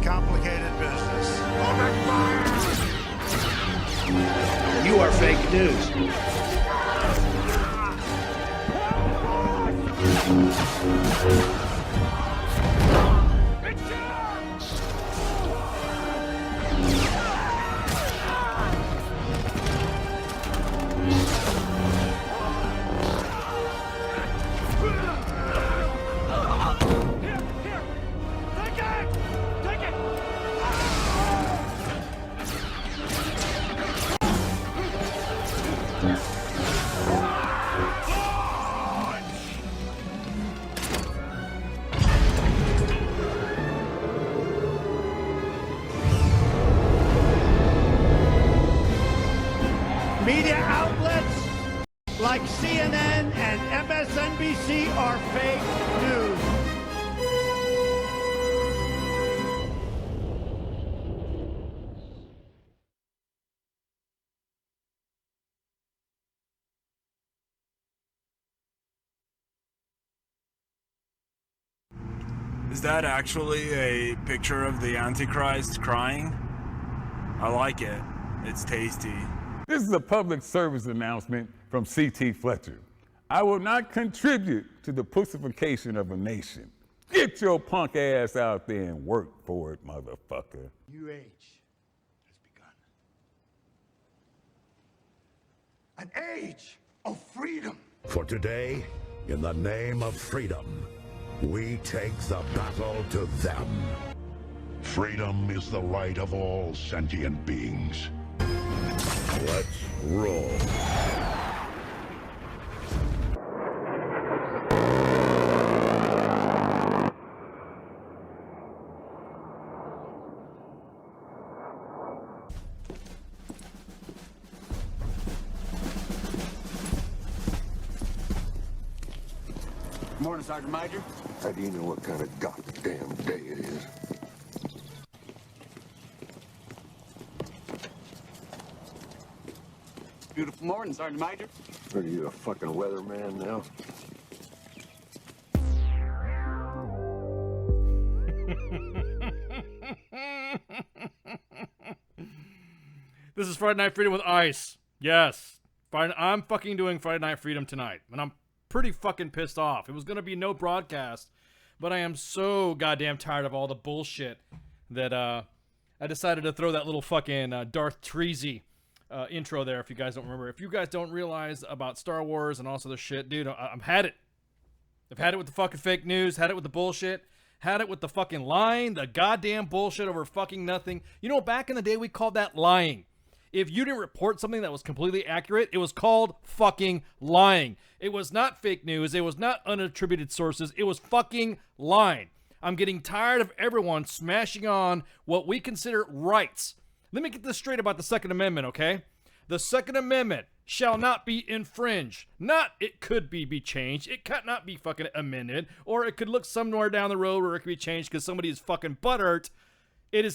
complicated business. You are fake news. Media outlets like CNN and MSNBC are fake news. Is that actually a picture of the Antichrist crying? I like it. It's tasty. This is a public service announcement from C.T. Fletcher. I will not contribute to the pussification of a nation. Get your punk ass out there and work for it, motherfucker. New age has begun. An age of freedom. For today, in the name of freedom, we take the battle to them. Freedom is the right of all sentient beings. Let's roll. Morning, Sergeant Major. How do you know what kind of goddamn day it is? Beautiful morning, Sergeant Major. Are you a fucking weatherman now? This is Friday Night Freedom with Ice. Yes. I'm fucking doing Friday Night Freedom tonight. And I'm pretty fucking pissed off. It was going to be no broadcast. But I am so goddamn tired of all the bullshit that I decided to throw that little fucking Darth Treasy intro there, if you guys don't remember. If you guys don't realize about Star Wars and also the shit, dude, I've had it. I've had it with the fucking fake news, had it with the bullshit, had it with the fucking lying, the goddamn bullshit over fucking nothing. You know, back in the day, we called that lying. If you didn't report something that was completely accurate, it was called fucking lying. It was not fake news. It was not unattributed sources. It was fucking lying. I'm getting tired of everyone smashing on what we consider rights. Let me get this straight about the Second Amendment, okay? The Second Amendment shall not be infringed. Not it could be changed. It cannot be fucking amended. Or it could look somewhere down the road where it could be changed because somebody is fucking butthurt.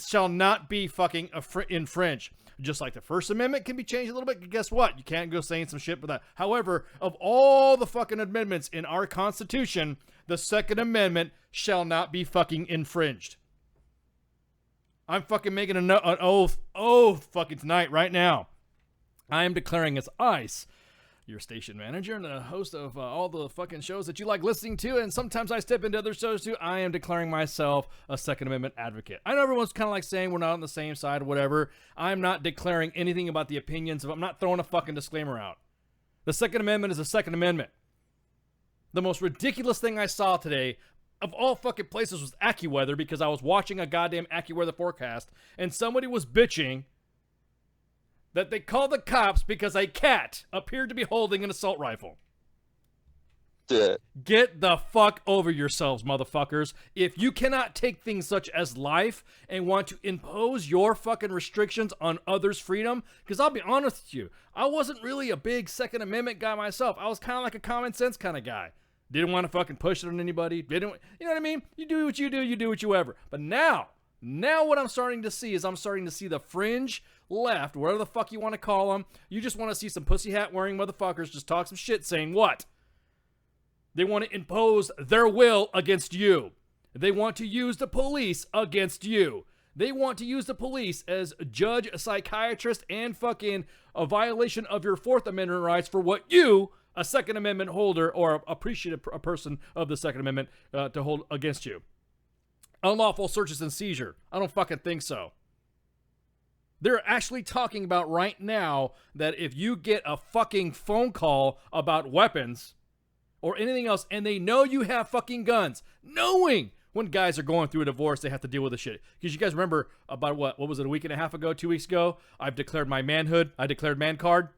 Shall not be fucking infringed. Just like the First Amendment can be changed a little bit. Guess what? You can't go saying some shit with that. However, of all the fucking amendments in our Constitution, the Second Amendment shall not be fucking infringed. I'm fucking making an oath fucking tonight, right now. I am declaring as Ice, your station manager and the host of all the fucking shows that you like listening to, and sometimes I step into other shows too. I am declaring myself a Second Amendment advocate. I know everyone's kind of like saying we're not on the same side or whatever. I'm not declaring anything about the opinions I'm not throwing a fucking disclaimer out. The Second Amendment is the Second Amendment. The most ridiculous thing I saw today, of all fucking places, was AccuWeather, because I was watching a goddamn AccuWeather forecast, and somebody was bitching that they called the cops because a cat appeared to be holding an assault rifle. Yeah. Get the fuck over yourselves, motherfuckers. If you cannot take things such as life and want to impose your fucking restrictions on others' freedom, because I'll be honest with you, I wasn't really a big Second Amendment guy myself. I was kind of like a common sense kind of guy. Didn't want to fucking push it on anybody. You know what I mean? You do what you do what you ever. But now what I'm starting to see is I'm starting to see the fringe left, whatever the fuck you want to call them. You just want to see some pussy hat wearing motherfuckers just talk some shit saying what? They want to impose their will against you. They want to use the police against you. They want to use the police as a judge, a psychiatrist, and fucking a violation of your Fourth Amendment rights for what you, a Second Amendment holder or appreciative a person of the Second Amendment, to hold against you. Unlawful searches and seizure. I don't fucking think so. They're actually talking about right now that if you get a fucking phone call about weapons or anything else and they know you have fucking guns, knowing when guys are going through a divorce, they have to deal with this shit. Because you guys remember about what was it, a week and a half ago, 2 weeks ago? I've declared my manhood. I declared man card.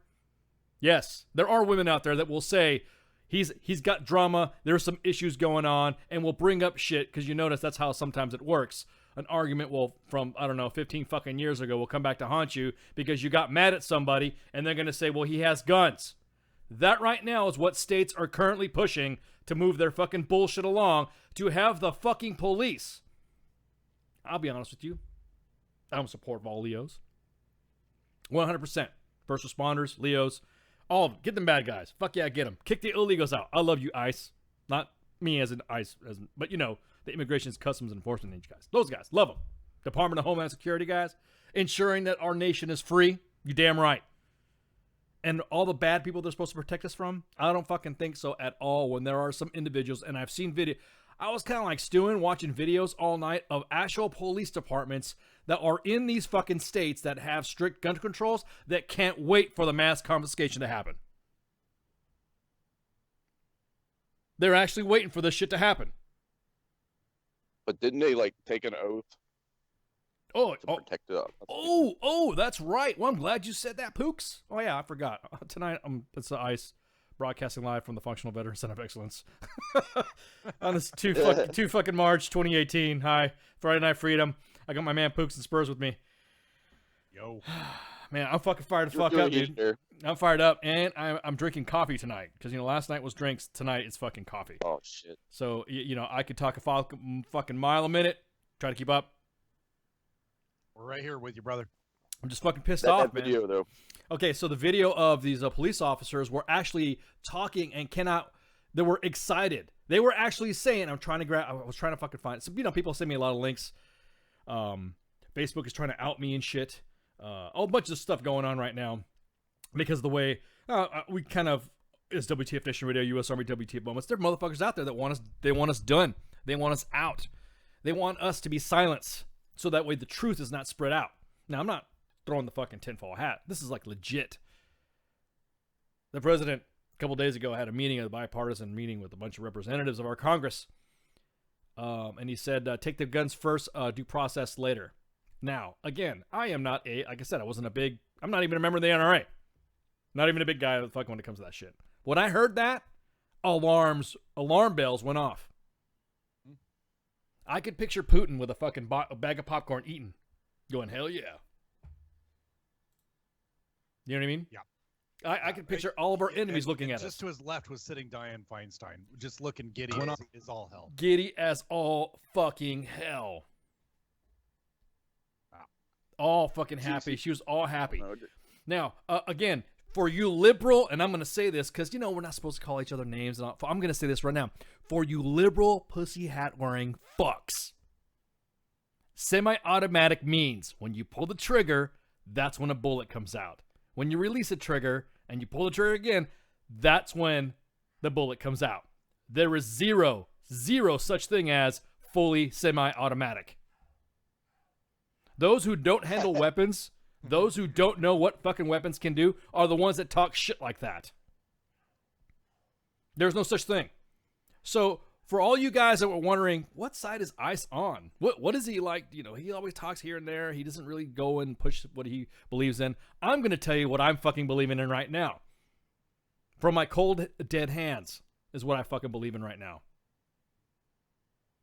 Yes, there are women out there that will say, he's got drama, there's some issues going on, and will bring up shit, because you notice that's how sometimes it works. An argument will, from, 15 fucking years ago, will come back to haunt you because you got mad at somebody, and they're going to say, well, he has guns. That right now is what states are currently pushing to move their fucking bullshit along, to have the fucking police. I'll be honest with you. I don't support all Leos. 100%. First responders, Leos, all of them. Get them bad guys. Fuck yeah, get them. Kick the illegals out. I love you, ICE. Not me as an ICE, but you know, the Immigration, Customs, and Enforcement guys. Those guys. Love them. Department of Homeland Security guys. Ensuring that our nation is free. You damn right. And all the bad people they're supposed to protect us from? I don't fucking think so at all when there are some individuals, and I've seen video. I was kind of like stewing, watching videos all night of actual police departments that are in these fucking states that have strict gun controls that can't wait for the mass confiscation to happen. They're actually waiting for this shit to happen. But didn't they like take an oath to protect it up? That's right. Well, I'm glad you said that, Pooks. Oh yeah, I forgot. Tonight, it's the ICE broadcasting live from the Functional Veteran Center of Excellence on this 2 fucking March 2018. Hi, Friday Night Freedom. I got my man Pooks and Spurs with me. Yo, man, I'm fucking fired the fuck up, dude. Sure. I'm fired up, and I'm drinking coffee tonight because last night was drinks. Tonight it's fucking coffee. Oh shit. So I could talk a fucking mile a minute. Try to keep up. We're right here with you, brother. I'm just fucking pissed off, man. Video though. Okay, so the video of these police officers were actually talking and they were excited. They were actually saying, I was trying to fucking find it. So, people send me a lot of links. Facebook is trying to out me and shit. A whole bunch of stuff going on right now because of the way we kind of, is WTF Nation Radio, U.S. Army WTF Moments. There are motherfuckers out there that want us done. They want us out. They want us to be silenced so that way the truth is not spread out. Now, I'm not throwing the fucking tinfoil hat. This is like legit. The president, a couple days ago, had a bipartisan meeting with a bunch of representatives of our Congress. And he said, take the guns first, due process later. Now, again, I am not like I said, I'm not even a member of the NRA. Not even a big guy when it comes to that shit. When I heard that, alarm bells went off. I could picture Putin with a fucking bag of popcorn eating, going, hell yeah. You know what I mean? Yeah. I could picture all of our enemies looking at us. Just to his left was sitting Dianne Feinstein, just looking giddy as all hell. Giddy as all fucking hell. Wow. All fucking happy. She was all happy. Now, again, for you liberal, and I'm going to say this because, we're not supposed to call each other names. I'm going to say this right now. For you liberal pussy hat wearing fucks, semi-automatic means when you pull the trigger, that's when a bullet comes out. When you release a trigger and you pull the trigger again, that's when the bullet comes out. There is zero such thing as fully semi-automatic. Those who don't handle weapons, those who don't know what fucking weapons can do, are the ones that talk shit like that. There's no such thing. So, for all you guys that were wondering, what side is ICE on? What is he like? He always talks here and there. He doesn't really go and push what he believes in. I'm going to tell you what I'm fucking believing in right now. From my cold, dead hands is what I fucking believe in right now.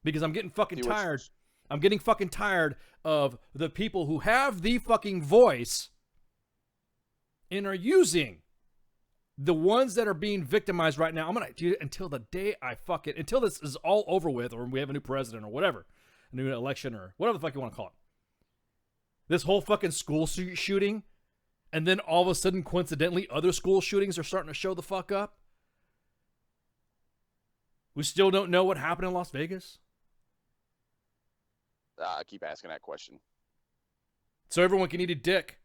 Because I'm getting fucking tired. I'm getting fucking tired of the people who have the fucking voice and are using the ones that are being victimized right now. I'm going to do it until the day until this is all over with, or we have a new president or whatever, a new election or whatever the fuck you want to call it. This whole fucking school shooting, and then all of a sudden, coincidentally, other school shootings are starting to show the fuck up. We still don't know what happened in Las Vegas. I keep asking that question. So everyone can eat a dick.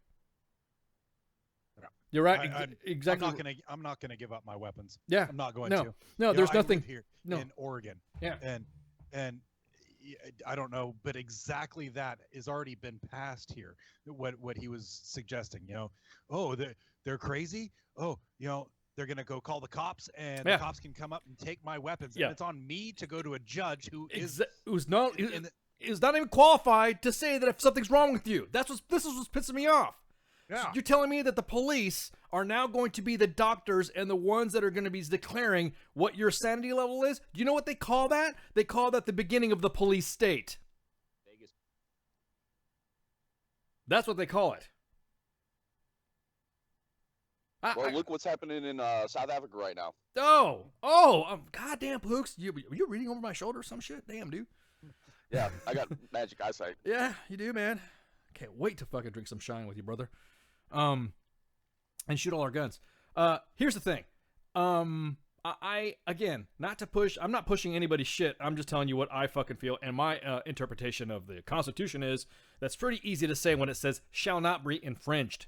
You're right. Exactly. I'm not gonna give up my weapons. Yeah. I'm not going to. No, No, there's nothing here no. in Oregon. Yeah. And I don't know, but exactly that has already been passed here. What he was suggesting, oh, they're crazy. Oh, they're gonna go call the cops, and the cops can come up and take my weapons. And it's on me to go to a judge who's not even qualified to say that if something's wrong with you. This is what's pissing me off. Yeah. So you're telling me that the police are now going to be the doctors and the ones that are going to be declaring what your sanity level is? Do you know what they call that? They call that the beginning of the police state. Vegas. That's what they call it. Well, look what's happening in South Africa right now. Goddamn, Pooks. You reading over my shoulder or some shit? Damn, dude. Yeah, I got magic eyesight. Yeah, you do, man. Can't wait to fucking drink some shine with you, brother. And shoot all our guns. Here's the thing. I again, not to push. I'm not pushing anybody's shit. I'm just telling you what I fucking feel. And my interpretation of the Constitution is that's pretty easy to say when it says shall not be infringed.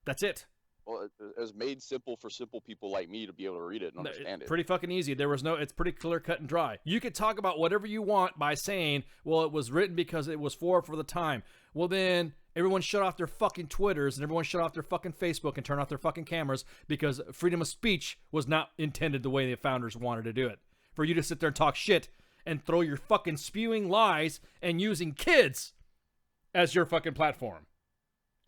That's it. Well, it was made simple for simple people like me to be able to read it and understand it. Pretty fucking easy. It's pretty clear, cut, and dry. You could talk about whatever you want by saying, well, it was written because it was for the time. Well, then everyone shut off their fucking Twitters and everyone shut off their fucking Facebook and turn off their fucking cameras because freedom of speech was not intended the way the founders wanted to do it. For you to sit there and talk shit and throw your fucking spewing lies and using kids as your fucking platform.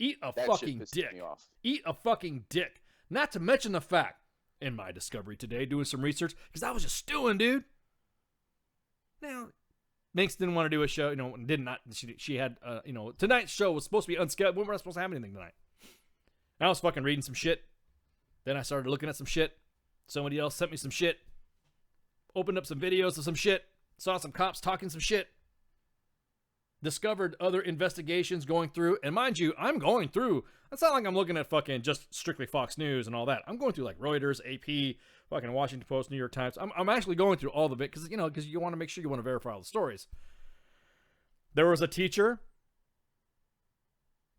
Eat a fucking dick. Eat a fucking dick. Not to mention the fact, in my discovery today, doing some research, because I was just stewing, dude. Now, Minx didn't want to do a show, did not. She had, tonight's show was supposed to be unscheduled. We weren't supposed to have anything tonight. I was fucking reading some shit. Then I started looking at some shit. Somebody else sent me some shit. Opened up some videos of some shit. Saw some cops talking some shit. Discovered other investigations going through, and mind you, I'm going through. It's not like I'm looking at fucking just strictly Fox News and all that. I'm going through like Reuters, AP, fucking Washington Post, New York Times. I'm actually going through all of it because you want to make sure you want to verify all the stories. There was a teacher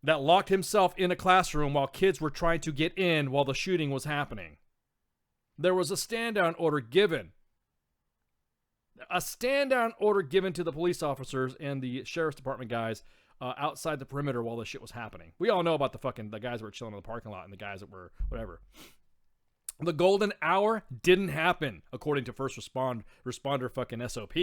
that locked himself in a classroom while kids were trying to get in while the shooting was happening. There was a stand-down order given. A stand-down order given to the police officers and the sheriff's department guys outside the perimeter while this shit was happening. We all know about the guys that were chilling in the parking lot and the guys that were whatever. The golden hour didn't happen, according to first responder fucking SOP.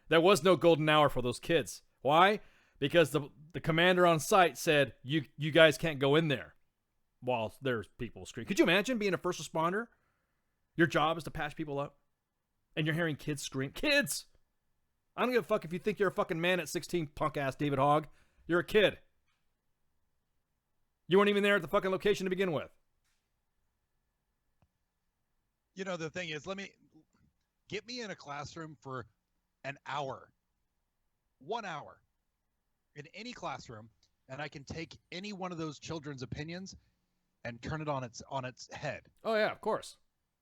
There was no golden hour for those kids. Why? Because the commander on site said, you guys can't go in there while there's people screaming. Could you imagine being a first responder? Your job is to patch people up. And you're hearing kids scream. Kids! I don't give a fuck if you think you're a fucking man at 16, punk-ass David Hogg. You're a kid. You weren't even there at the fucking location to begin with. The thing is, get me in a classroom for an hour. 1 hour. In any classroom, and I can take any one of those children's opinions and turn it on its head. Oh, yeah, of course.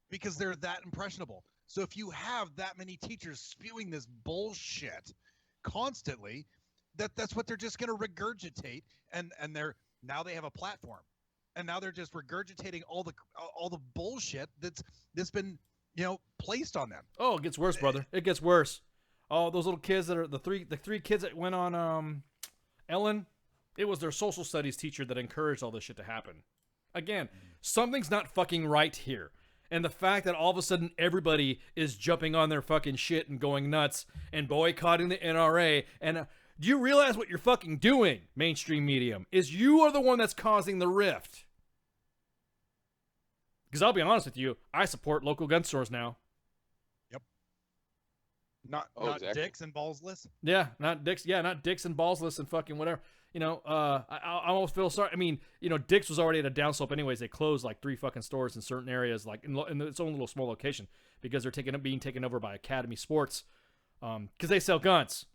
Because they're that impressionable. So if you have that many teachers spewing this bullshit constantly, that's what they're just going to regurgitate, and now they have a platform, and now they're just regurgitating all the bullshit that's been placed on them. Oh, it gets worse, brother. It gets worse. Oh, those little kids that are the three kids that went on Ellen. It was their social studies teacher that encouraged all this shit to happen. Again, something's not fucking right here. And the fact that all of a sudden everybody is jumping on their fucking shit and going nuts and boycotting the NRA. And do you realize what you're fucking doing, mainstream medium? Is you are the one that's causing the rift. Because I'll be honest with you, I support local gun stores now. Yep. Not exactly. dicks and ballsless? Yeah, not dicks. Yeah, not dicks and ballsless and fucking whatever. I almost feel sorry. I mean, Dick's was already at a downslope anyways. They closed like 3 fucking stores in certain areas, like in its own little small location, because they're being taken over by Academy Sports, because they sell guns.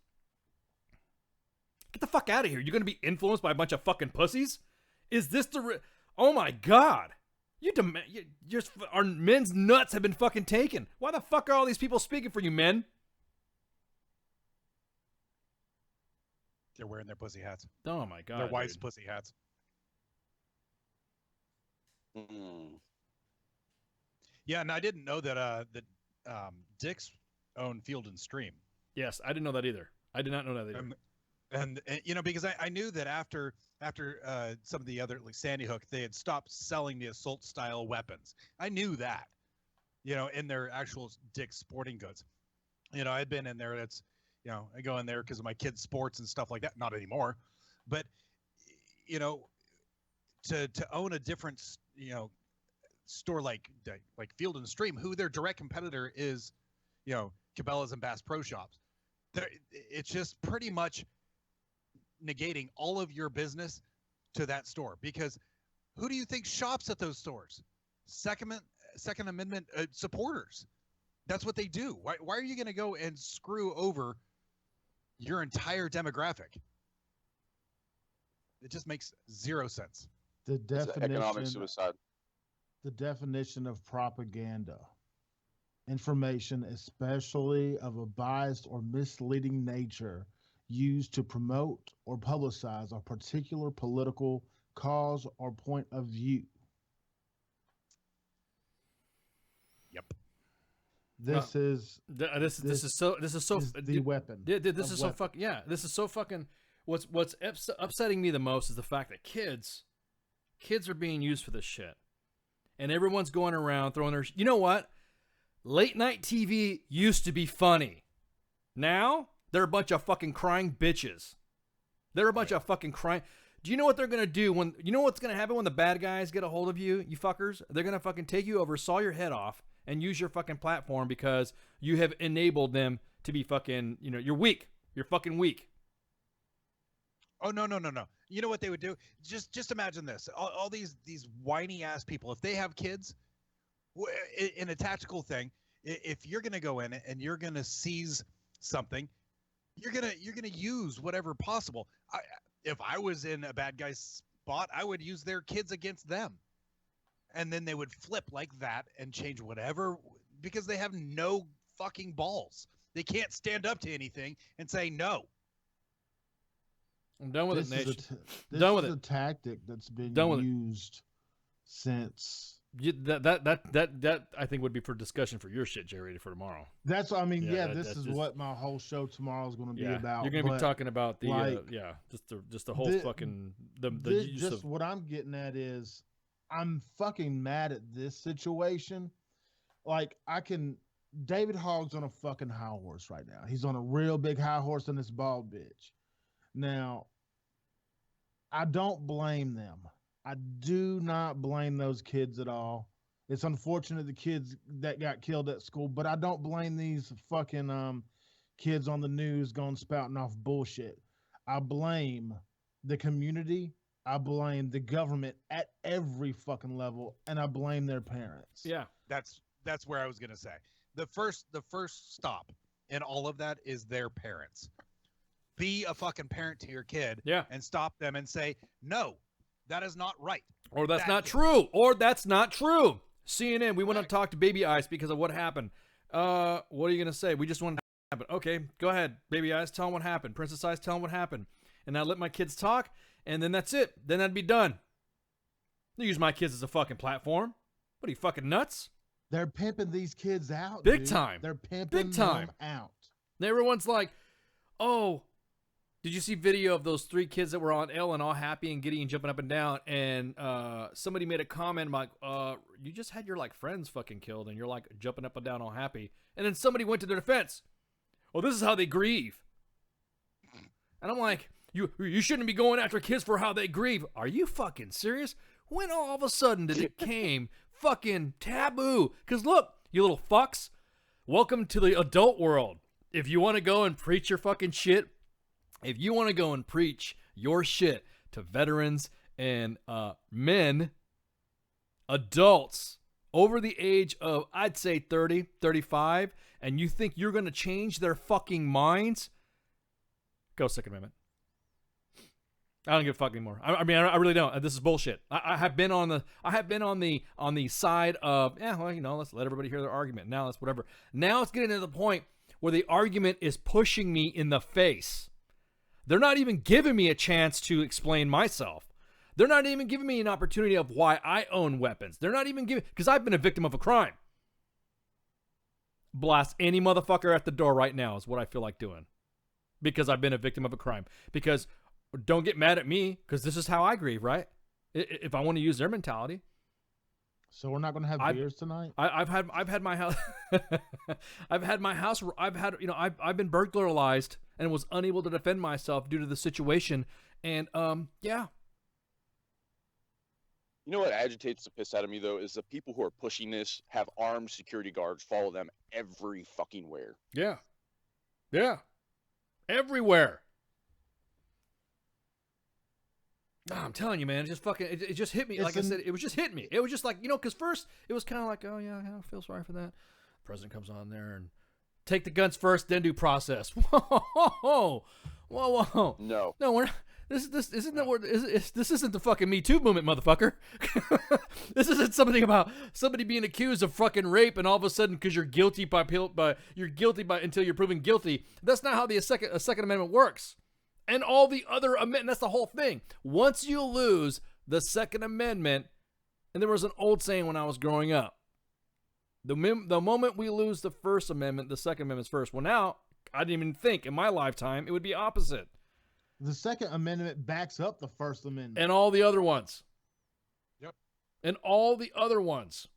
Get the fuck out of here. You're going to be influenced by a bunch of fucking pussies? Is this oh my God. Our men's nuts have been fucking taken. Why the fuck are all these people speaking for you, men? They're wearing their pussy hats. Oh my god. Their wife's dude. pussy hats. Yeah, and I didn't know that Dick's own Field and Stream. Yes, I didn't know that either. I did not know that either. And you know, because I knew that after some of the other, like Sandy Hook, they had stopped selling the assault style weapons. I knew that, you know, in their actual Dick's Sporting Goods. You know, I'd been in there. That's, you know, I go in there because of my kids' sports and stuff like that. Not anymore, but you know, to own a different, you know, store like Field and Stream, who their direct competitor is, you know, Cabela's and Bass Pro Shops. It's just pretty much negating all of your business to that store, because who do you think shops at those stores? Second Amendment supporters. That's what they do. Why are you going to go and screw over your entire demographic? It just makes zero sense. The definition, economic suicide. The definition of propaganda. Information, especially of a biased or misleading nature, used to promote or publicize a particular political cause or point of view. Yep. This is the weapon. This is so fucking, yeah. This is so fucking. What's upsetting me the most is the fact that kids are being used for this shit, and everyone's going around throwing their. You know what? Late night TV used to be funny. Now they're a bunch of fucking crying bitches. They're a bunch of fucking crying. Do you know what they're gonna do when? You know what's gonna happen when the bad guys get a hold of you, you fuckers? They're gonna fucking take you over, saw your head off, and use your fucking platform because you have enabled them to be fucking. You know, you're weak. You're fucking weak. Oh no. You know what they would do? Just imagine this. All these whiny ass people, if they have kids, in a tactical thing, if you're gonna go in and you're gonna seize something, you're gonna use whatever possible. If I was in a bad guy's spot, I would use their kids against them, and then they would flip like that and change whatever, because they have no fucking balls. They can't stand up to anything and say no. I'm done with it, Nation. This is a tactic that's been used since. That I think would be for discussion for your shit, Jerry, for tomorrow. That's what I mean. Yeah, this is what my whole show tomorrow is going to be about. You're going to be talking about the just the whole fucking the use just of. What I'm getting at is I'm fucking mad at this situation. Like David Hogg's on a fucking high horse right now. He's on a real big high horse on this bald bitch. Now, I don't blame them. I do not blame those kids at all. It's unfortunate the kids that got killed at school, but I don't blame these fucking kids on the news going spouting off bullshit. I blame the community. I blame the government at every fucking level, and I blame their parents. Yeah, that's where I was gonna say. The first stop in all of that is their parents. Be a fucking parent to your kid, and stop them and say, no, that is not right. Or that's not true. Or that's not true. CNN, we want to talk to Baby Ice because of what happened. What are you going to say? We just want to happen. Okay, go ahead, Baby Ice. Tell them what happened. Princess Ice, tell them what happened. And I let my kids talk, and then that's it. Then that'd be done. They use my kids as a fucking platform. What are you, fucking nuts? They're pimping these kids out, Big time. They're pimping them out. And everyone's like, oh, did you see video of those 3 kids that were on Ellen all happy and giddy and jumping up and down? And somebody made a comment like, you just had your like friends fucking killed and you're like jumping up and down all happy. And then somebody went to their defense. Oh, this is how they grieve. And I'm like, you shouldn't be going after kids for how they grieve. Are you fucking serious? When all of a sudden did it came fucking taboo? Because look, you little fucks, welcome to the adult world. If you want to go and preach your fucking shit, if you want to go and preach your shit to veterans and men, adults over the age of, I'd say 30, 35, and you think you're going to change their fucking minds, go Second Amendment. I don't give a fuck anymore. I mean, I really don't. This is bullshit. I have been on the side of, let's let everybody hear their argument. Now it's whatever. Now it's getting to the point where the argument is pushing me in the face. They're not even giving me a chance to explain myself. They're not even giving me an opportunity of why I own weapons. They're not even giving, because I've been a victim of a crime. Blast any motherfucker at the door right now is what I feel like doing. Because I've been a victim of a crime. Because don't get mad at me, because this is how I grieve, right? If I want to use their mentality. So we're not going to have beers tonight? I've had my house I've been burglarized and was unable to defend myself due to the situation. And yeah. You know what agitates the piss out of me though is the people who are pushing this have armed security guards follow them every fucking where. Yeah. Yeah. Everywhere. I'm telling you, man, it just fucking, it just hit me. Like I said, it was just hitting me. It was just like, because first it was kind of like, oh yeah, I feel sorry for that. The president comes on there and take the guns first, then do process. Whoa. No, we're not. This isn't this isn't the fucking Me Too movement, motherfucker. This isn't something about somebody being accused of fucking rape and all of a sudden because you're guilty until you're proven guilty. That's not how a Second Amendment works. And all the other amendments, that's the whole thing. Once you lose the Second Amendment, and there was an old saying when I was growing up, the moment we lose the First Amendment, the Second Amendment's first. Well, now, I didn't even think in my lifetime it would be opposite. The Second Amendment backs up the First Amendment. And all the other ones. Yep. And all the other ones.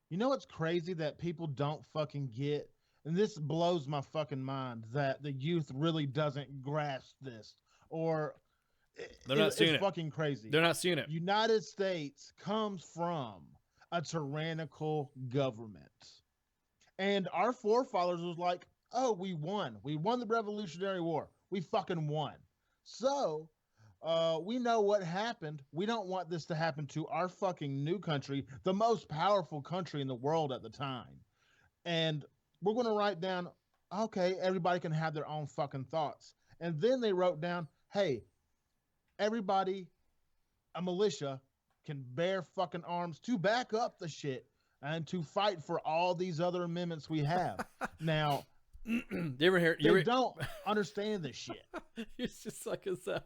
You know what's crazy that people don't fucking get? And this blows my fucking mind that the youth really doesn't grasp this. Or they're not seeing it. It's fucking crazy. They're not seeing it. United States comes from a tyrannical government. And our forefathers was like, oh, we won. We won the Revolutionary War. We fucking won. So we know what happened. We don't want this to happen to our fucking new country, the most powerful country in the world at the time. And we're going to write down, okay, everybody can have their own fucking thoughts. And then they wrote down, hey, everybody, a militia, can bear fucking arms to back up the shit and to fight for all these other amendments we have. Now, they don't understand this shit. It's just like it's let's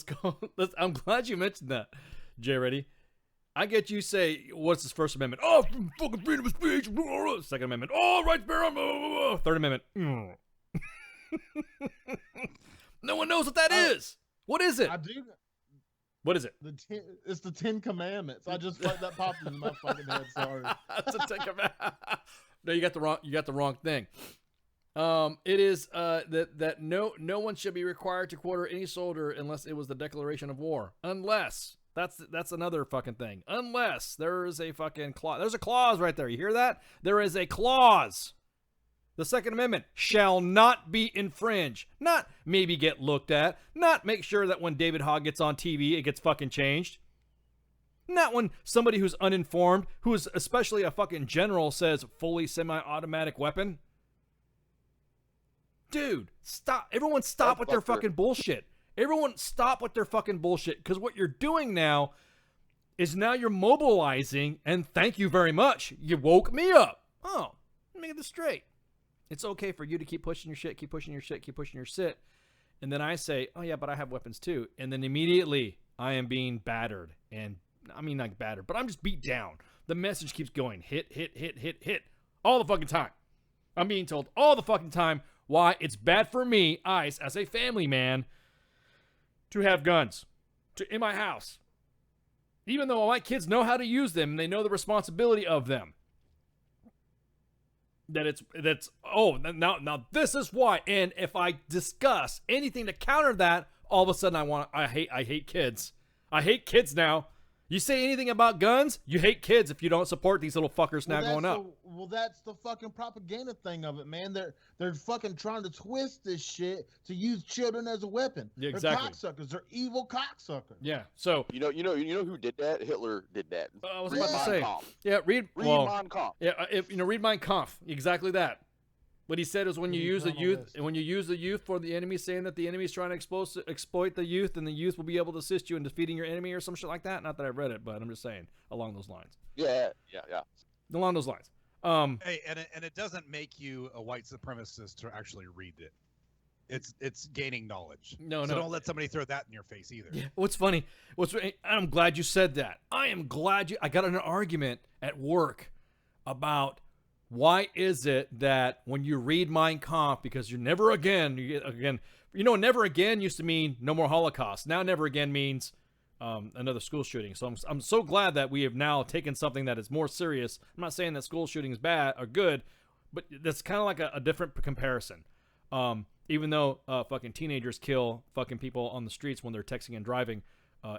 go. I'm glad you mentioned that, Jay. Ready? I get you say, what's this First Amendment? Oh, fucking freedom of speech. Second Amendment. Oh, rights bear arms. Third Amendment. No one knows what that is. What is it? I do. What is it? It's the 10 Commandments. I just like that popped into my fucking head. Sorry. That's a 10 Commandments. No, you got the wrong thing. It is that no one should be required to quarter any soldier unless it was the declaration of war. Unless that's another fucking thing. Unless there is a fucking clause. There's a clause right there. You hear that? There is a clause. The Second Amendment shall not be infringed. Not maybe get looked at. Not make sure that when David Hogg gets on TV, it gets fucking changed. Not when somebody who's uninformed, who is especially a fucking general, says fully semi-automatic weapon. Dude, stop. Everyone stop with their fucking bullshit. Everyone stop with their fucking bullshit. Because what you're doing now is now you're mobilizing, and thank you very much. You woke me up. Oh, let me get this straight. It's okay for you to keep pushing your shit, keep pushing your shit, keep pushing your shit. And then I say, oh yeah, but I have weapons too. And then immediately I am being battered. And I mean, not battered, but I'm just beat down. The message keeps going. Hit. All the fucking time. I'm being told all the fucking time why it's bad for me, Ice, as a family man, to have guns in my house. Even though my kids know how to use them and they know the responsibility of them. Now this is why. And if I discuss anything to counter that, all of a sudden I hate kids. I hate kids now. You say anything about guns, you hate kids if you don't support these little fuckers now going up. Well, that's the fucking propaganda thing of it, man. They're fucking trying to twist this shit to use children as a weapon. Yeah, exactly. They're cocksuckers. They're evil cocksuckers. Yeah. So you know who did that? Hitler did that. I was about to say. Yeah, read Mein Kampf. Yeah, read Mein Kampf. Exactly that. What he said is when you use the youth for the enemy, saying that the enemy is trying to exploit the youth, and the youth will be able to assist you in defeating your enemy or some shit like that. Not that I read it, but I'm just saying along those lines. Yeah. Along those lines. Hey, and it doesn't make you a white supremacist to actually read it. It's gaining knowledge. No, so no. don't let somebody throw that in your face either. Yeah. What's funny? I'm glad you said that. I got in an argument at work about why is it that when you read Mein Kampf, because you're never again, never again used to mean no more Holocaust. Now never again means another school shooting. So I'm so glad that we have now taken something that is more serious. I'm not saying that school shootings bad or good, but that's kind of like a different comparison. Even though fucking teenagers kill fucking people on the streets when they're texting and driving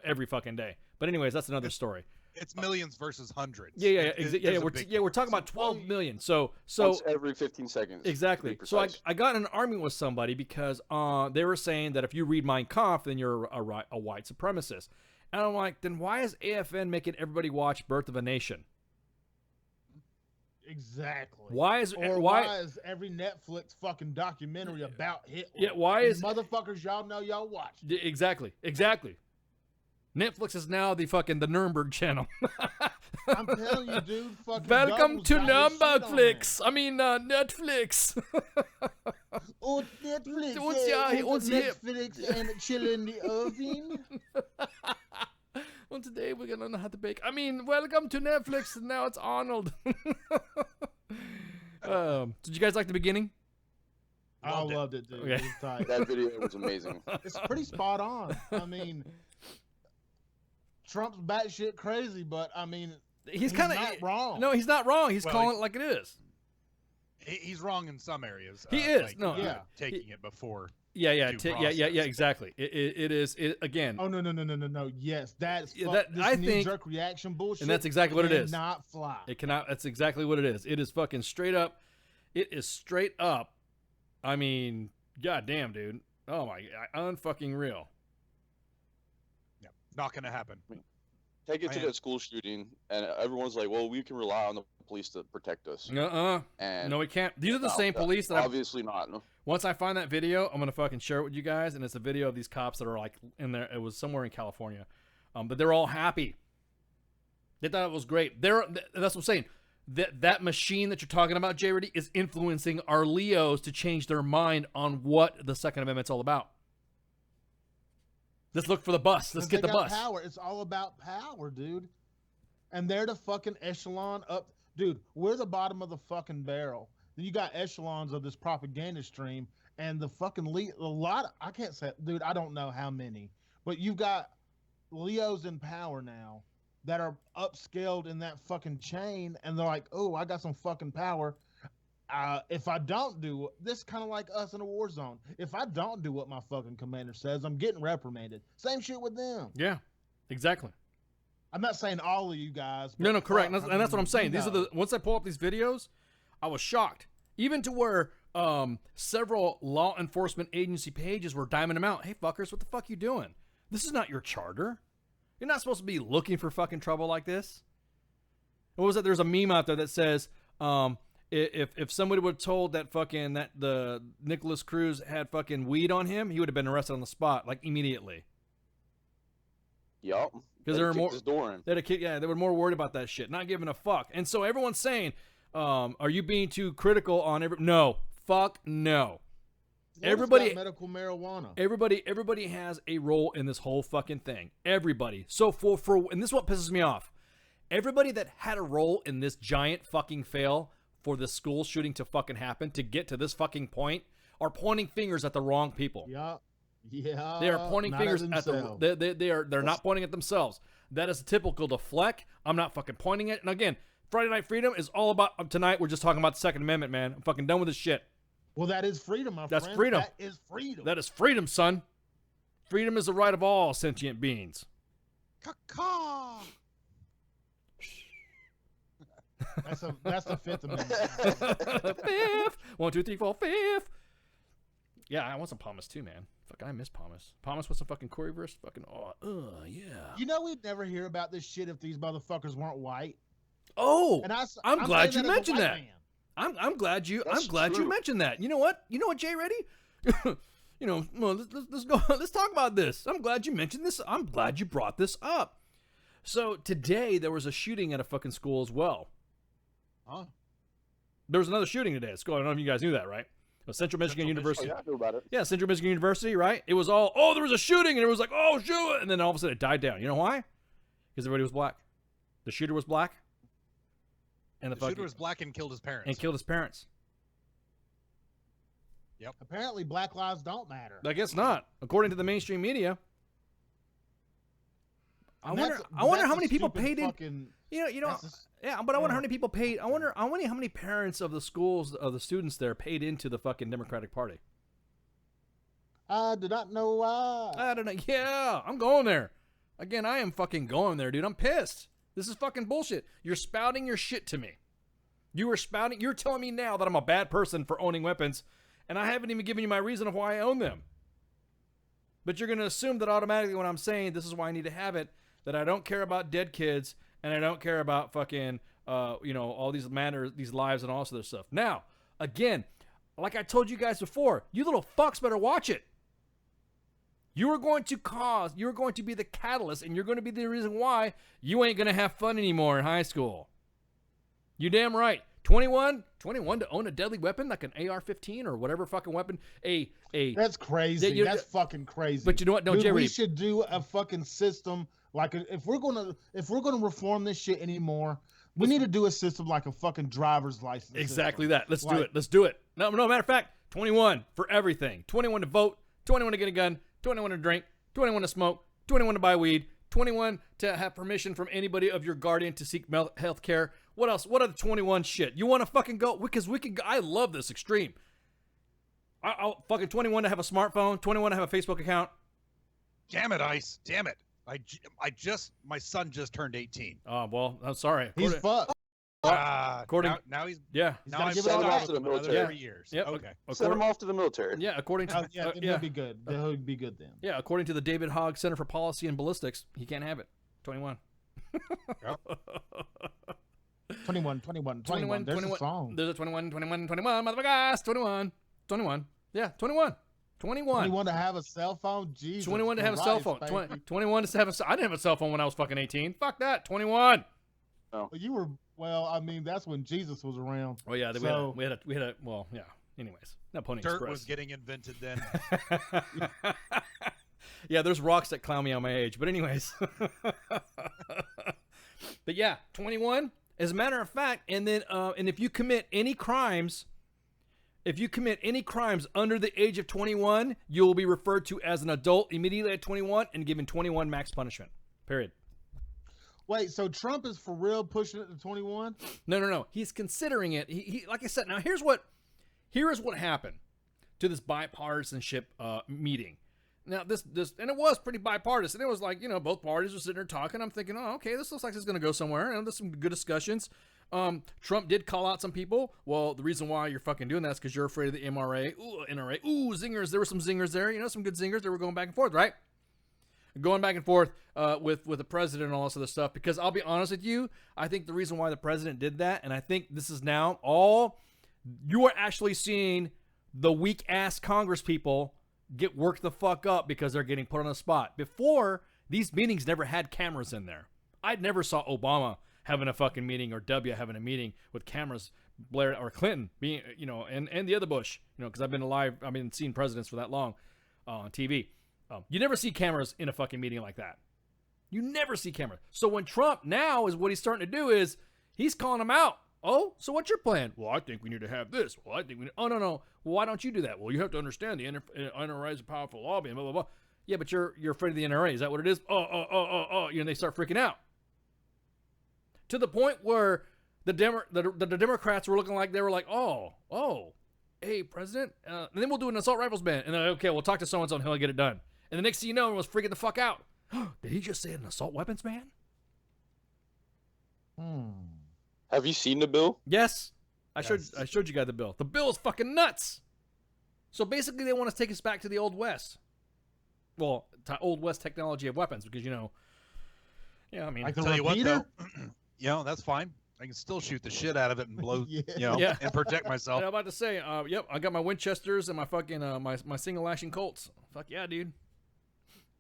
every fucking day. But anyways, that's another story. It's millions versus hundreds. Yeah. We're talking about 12 million. So once every 15 seconds. Exactly. So I got in an argument with somebody because they were saying that if you read Mein Kampf, then you're a white supremacist. And I'm like, then why is AFN making everybody watch Birth of a Nation? Exactly. Why is every Netflix fucking documentary about Hitler? Yeah, why is motherfuckers y'all know y'all watch? Exactly. Netflix is now the Nuremberg channel. I'm telling you, dude. Fucking welcome to Nurembergflix. I mean Netflix. Oh, Netflix. Netflix and chill in the oven. Well, today we're gonna know how to bake. I mean, welcome to Netflix, and now it's Arnold. Did you guys like the beginning? I loved it, dude. Okay. It was tight. That video was amazing. It's pretty spot on. I mean, Trump's batshit crazy, but I mean, he's kind of not wrong. No, he's not wrong. He's calling it like it is. He's wrong in some areas. He is. Taking it before. Yeah, exactly. It is again. Oh no. Yes, that's I think knee-jerk reaction bullshit. And that's exactly what it is. Not fly. It cannot. That's exactly what it is. It is fucking straight up. It is straight up. I mean, goddamn, dude. Oh my, unfucking real. Yeah, not gonna happen. Take it to that school shooting, and everyone's like, "Well, we can rely on the police to protect us." And no, we can't. These are the same police that obviously not. No. Once I find that video, I'm gonna fucking share it with you guys, and it's a video of these cops that are like in there. It was somewhere in California, but they're all happy. They thought it was great. That's what I'm saying. That machine that you're talking about, Jay Reddy, is influencing our Leos to change their mind on what the Second Amendment's all about. Let's look for the bus. Let's get the bus. Power. It's all about power, dude. And they're the fucking echelon up. Dude, we're the bottom of the fucking barrel. You got echelons of this propaganda stream, and the fucking I can't say, dude, I don't know how many, but you've got Leos in power now that are upscaled in that fucking chain, and they're like, oh, I got some fucking power. If I don't do this, kind of like us in a war zone. If I don't do what my fucking commander says, I'm getting reprimanded. Same shit with them. Yeah, exactly. I'm not saying all of you guys. No, correct. And that's what I'm saying. These are once I pull up these videos, I was shocked. Even to where several law enforcement agency pages were diming them out. Hey, fuckers, what the fuck you doing? This is not your charter. You're not supposed to be looking for fucking trouble like this. What was that? There's a meme out there that says, if somebody would have told that the Nicholas Cruz had fucking weed on him, he would have been arrested on the spot, like immediately. Yup. Because they were more they were more worried about that shit, not giving a fuck. And so everyone's saying, are you being too critical on no. Fuck no. Everybody medical marijuana. Everybody has a role in this whole fucking thing. Everybody. So for and this is what pisses me off. Everybody that had a role in this giant fucking fail for the school shooting to fucking happen, to get to this fucking point, are pointing fingers at the wrong people. Yeah. They are pointing fingers at they're not pointing at themselves. That is typical to Fleck. I'm not fucking pointing it. And again, Friday Night Freedom is all about tonight. We're just talking about the Second Amendment, man. I'm fucking done with this shit. Well, that is freedom, my friend. That's freedom. That is freedom. That is freedom, son. Freedom is the right of all sentient beings. Caw. That's the Fifth Amendment. Fifth. 1, 2, 3, 4, fifth. Yeah, I want some Palmas too, man. Fuck, I miss Palmas. Palmas with some fucking Coreyverse. Fucking, yeah. You know we'd never hear about this shit if these motherfuckers weren't white. Oh, I'm glad you mentioned that. Man. I'm glad you mentioned that. You know what, Jay Reddy? Let's talk about this. I'm glad you mentioned this. I'm glad you brought this up. So today there was a shooting at a fucking school as well. Huh? There was another shooting today at school. I don't know if you guys knew that, right? Central Michigan University. Oh, yeah, I knew about it. Yeah, Central Michigan University, right? It was all, there was a shooting, and it was like, oh, shoot, and then all of a sudden it died down. You know why? Because everybody was black. The shooter was black. And the shooter was black and killed his parents. And killed his parents. Yep. Apparently, black lives don't matter. I guess not, according to the mainstream media. I wonder how many people paid in. Yeah, but I wonder how many people paid. I wonder how many parents of the schools of the students there paid into the fucking Democratic Party. I do not know why. I don't know. Yeah, I'm going there. Again, I am fucking going there, dude. I'm pissed. This is fucking bullshit. You're spouting your shit to me. You're telling me now that I'm a bad person for owning weapons, and I haven't even given you my reason of why I own them. But you're going to assume that automatically when I'm saying this is why I need to have it, that I don't care about dead kids, and I don't care about fucking, all these these lives and all this other stuff. Now, again, like I told you guys before, you little fucks better watch it. You're going to be the catalyst, and you're going to be the reason why you ain't going to have fun anymore in high school. You damn right. 21 to own a deadly weapon like an AR-15 or whatever fucking weapon. That's crazy. That's fucking crazy. But you know what? No, dude, Jerry, we should do a fucking system like if we're gonna reform this shit anymore. We need to do a system like a fucking driver's license. Exactly system. that. Let's do it. No, matter of fact, 21 for everything. 21 to vote. 21 to get a gun. 21 to drink. 21 to smoke. 21 to buy weed. 21 to have permission from anybody of your guardian to seek health care. What else? What other 21 shit? You want to fucking go? Because we can. I love this extreme. I'll fucking 21 to have a smartphone. 21 to have a Facebook account. Damn it, Ice. Damn it. My son just turned 18. Oh, well, I'm sorry. He's fucked. Now he's now I'm sending him off to the military. 3 years. Yep. Okay. Send him off to the military. Yeah, according to he'll be good. He'll be good then. Yeah, according to the David Hogg Center for Policy and Ballistics, he can't have it. 21. Yep. 21. There's a song. There's a 21, motherfuckers. 21. Yeah, 21. 21 to have a cell phone? Jesus 21 to have a cell phone. 21 to have I didn't have a cell phone when I was fucking 18. Fuck that. 21. Oh. You were, I mean, that's when Jesus was around. Oh, yeah. We had a, well, yeah. Anyways, not Pony Dirt Express. was getting invented then. Yeah, there's rocks that clown me on my age. But anyways. But yeah, 21. As a matter of fact, and then, and if you commit any crimes under the age of 21, you will be referred to as an adult immediately at 21 and given 21 max punishment. Period. Wait, so Trump is for real pushing it to 21? No. He's considering it. He like I said. Now here is what happened to this bipartisanship meeting. Now this and it was pretty bipartisan. It was like, both parties were sitting there talking. I'm thinking, oh, okay, this looks like it's going to go somewhere. And there's some good discussions. Trump did call out some people. Well, the reason why you're fucking doing that is because you're afraid of the NRA. Ooh, zingers. There were some zingers there. Some good zingers. They were going back and forth, right? Going back and forth with the president and all this other stuff. Because I'll be honest with you, I think the reason why the president did that, and I think this is now you are actually seeing the weak ass Congress people get worked the fuck up because they're getting put on the spot. Before, these meetings never had cameras in there. I never saw Obama having a fucking meeting or W having a meeting with cameras, Blair or Clinton being, and the other Bush, because I've been seeing presidents for that long on TV. You never see cameras in a fucking meeting like that. You never see cameras. So when Trump now is what he's starting to do is he's calling them out. Oh, so what's your plan? Well, I think we need to have this. Well, I think oh, no. Well, why don't you do that? Well, you have to understand the NRA is a powerful lobby and blah, blah, blah. Yeah, but you're afraid of the NRA. Is that what it is? Oh. They start freaking out. To the point where the Democrats were looking like they were like, oh, hey, President, and then we'll do an assault rifles ban. And then, okay, we'll talk to so-and-so and he'll get it done. And the next thing you know, everyone's freaking the fuck out. Did he just say an assault weapons ban? Have you seen the bill? Yes. I showed you guys the bill. The bill is fucking nuts. So basically they want to take us back to the Old West. Well, Old West technology of weapons because, I mean. I can tell you what, though. That's fine. I can still shoot the shit out of it and blow, and protect myself. Yeah, I'm about to say, yep, I got my Winchesters and my fucking, my single action Colts. Fuck yeah, dude.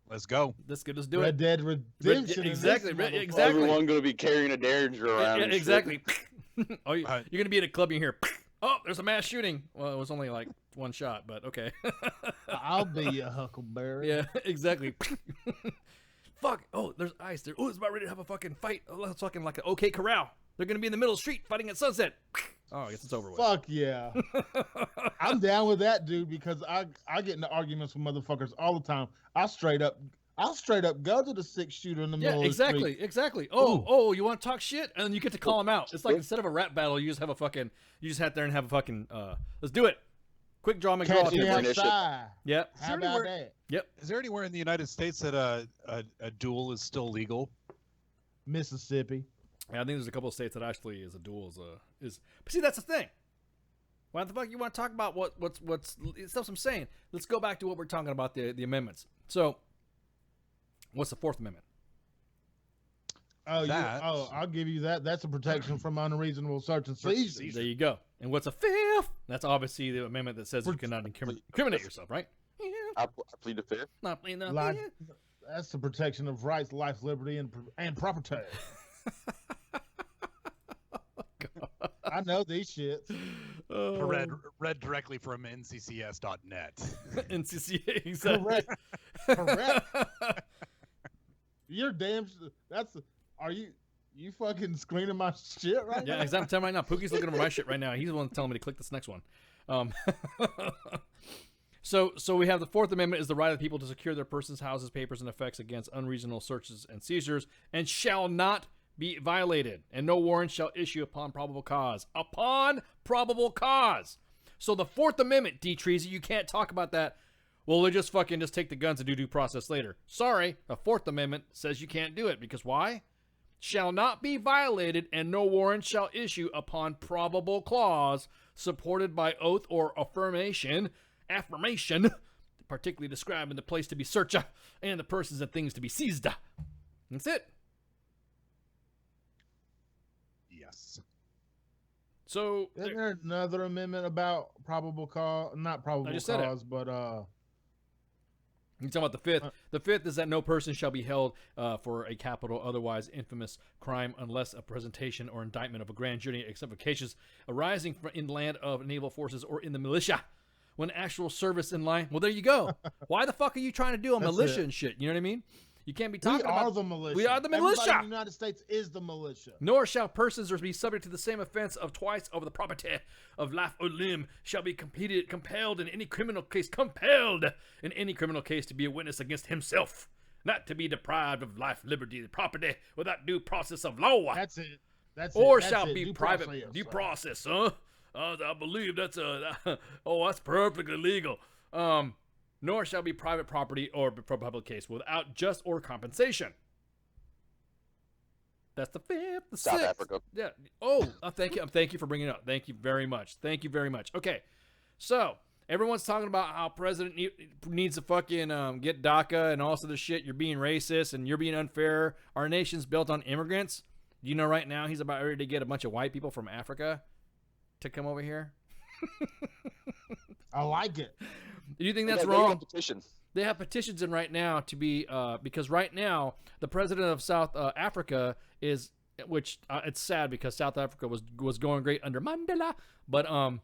Let's go. Let's do it. Red Dead Redemption. Exactly. Everyone going to be carrying a Derringer around. Exactly. Oh, you're going to be at a club and you hear, oh, there's a mass shooting. Well, it was only like one shot, but okay. I'll be your huckleberry. Yeah, exactly. Fuck. Oh, there's ice there. Oh, it's about ready to have a fucking fight. Oh, it's fucking like an OK Corral. They're going to be in the middle of the street fighting at sunset. Oh, I guess it's over with. Fuck yeah. I'm down with that, dude, because I get into arguments with motherfuckers all the time. I'll straight up go to the 6 shooter in the middle of the street. Exactly. Oh, you want to talk shit? And then you get to call them out. It's like instead of a rap battle, you just have a fucking, you just sit there and have a fucking, let's do it. Quick draw McGraw. Catch me outside. Yep. How about that? Yep. Is there anywhere in the United States that a duel is still legal? Mississippi. Yeah, I think there's a couple of states that actually is a duel is. But see, that's the thing. Why the fuck you want to talk about what's stuff I'm saying? Let's go back to what we're talking about, the amendments. So, what's the Fourth Amendment? I'll give you that. That's a protection from unreasonable search and seizure. There you go. And what's a fifth? That's obviously the amendment that says you cannot incriminate yourself, right? Yeah. I plead the fifth. Not pleading the Life, fifth. that's the protection of rights, life, liberty, and property. I know these shits. Read directly from nccs.net. NCCA, exactly. Correct. You're damn. Are you fucking screening my shit right now? Yeah, exactly. I'm telling you right now. Pookie's looking over my shit right now. He's the one telling me to click this next one. So we have the Fourth Amendment is the right of the people to secure their persons, houses, papers, and effects against unreasonable searches and seizures, and shall not be violated, and no warrant shall issue upon probable cause. Upon probable cause. So the Fourth Amendment, D. Treasy, you can't talk about that. Well, they just take the guns and do due process later. Sorry, the Fourth Amendment says you can't do it, because why? Shall not be violated, and no warrant shall issue upon probable cause, supported by oath or affirmation, particularly describing the place to be searched, and the persons and things to be seized. That's it. Yes. So isn't there another amendment about probable cause? Not probable cause, but you're talking about the fifth. The fifth is that no person shall be held for a capital, otherwise infamous crime unless a presentation or indictment of a grand jury, except for cases arising from in land of naval forces or in the militia. When actual service in line. Well, there you go. Why the fuck are you trying to do a militia and shit? You know what I mean? You can't be talking about... We are the militia. We are the militia. Everybody in the United States is the militia. Nor shall persons be subject to the same offense of twice over the property of life or limb shall be compelled in any criminal case to be a witness against himself, not to be deprived of life, liberty, and property without due process of law. That's it. Shall be private due process, huh? I believe that's that's perfectly legal. Nor shall be private property or for public case without just or compensation. That's the fifth. The South sixth. Africa. Yeah. Thank you. Thank you for bringing it up. Thank you very much. Okay. So everyone's talking about how president needs to fucking get DACA and all this other shit. You're being racist and you're being unfair. Our nation's built on immigrants. You know, right now he's about ready to get a bunch of white people from Africa to come over here. I like it. Do you think that's wrong? They have petitions in right now to be because right now the president of South Africa is, which it's sad because South Africa was going great under Mandela, but and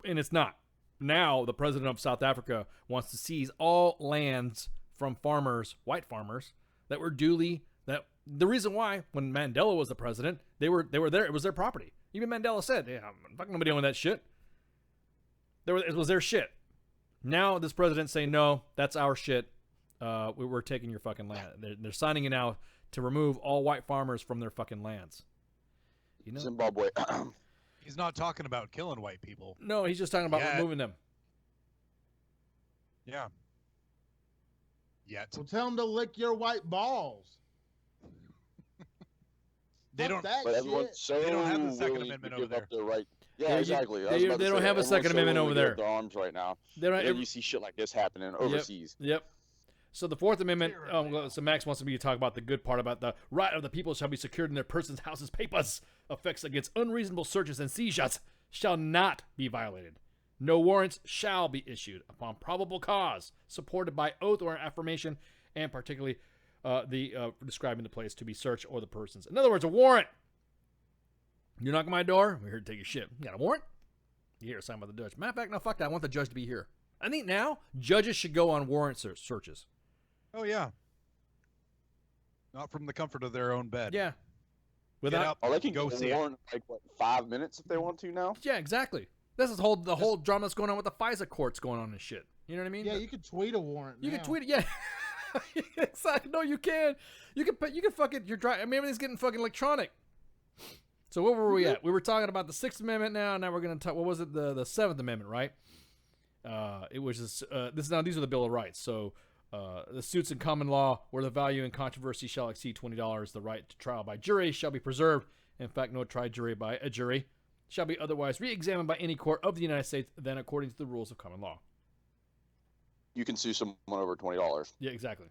it's not. Now the president of South Africa wants to seize all lands from farmers, white farmers that were duly that. The reason why when Mandela was the president, they were there. It was their property. Even Mandela said, "Yeah, fucking nobody owned that shit." It was their shit. Now this president's saying, no, that's our shit. We're taking your fucking land. They're signing it now to remove all white farmers from their fucking lands. You know? Zimbabwe. He's not talking about killing white people. No, he's just talking about removing them. Yeah. Yet. Well, tell them to lick your white balls. They don't. But everyone's so they don't have the Second Amendment over there. Right. Yeah, exactly. They don't have a Second Amendment over there. The arms right now. And you see shit like this happening overseas. Yep. So the Fourth Amendment. So Max wants me to talk about the good part about the right of the people shall be secured in their persons, houses, papers. Effects against unreasonable searches and seizures shall not be violated. No warrants shall be issued upon probable cause, supported by oath or affirmation, and particularly describing the place to be searched or the persons. In other words, a warrant. You knock on my door, we're here to take your shit. You got a warrant? You hear signed by the judge. Matter of fact, no, fuck that. I want the judge to be here. I think now judges should go on warrant searches. Oh yeah. Not from the comfort of their own bed. Yeah. Get up, Oh, they can go go see it. warrant like what, 5 minutes if they want to now. Yeah, exactly. This is the whole drama that's going on with the FISA courts going on and shit. You know what I mean? Yeah, you could tweet a warrant. You now. can tweet it. Yeah. Exactly. No, you can. You can fucking. You're driving. I mean, everything's getting fucking electronic. So where were we at? We were talking about the 6th Amendment now. Now we're going to talk. What was it? The 7th Amendment, right? It was just, these are the Bill of Rights. So the suits in common law where the value in controversy shall exceed $20, the right to trial by jury shall be preserved. In fact, no tried jury by a jury shall be otherwise re-examined by any court of the United States than according to the rules of common law. You can sue someone over $20. Yeah, exactly.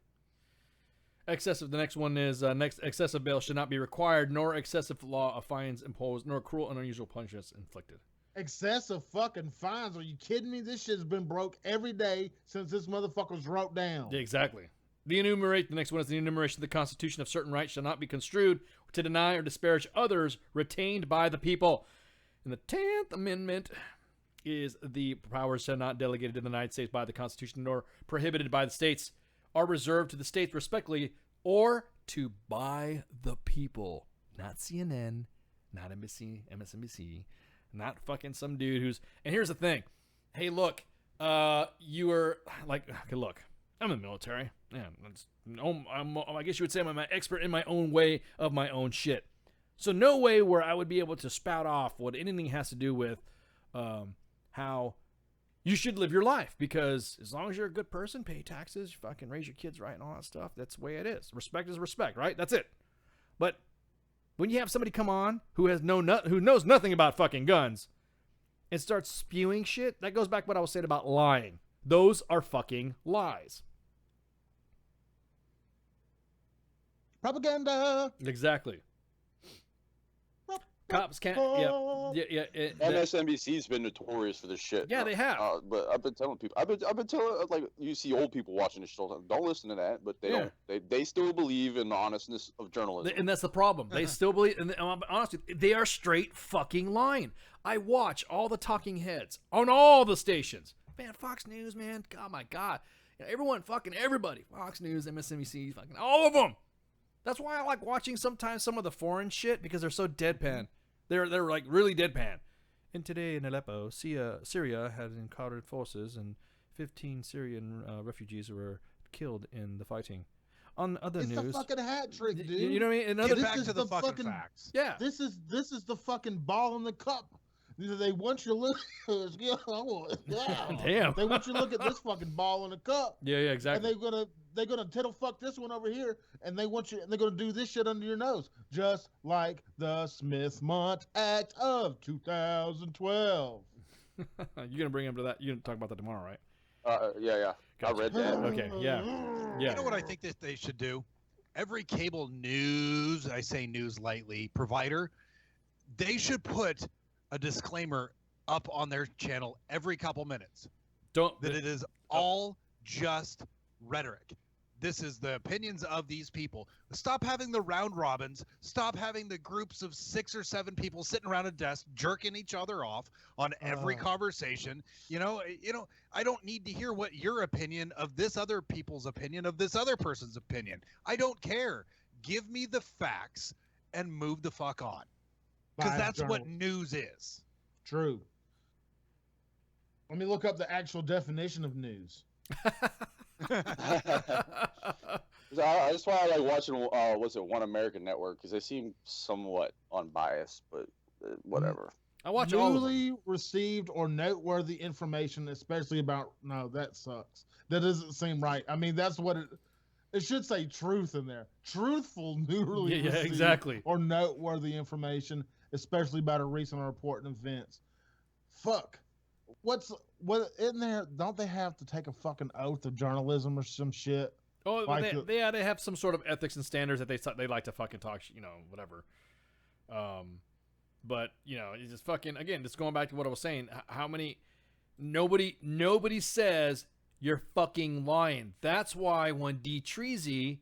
Excessive. The next one is excessive bail should not be required, nor excessive law of fines imposed, nor cruel and unusual punishments inflicted. Excessive fucking fines. Are you kidding me? This shit's been broke every day since this motherfucker was wrote down. Yeah, exactly. The next one is the enumeration of the Constitution of certain rights shall not be construed to deny or disparage others retained by the people. And the 10th Amendment is the powers shall not delegated to the United States by the Constitution nor prohibited by the states are reserved to the states respectively or to by the people. Not CNN, not NBC, MSNBC, not fucking some dude who's... And here's the thing. Hey, look, you are like... Okay, look, I'm in the military. Yeah, I guess you would say I'm an expert in my own way of my own shit. So no way where I would be able to spout off what anything has to do with how you should live your life. Because as long as you're a good person, pay taxes, fucking raise your kids right and all that stuff, that's the way it is. Respect is respect, right? That's it. But when you have somebody come on who knows nothing about fucking guns and starts spewing shit, that goes back to what I was saying about lying. Those are fucking lies. Propaganda. Exactly. Cops can't. Yeah. MSNBC's been notorious for this shit. Yeah, they have. But I've been telling people. I've been telling, like, you see old people watching this shit all the time. Don't listen to that. But they don't. They still believe in the honestness of journalism. And that's the problem. They still believe. And I'm honest with you, they are straight fucking lying. I watch all the talking heads on all the stations. Man, Fox News, man. Oh my God. Everyone, fucking everybody. Fox News, MSNBC, fucking all of them. That's why I like watching sometimes some of the foreign shit because they're so deadpan. They're like really deadpan. And today in Aleppo, Syria had encountered forces and 15 Syrian refugees were killed in the fighting. On other news, it's a fucking hat trick, dude. You know what I mean? Get back to the fucking facts. Yeah. This is the fucking ball in the cup. They want you to look. Damn. They want you to look at this fucking ball in the cup. Yeah, exactly. And they're gonna tittle fuck this one over here, and they're gonna do this shit under your nose, just like the Smith-Mont Act of 2012. You're gonna bring him to that. You're gonna talk about that tomorrow, right? Yeah. Gotcha. I read that. Okay, yeah. You know what I think that they should do? Every cable news, I say news lightly, provider, they should put a disclaimer up on their channel every couple minutes. That it is all just rhetoric. This is the opinions of these people. Stop having the round robins. Stop having the groups of 6 or 7 people sitting around a desk jerking each other off on every conversation. You know, I don't need to hear what your opinion of this other people's opinion of this other person's opinion. I don't care. Give me the facts and move the fuck on. Because that's what news is. True. Let me look up the actual definition of news. That's why I like watching. One American Network, because they seem somewhat unbiased, but whatever. I watch all of them. Newly received or noteworthy information, especially about. No, that sucks. That doesn't seem right. I mean, that's what it should say. Truth in there. Truthful, newly received exactly. or noteworthy information, especially about a recent or important events. Fuck. What in there? Don't they have to take a fucking oath of journalism or some shit? Oh, like they have some sort of ethics and standards that they like to fucking talk, whatever. But it's just fucking, again, just going back to what I was saying. How many? Nobody says you're fucking lying. That's why when D. Treasy,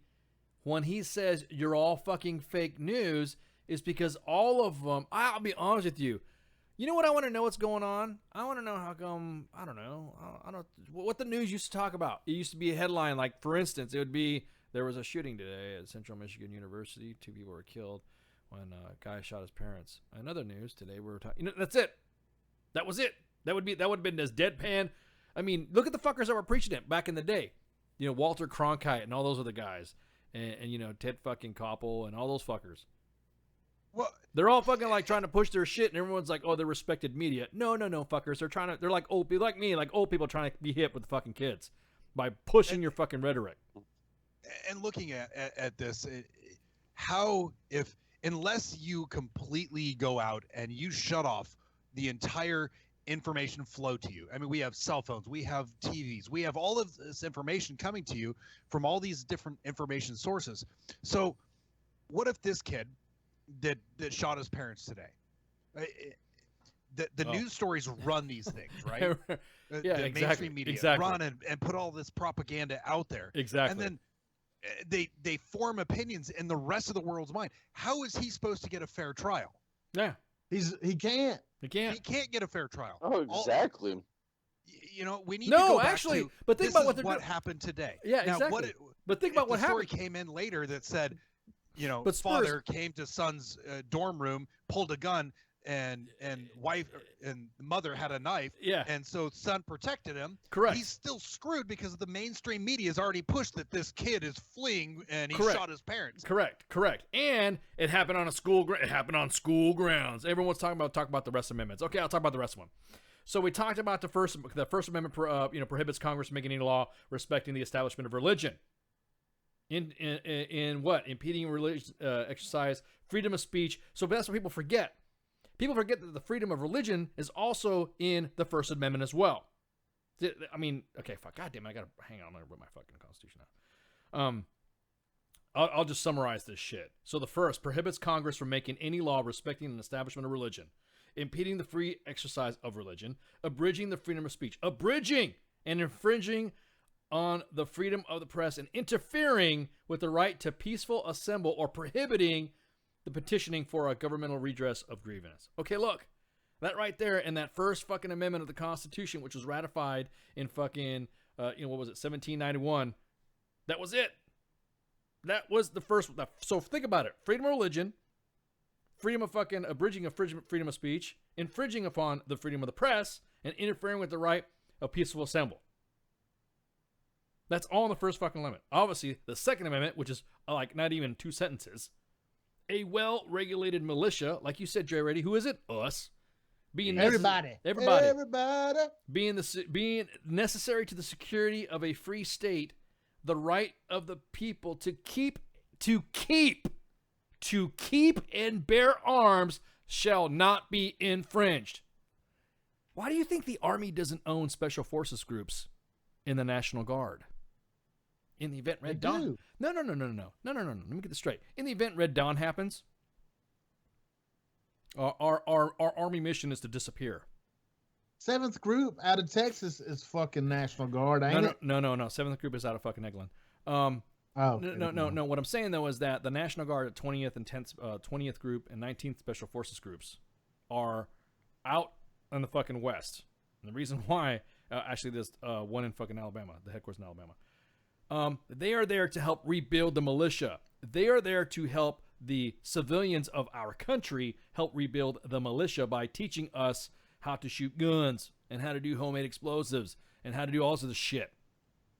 when he says you're all fucking fake news, is because all of them, I'll be honest with you. You know what I want to know what's going on? I want to know how come, I don't know, what the news used to talk about. It used to be a headline, like, for instance, it would be, there was a shooting today at Central Michigan University. 2 people were killed when a guy shot his parents. Another news today, we were talking, that's it. That was it. That would have been as deadpan. I mean, look at the fuckers that were preaching it back in the day. Walter Cronkite and all those other guys. And Ted fucking Koppel and all those fuckers. Well, they're all fucking like trying to push their shit, and everyone's like, "Oh, they're respected media." No, fuckers. They're like old people, like me, like old people trying to be hip with the fucking kids by pushing your fucking rhetoric. And looking at this, unless you completely go out and you shut off the entire information flow to you. I mean, we have cell phones, we have TVs, we have all of this information coming to you from all these different information sources. So what if this kid that shot his parents today, the news stories run these things, right? Yeah, the exactly. mainstream media run and put all this propaganda out there. Exactly. And then they form opinions in the rest of the world's mind. How is he supposed to get a fair trial? Yeah. He can't. He can't get a fair trial. Oh, exactly. We need to go back to, but think about what happened today. Yeah, now, exactly. But think about what happened. The story came in later that said, but father came to son's dorm room, pulled a gun, and wife and mother had a knife. Yeah. And so son protected him. Correct. He's still screwed because the mainstream media has already pushed that this kid is fleeing and he shot his parents. Correct. And it happened on it happened on school grounds. Everyone's talking about the rest amendments. Okay, I'll talk about the rest one. So we talked about the First Amendment. Prohibits Congress from making any law respecting the establishment of religion. In what? Impeding religious exercise, freedom of speech. So that's what people forget. People forget that the freedom of religion is also in the First Amendment as well. I mean, okay, fuck, goddamn, I gotta hang on. I'm gonna read my fucking Constitution out. I'll just summarize this shit. So the first prohibits Congress from making any law respecting an establishment of religion, impeding the free exercise of religion, abridging the freedom of speech, abridging and infringing on the freedom of the press, and interfering with the right to peaceful assemble or prohibiting the petitioning for a governmental redress of grievance. Okay, look, that right there in that first fucking amendment of the Constitution, which was ratified in fucking, what was it, 1791, that was it. That was the first. So think about it. Freedom of religion, freedom of fucking abridging of freedom of speech, infringing upon the freedom of the press, and interfering with the right of peaceful assemble. That's all in the first fucking amendment. Obviously, the Second Amendment, which is like not even 2 sentences, a well-regulated militia, like you said, Jay Reddy, who is it? Us. Everybody. Being necessary to the security of a free state, the right of the people to keep and bear arms shall not be infringed. Why do you think the Army doesn't own special forces groups in the National Guard? In the event Red Dawn. No. Let me get this straight. In the event Red Dawn happens, our Army mission is to disappear. 7th Group out of Texas is fucking National Guard, ain't it? No. 7th Group is out of fucking Eglin. No. What I'm saying though is that the National Guard, 20th and 20th Group and 19th Special Forces groups are out in the fucking West. And the reason why, actually, there's one in fucking Alabama, the headquarters in Alabama. They are there to help rebuild the militia. They are there to help the civilians of our country help rebuild the militia by teaching us how to shoot guns and how to do homemade explosives and how to do all sorts of shit.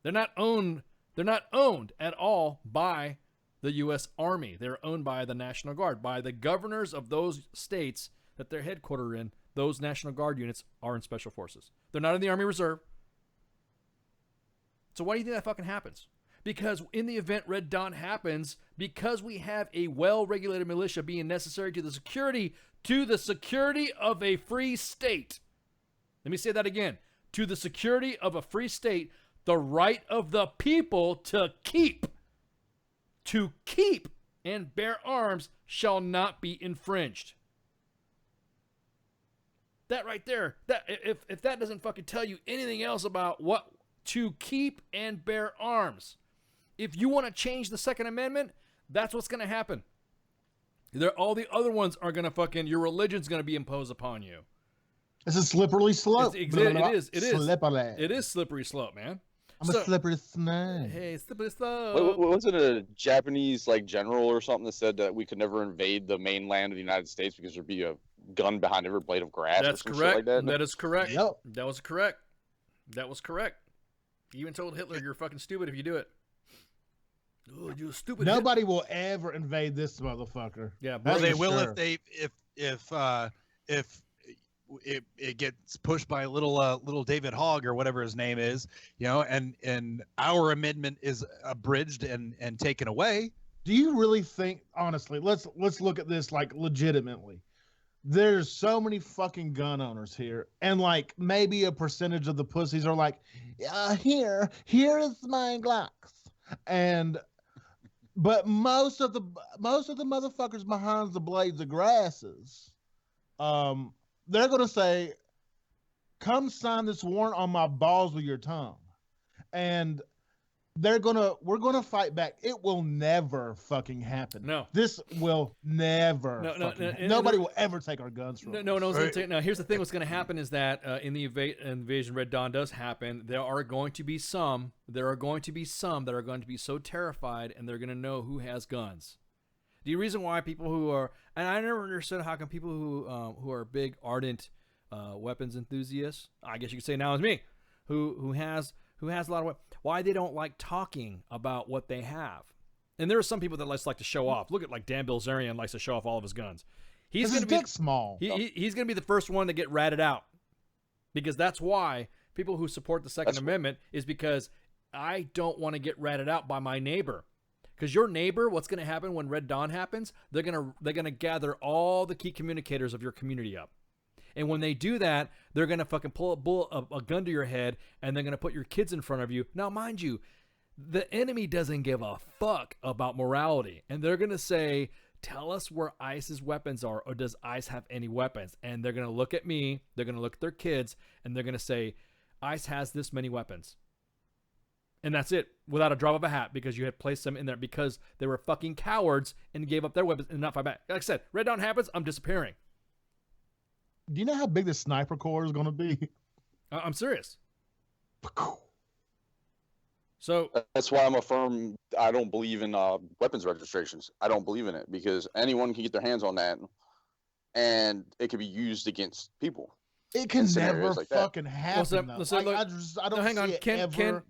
They're not owned at all by the U.S. Army. They're owned by the National Guard, by the governors of those states that they're headquartered in. Those National Guard units are in Special Forces. They're not in the Army Reserve. So why do you think that fucking happens? Because in the event Red Dawn happens, because we have a well-regulated militia being necessary to the security of a free state. Let me say that again. To the security of a free state, the right of the people to keep and bear arms shall not be infringed. That right there, that if that doesn't fucking tell you anything else about what to keep and bear arms. If you want to change the Second Amendment, that's what's going to happen. All the other ones are gonna your religion's gonna be imposed upon you. It's a slippery slope. It is. Slippery. It is slippery slope, man. I'm a slippery snake. Hey, slippery slope. Wasn't it a Japanese like general or something that said that we could never invade the mainland of the United States because there'd be a gun behind every blade of grass? That's or some correct. Shit like that? That is correct. Yep. That was correct. That was correct. You even told Hitler you're fucking stupid if you do it. Oh, you stupid. Nobody will ever invade this motherfucker. Yeah, Well, That's they for will sure. if it gets pushed by little David Hogg or whatever his name is, and our amendment is abridged and taken away. Do you really think, honestly, let's look at this like legitimately. There's so many fucking gun owners here, and like maybe a percentage of the pussies are like, here is my Glocks, but most of the motherfuckers behind the blades of grasses, they're gonna say, come sign this warrant on my balls with your tongue, and we're gonna fight back. It will never fucking happen. No. This will never. Nobody will ever take our guns from us. No. Now, here's the thing. What's going to happen is that in the invasion Red Dawn does happen, there are going to be some that are going to be so terrified, and they're going to know who has guns. The reason why people who are, and I never understood how come people who are big ardent weapons enthusiasts, I guess you could say now is me, who has a lot of weapons, why they don't like talking about what they have. And there are some people that like to show off. Look at like Dan Bilzerian likes to show off all of his guns. He's going to be small. He's going to be the first one to get ratted out, because that's why people who support the Second Amendment is because I don't want to get ratted out by my neighbor. Because your neighbor, what's going to happen when Red Dawn happens? They're gonna gather all the key communicators of your community up. And when they do that, they're going to fucking pull a gun to your head, and they're going to put your kids in front of you. Now, mind you, the enemy doesn't give a fuck about morality. And they're going to say, tell us where ICE's weapons are, or does ICE have any weapons? And they're going to look at me, they're going to look at their kids, and they're going to say, ICE has this many weapons. And that's it, without a drop of a hat, because you had placed them in there because they were fucking cowards and gave up their weapons and not fight back. Like I said, Red Dawn happens, I'm disappearing. Do you know how big the sniper corps is going to be? I'm serious. So that's why I'm a firm. I don't believe in weapons registrations. I don't believe in it because anyone can get their hands on that, and it can be used against people. It can never fucking happen. I don't hang on. see it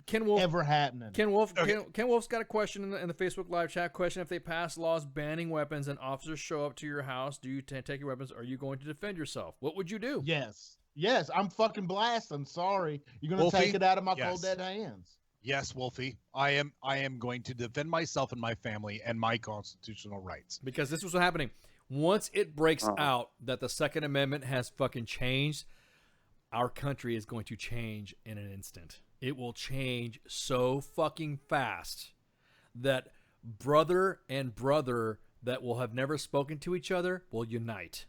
Ken Wolf, ever happening. Ken Wolf's got a question in the Facebook live chat. Question: if they pass laws banning weapons and officers show up to your house, do you take your weapons? Are you going to defend yourself? What would you do? Yes, I'm fucking blasting. Sorry, you're gonna take it out of my cold dead hands. Yes, Wolfie, I am going to defend myself and my family and my constitutional rights. Because this was what's happening. Once it breaks out that the Second Amendment has fucking changed, our country is going to change in an instant. It will change so fucking fast that brother and brother that will have never spoken to each other will unite.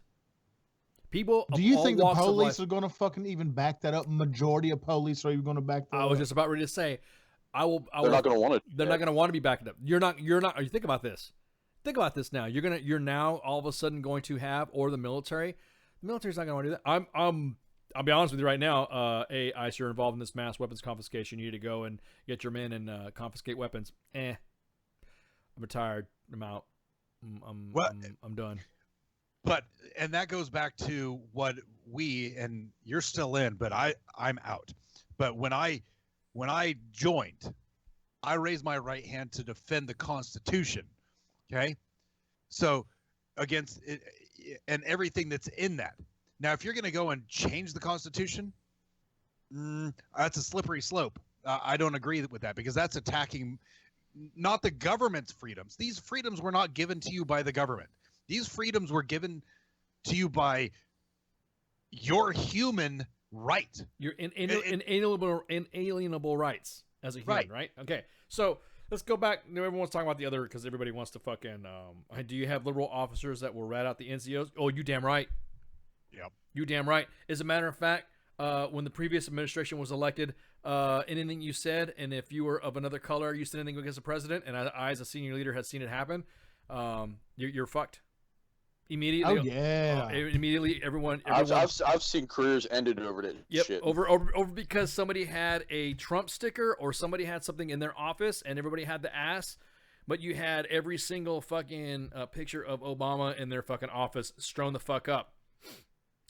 People. Do you think the police are going to fucking even back that up? Majority of police are even going to back that up? I was just about ready to say, they're not going to want to. They're not going to want to be backed up. You're not. You think about this. Think about this now. You're now all of a sudden going to have, or the military. The military's not going to want to do that. I'll be honest with you right now. ICE, you're involved in this mass weapons confiscation. You need to go and get your men and confiscate weapons. I'm retired. I'm out. I'm done. And that goes back to what and you're still in, but I'm out. But when I joined, I raised my right hand to defend the Constitution. Okay, so against it, and everything that's in that. Now, if you're going to go and change the Constitution, that's a slippery slope. I don't agree with that because that's attacking not the government's freedoms. These freedoms were not given to you by the government. These freedoms were given to you by your human right. Your inalienable rights as a human, right? Okay, so let's go back. Everyone's talking about the other because everybody wants to fucking. Do you have liberal officers that will rat out the NCOs? Oh, you damn right. Yep. You damn right. As a matter of fact, when the previous administration was elected, anything you said, and if you were of another color, you said anything against the president, and I as a senior leader had seen it happen, you're fucked. Immediately. Oh yeah. Immediately, everyone. I've seen careers ended over that shit. Over because somebody had a Trump sticker or somebody had something in their office and everybody had the ass, but you had every single fucking picture of Obama in their fucking office strewn the fuck up.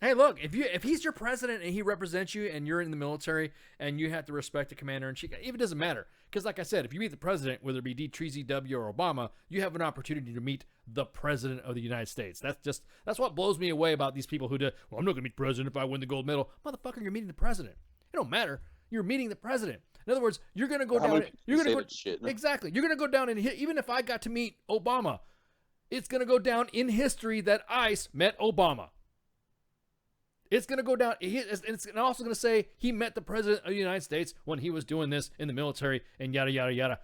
Hey, look, if he's your president and he represents you and you're in the military and you have to respect the commander in chief, even doesn't matter. Because like I said, if you meet the president, whether it be D3ZW or Obama, you have an opportunity to meet the president of the United States. That's what blows me away about these people who do, well, I'm not going to meet the president if I win the gold medal. Motherfucker, you're meeting the president. It don't matter. You're meeting the president. In other words, you're going to go down. You're going to go shit, exactly. You're going to go down and even if I got to meet Obama, it's going to go down in history that ICE met Obama. It's going to go down. It's also going to say he met the president of the United States when he was doing this in the military and yada, yada, yada.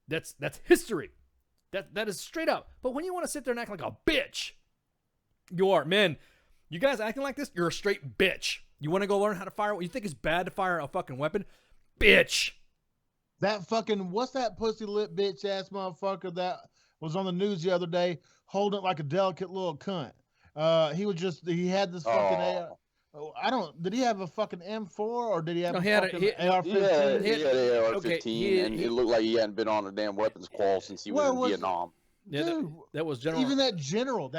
That's history. That is straight up. But when you want to sit there and act like a bitch, you are. Men, you guys acting like this, you're a straight bitch. You want to go learn how to fire? You think it's bad to fire a fucking weapon? Bitch. That fucking, what's that pussy lip bitch ass motherfucker that was on the news the other day holding it like a delicate little cunt? He had this fucking did he have a fucking M4 or did he have AR-15? He had an AR-15 and it looked like he hadn't been on a damn weapons call since he was in Vietnam. Yeah, dude, that was general. Even that general,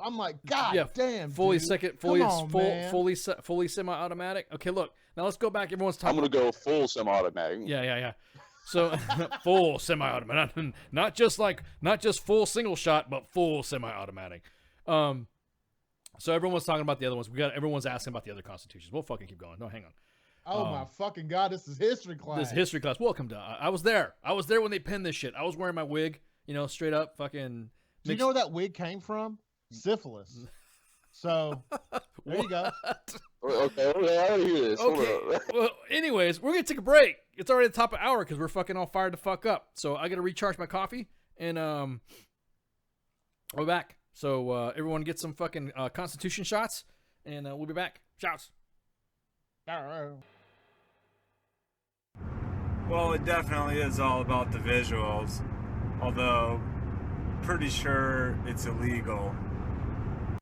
I'm like, God damn, fully dude. fully semi-automatic. Okay, look, now let's go back. Everyone's talking. I'm gonna go full semi-automatic. Yeah. So full semi-automatic, not just full single shot, but full semi-automatic. So everyone's talking about the other ones. Everyone's asking about the other constitutions. We'll fucking keep going. No, hang on. Oh my fucking God, this is history class. This is history class. Welcome to. I was there. I was there when they penned this shit. I was wearing my wig. Straight up fucking. Do you know where that wig came from? Syphilis. So there you go. Okay, I don't hear this. Okay. Well, anyways, we're gonna take a break. It's already the top of the hour because we're fucking all fired to fuck up. So I gotta recharge my coffee and we're back. So everyone get some fucking Constitution shots, and we'll be back. Shouts. Well, it definitely is all about the visuals, although pretty sure it's illegal.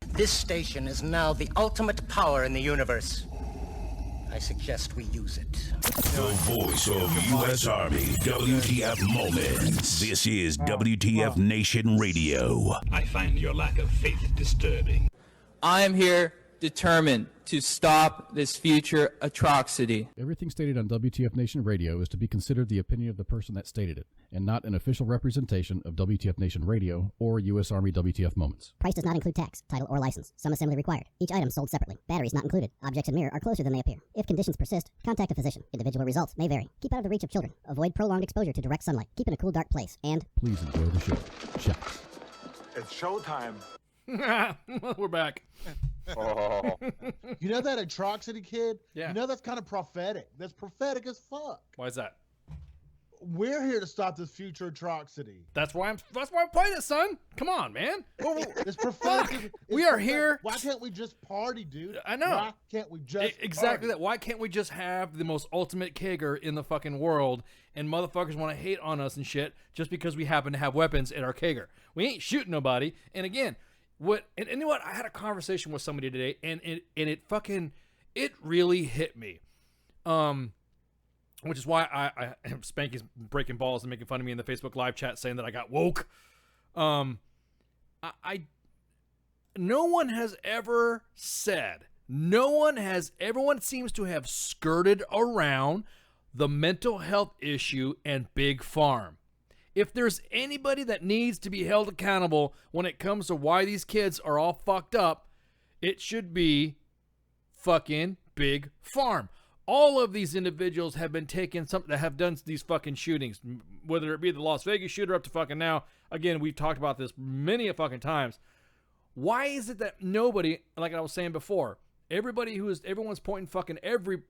This station is now the ultimate power in the universe. I suggest we use it. The voice of U.S. Army, WTF Moments. This is WTF Nation Radio. I find your lack of faith disturbing. I am here determined to stop this future atrocity. Everything stated on WTF Nation Radio is to be considered the opinion of the person that stated it, and not an official representation of WTF Nation Radio or U.S. Army WTF Moments. Price does not include tax, title, or license. Some assembly required. Each item sold separately. Batteries not included. Objects in mirror are closer than they appear. If conditions persist, contact a physician. Individual results may vary. Keep out of the reach of children. Avoid prolonged exposure to direct sunlight. Keep in a cool, dark place. And please enjoy the show. Shouts. It's showtime. We're back. Oh. You know that atrocity kid? Yeah. You know that's kind of prophetic. That's prophetic as fuck. Why is that? We're here to stop this future atrocity. That's why I'm playing it, son. Come on, man. It's prophetic. We are here. Why can't we just party, dude? I know. Why can't we just exactly party? that? Why can't we just have the most ultimate kegger in the fucking world, and motherfuckers want to hate on us and shit just because we happen to have weapons at our kegger? We ain't shooting nobody. And again, and you know what? I had a conversation with somebody today, and it really hit me. Which is why I Spanky's breaking balls and making fun of me in the Facebook live chat saying that I got woke. No one has ever said, everyone seems to have skirted around the mental health issue and big farm. If there's anybody that needs to be held accountable when it comes to why these kids are all fucked up, it should be fucking big farm. All of these individuals have been taken, that have done these fucking shootings, whether it be the Las Vegas shooter up to fucking now. Again, we've talked about this many a fucking times. Why is it that nobody, like I was saying before, everyone's pointing fucking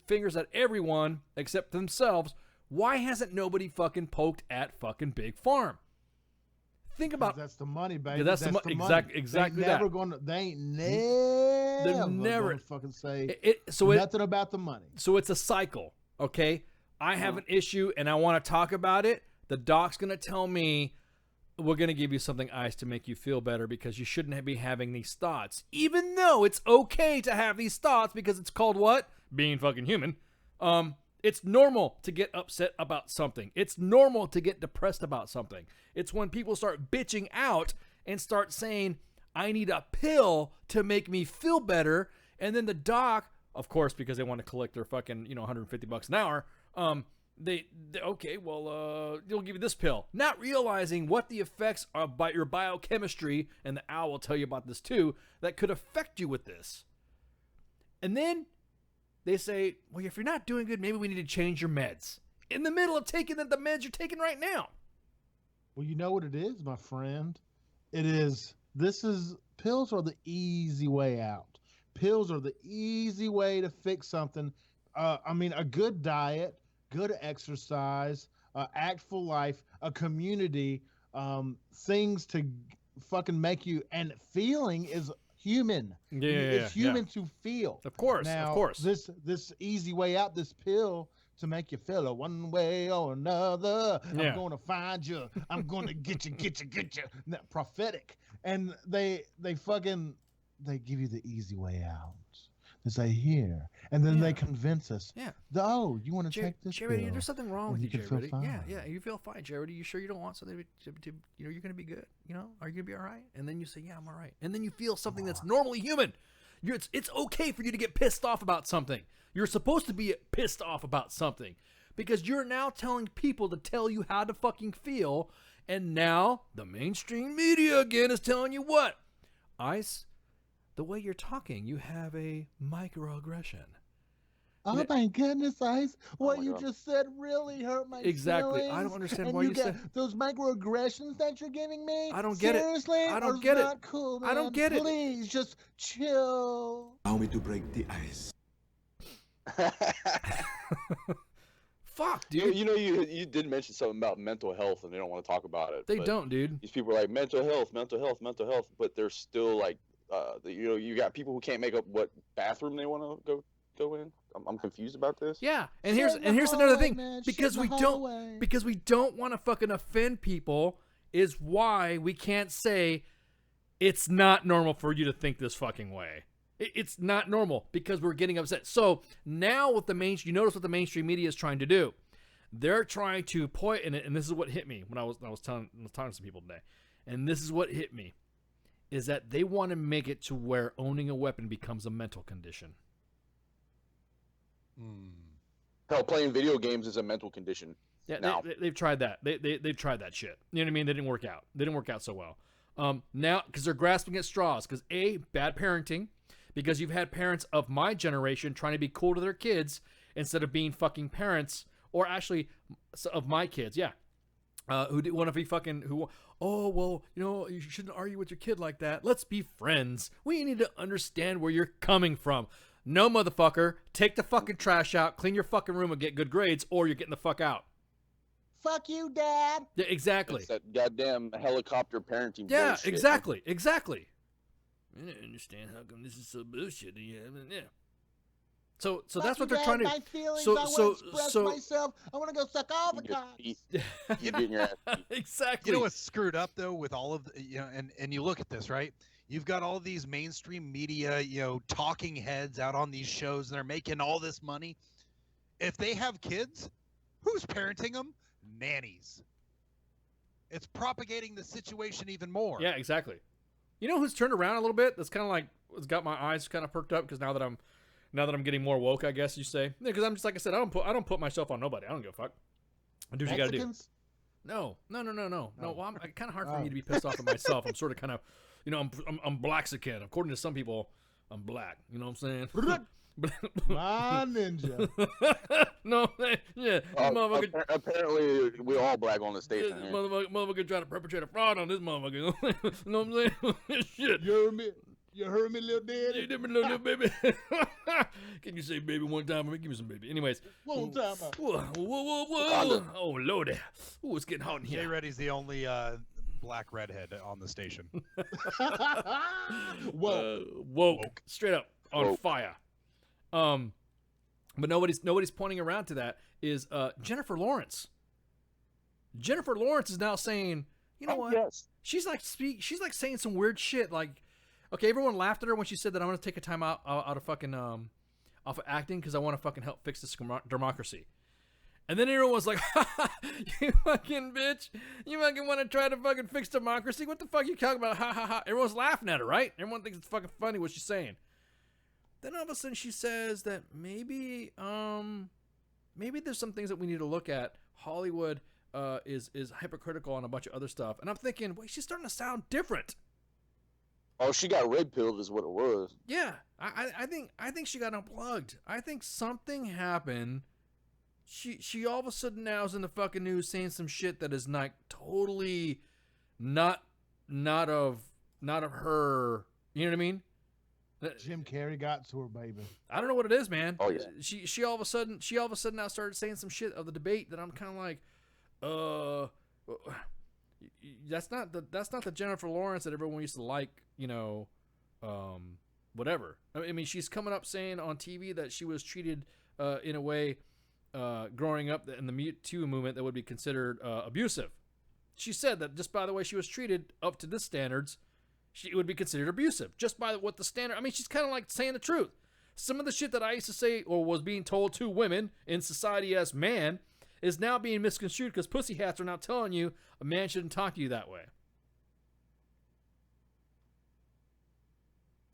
fingers at everyone except themselves? Why hasn't nobody fucking poked at fucking Big Farm? Think about that's the money, baby. Yeah, that's the money. Exactly that. They ain't never gonna fucking say nothing about the money. So it's a cycle, okay? I have an issue and I want to talk about it. The doc's gonna tell me, we're going to give you something ice to make you feel better because you shouldn't be having these thoughts. Even though it's okay to have these thoughts because it's called what? Being fucking human. It's normal to get upset about something. It's normal to get depressed about something. It's when people start bitching out and start saying, I need a pill to make me feel better. And then the doc, of course, because they want to collect their fucking, $150 an hour, they okay, well, they'll give you this pill. Not realizing what the effects are by your biochemistry, and the owl will tell you about this too, that could affect you with this. And then they say, well, if you're not doing good, maybe we need to change your meds. In the middle of taking the meds you're taking right now. Well, you know what it is, my friend? Pills are the easy way out. Pills are the easy way to fix something. A good diet, good exercise, actful life, a community, things to fucking make you, and feeling is human. It's human to feel. Of course, now, of course. This easy way out, this pill to make you feel it one way or another. Yeah. I'm going to find you. I'm going to get you. That prophetic. And they give you the easy way out. They say here, and then they convince us. Yeah. You want to take this Charity, pill? there's something wrong with and you, can feel Charity. fine. Yeah, you feel fine, Charity. You sure you don't want something to you're going to be good? Are you going to be all right? And then you say, yeah, I'm all right. And then you feel something that's normally human. It's okay for you to get pissed off about something. You're supposed to be pissed off about something because you're now telling people to tell you how to fucking feel. And now the mainstream media again is telling you what? Ice, the way you're talking, you have a microaggression. Oh my goodness, Ice! What you just said really hurt my Exactly. feelings. I don't understand and why you get said those microaggressions that you're giving me. I don't get it. Seriously, I don't It's get it. Not cool, man. I don't get it. Please, just chill. Allow me to break the ice. Fuck, dude. You did mention something about mental health, and they don't want to talk about it. They but don't, dude. These people are like mental health, but they're still like, you got people who can't make up what bathroom they want to go in. I'm confused about this. Yeah, and here's another thing, because we don't want to fucking offend people, is why we can't say it's not normal for you to think this fucking way. It's not normal because we're getting upset. So now with you notice what the mainstream media is trying to do. They're trying to point in it, and this is what hit me when I was talking to some people today. And this is what hit me, is that they want to make it to where owning a weapon becomes a mental condition. Hell, playing video games is a mental condition. Yeah, they've tried that. They've tried that shit. You know what I mean? They didn't work out. They didn't work out so well. Now, because they're grasping at straws. Because bad parenting. Because you've had parents of my generation trying to be cool to their kids instead of being fucking parents, or actually of my kids, who want to be fucking you shouldn't argue with your kid like that. Let's be friends. We need to understand where you're coming from. No, motherfucker, take the fucking trash out, clean your fucking room, and get good grades, or you're getting the fuck out. Fuck you, Dad. Yeah, exactly. It's that goddamn helicopter parenting. Yeah, bullshit. exactly. I don't understand how come this is so bullshit. Yeah. So that's what they're trying to. My feelings, so I want to express myself. I want to go suck all the cocks. You're getting your ass beat. Exactly. You know what's screwed up though with all of and you look at this, right? You've got all these mainstream media, talking heads out on these shows, and they're making all this money. If they have kids, who's parenting them? Nannies. It's propagating the situation even more. Yeah, exactly. You know who's turned around a little bit? That's kind of like it's got my eyes kind of perked up because now that I'm getting more woke, I guess you say. Because I'm just like I said, I don't put myself on nobody. I don't give a fuck. I do what you gotta do. No. Well, I'm kind of hard for me to be pissed off at myself. I'm sort of kind of, I'm Blaxican. According to some people, I'm black. You know what I'm saying? My ninja. No, yeah. Apparently, we all black on the station. Yeah, motherfucker trying to perpetrate a fraud on this motherfucker. You know what I'm saying? Shit. You heard me, little daddy? You did me, little baby. Can you say baby one time? Give me some baby. Anyways. One time. Whoa. Oh, Lordy. Ooh, it's getting hot in here. Jay Reddy's the only black redhead on the station. Woke. Straight up on fire. But nobody's pointing around to that is Jennifer Lawrence. Jennifer Lawrence is now saying, you know what? Yes. She's like saying some weird shit. Like, okay, everyone laughed at her when she said that I'm gonna take a time out of fucking off of acting because I want to fucking help fix this democracy. And then everyone was like, you fucking bitch. You fucking want to try to fucking fix democracy? What the fuck are you talking about? Ha ha ha. Everyone's laughing at her, right? Everyone thinks it's fucking funny what she's saying. Then all of a sudden she says that maybe there's some things that we need to look at. Hollywood is hypercritical on a bunch of other stuff. And I'm thinking, wait, she's starting to sound different. Oh, she got red pilled is what it was. Yeah, I think she got unplugged. I think something happened. She all of a sudden now is in the fucking news saying some shit that is like totally not of her. You know what I mean? Jim Carrey got to her, baby. I don't know what it is, man. Oh yeah. She all of a sudden now started saying some shit of the debate that I'm kind of like, that's not the Jennifer Lawrence that everyone used to like, you know, whatever. I mean, she's coming up saying on TV that she was treated in a way growing up in the Me Too movement that would be considered abusive. She said that just by the way she was treated up to this standards, she would be considered abusive just by what the standard. I mean, she's kind of like saying the truth. Some of the shit that I used to say or was being told to women in society as man is now being misconstrued because pussy hats are now telling you a man shouldn't talk to you that way.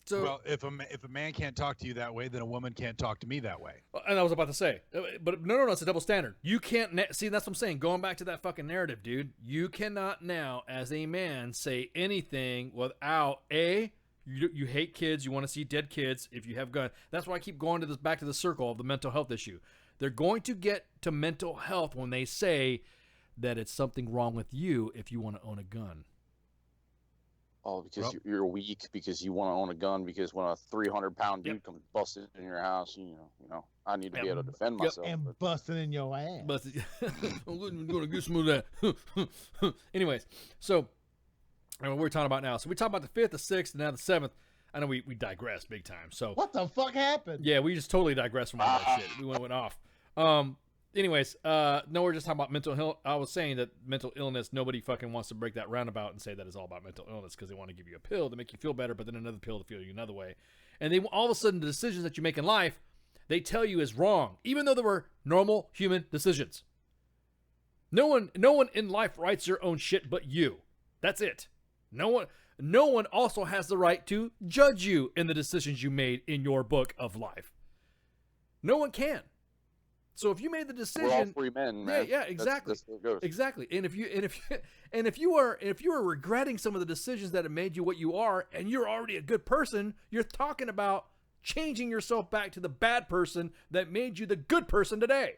So, well, if a man can't talk to you that way, then a woman can't talk to me that way. And I was about to say, but no, it's a double standard. You can't see. That's what I'm saying. Going back to that fucking narrative, dude. You cannot now, as a man, say anything without you hate kids. You want to see dead kids if you have guns. That's why I keep going to this back to the circle of the mental health issue. They're going to get to mental health when they say that it's something wrong with you if you want to own a gun. Oh, because you're weak because you want to own a gun because when a 300-pound dude comes busting in your house, you know, I need to be able to defend myself. And busting in your ass. I'm going to get some of that. Anyways, so what we're talking about now. So we talked about the 5th, the 6th, and now the 7th. I know we digress big time. So what the fuck happened? Yeah, we just totally digressed from all that shit. We went off. Anyways, no, we're just talking about mental health. I was saying that mental illness, nobody fucking wants to break that roundabout and say that it's all about mental illness because they want to give you a pill to make you feel better, but then another pill to feel you another way. And they all of a sudden, the decisions that you make in life, they tell you is wrong, even though they were normal human decisions. No one in life writes their own shit but you. That's it. No one also has the right to judge you in the decisions you made in your book of life. No one can. So if you made the decision, we're all free men, man. Yeah, exactly. That's what it goes. Exactly. And if you are regretting some of the decisions that have made you what you are, and you're already a good person, you're talking about changing yourself back to the bad person that made you the good person today.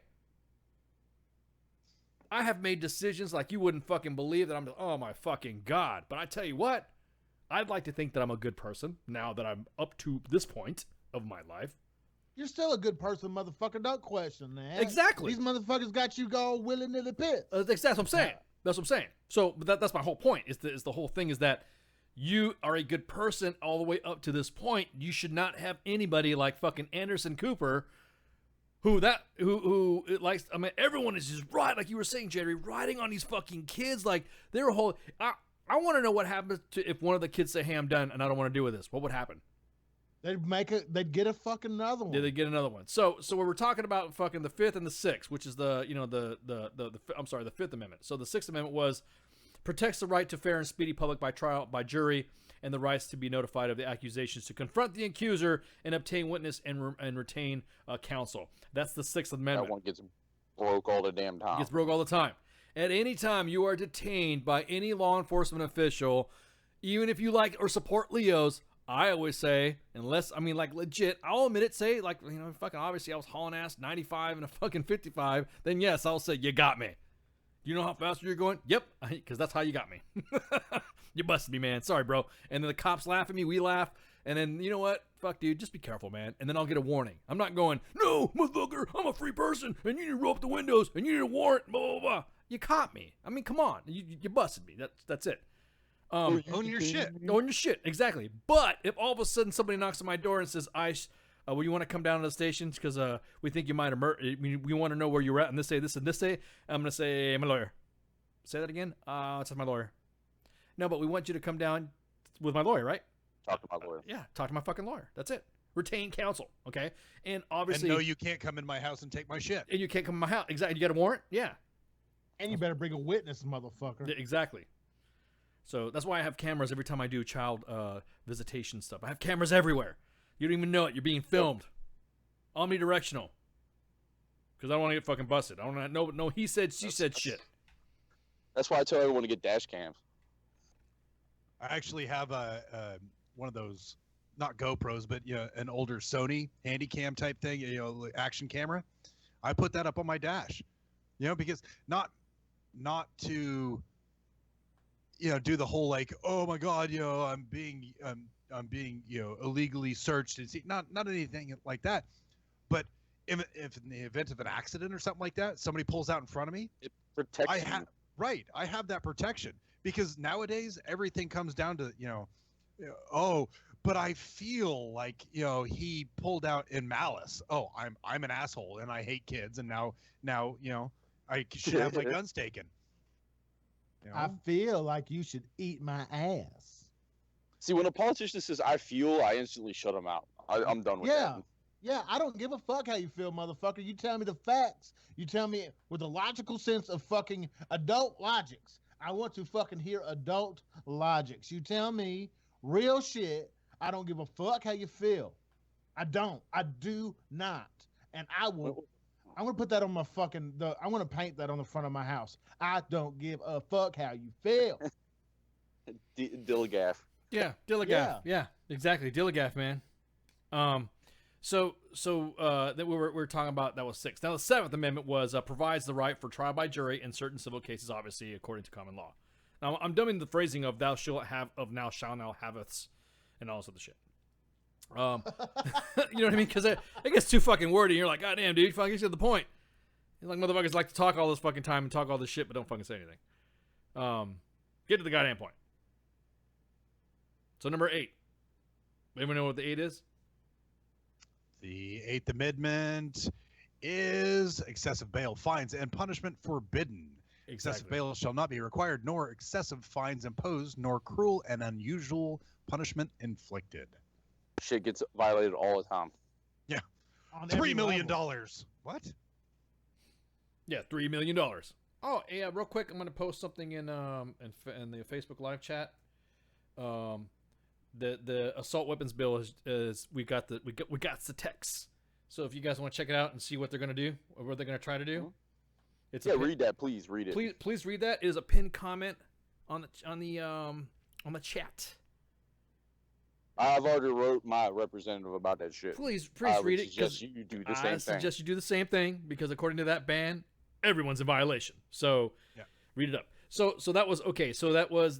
I have made decisions like you wouldn't fucking believe that oh my fucking God. But I tell you what, I'd like to think that I'm a good person now that I'm up to this point of my life. You're still a good person, motherfucker. Don't question that. Exactly. These motherfuckers got you all willing to the pit. That's what I'm saying. That's what I'm saying. So that's my whole point. Is the whole thing is that you are a good person all the way up to this point. You should not have anybody like fucking Anderson Cooper, who likes. I mean, everyone is just like you were saying, Jerry, riding on these fucking kids like they're a whole. I want to know what happens if one of the kids say, "Hey, I'm done, and I don't want to deal with this." What would happen? They'd get a fucking another one. Yeah, they'd get another one. So we're talking about fucking the 5th and the 6th, which is the 5th Amendment. So the 6th Amendment was protects the right to fair and speedy public by trial by jury and the rights to be notified of the accusations, to confront the accuser and obtain witness and retain counsel. That's the 6th Amendment. That one gets broke all the damn time. Gets broke all the time. At any time you are detained by any law enforcement official, even if you like or support Leos, I always say, unless, I mean, like, legit, I'll admit it, say, like, you know, fucking obviously I was hauling ass 95 and a fucking 55, then yes, I'll say, you got me. You know how fast you're going? Yep, because that's how you got me. You busted me, man. Sorry, bro. And then the cops laugh at me, we laugh, and then, you know what? Fuck, dude, just be careful, man. And then I'll get a warning. I'm not going, no, motherfucker, I'm a free person, and you need to roll up the windows, and you need a warrant, blah, blah, blah. You caught me. I mean, come on. You busted me. That's it. Own your shit. Own your shit, exactly. But if all of a sudden somebody knocks on my door and says, "Ice, well, you want to come down to the station because we think you might have we want to know where you're at on this day, this and this day," I'm gonna say, "I'm a lawyer." Say that again. It's my lawyer. No, but we want you to come down with my lawyer, right? Talk to my lawyer. Yeah, talk to my fucking lawyer. That's it. Retain counsel, okay? And obviously... And no, you can't come in my house and take my shit. And you can't come in my house. Exactly. You got a warrant? Yeah. And you better bring a witness, motherfucker. Yeah, exactly. So that's why I have cameras every time I do child visitation stuff. I have cameras everywhere. You don't even know it. You're being filmed. Omnidirectional. Because I don't want to get fucking busted. I don't want to no he said, she said shit. That's why I tell everyone to get dash cams. I actually have one of those, not GoPros, but an older Sony Handycam type thing, action camera. I put that up on my dash, because not to, do the whole like, oh my God, I'm being illegally searched and see, not anything like that, but if in the event of an accident or something like that, somebody pulls out in front of me, it protects you. Right, I have that protection. Because nowadays everything comes down to oh, but I feel like he pulled out in malice. Oh, I'm an asshole and I hate kids, and now I should have my guns taken. I feel like you should eat my ass. See, when a politician says "I feel," I instantly shut him out. I'm done with that. Yeah, I don't give a fuck how you feel, motherfucker. You tell me the facts. You tell me with a logical sense of fucking adult logics. I want to fucking hear adult logics. You tell me real shit. I don't give a fuck how you feel. I don't. I do not. And I'm going to put that on my fucking, I want to paint that on the front of my house. I don't give a fuck how you feel. Dilligaff. Yeah, Dilligaff. Yeah, exactly. Dilligaff, man. So that we're talking about, that was 6. Now the 7th Amendment was provides the right for trial by jury in certain civil cases, obviously according to common law. Now I'm dumbing the phrasing of "thou shalt have," of "now shall now haveths," and all this other shit. You know what I mean? Because it gets too fucking wordy. And you're like, God damn, dude, fucking get to the point. You're like, motherfuckers like to talk all this fucking time and talk all this shit, but don't fucking say anything. Get to the goddamn point. So number 8. Anyone know what the 8 is? The 8th Amendment is excessive bail, fines, and punishment forbidden. Exactly. Excessive bail shall not be required, nor excessive fines imposed, nor cruel and unusual punishment inflicted. Shit gets violated all the time. Yeah. $3 million. What? Yeah, $3 million. Oh, yeah, real quick, I'm going to post something in the Facebook live chat. The assault weapons bill is we got the text. So if you guys want to check it out and see what they're going to do or what they're going to try to do, it's read that, please read it. Please read that. It is a pinned comment on the chat. I've already wrote my representative about that shit. Please read it. Suggest you do the same thing. I suggest you do the same thing because according to that ban, everyone's in violation. So read it up. So that was okay. So that was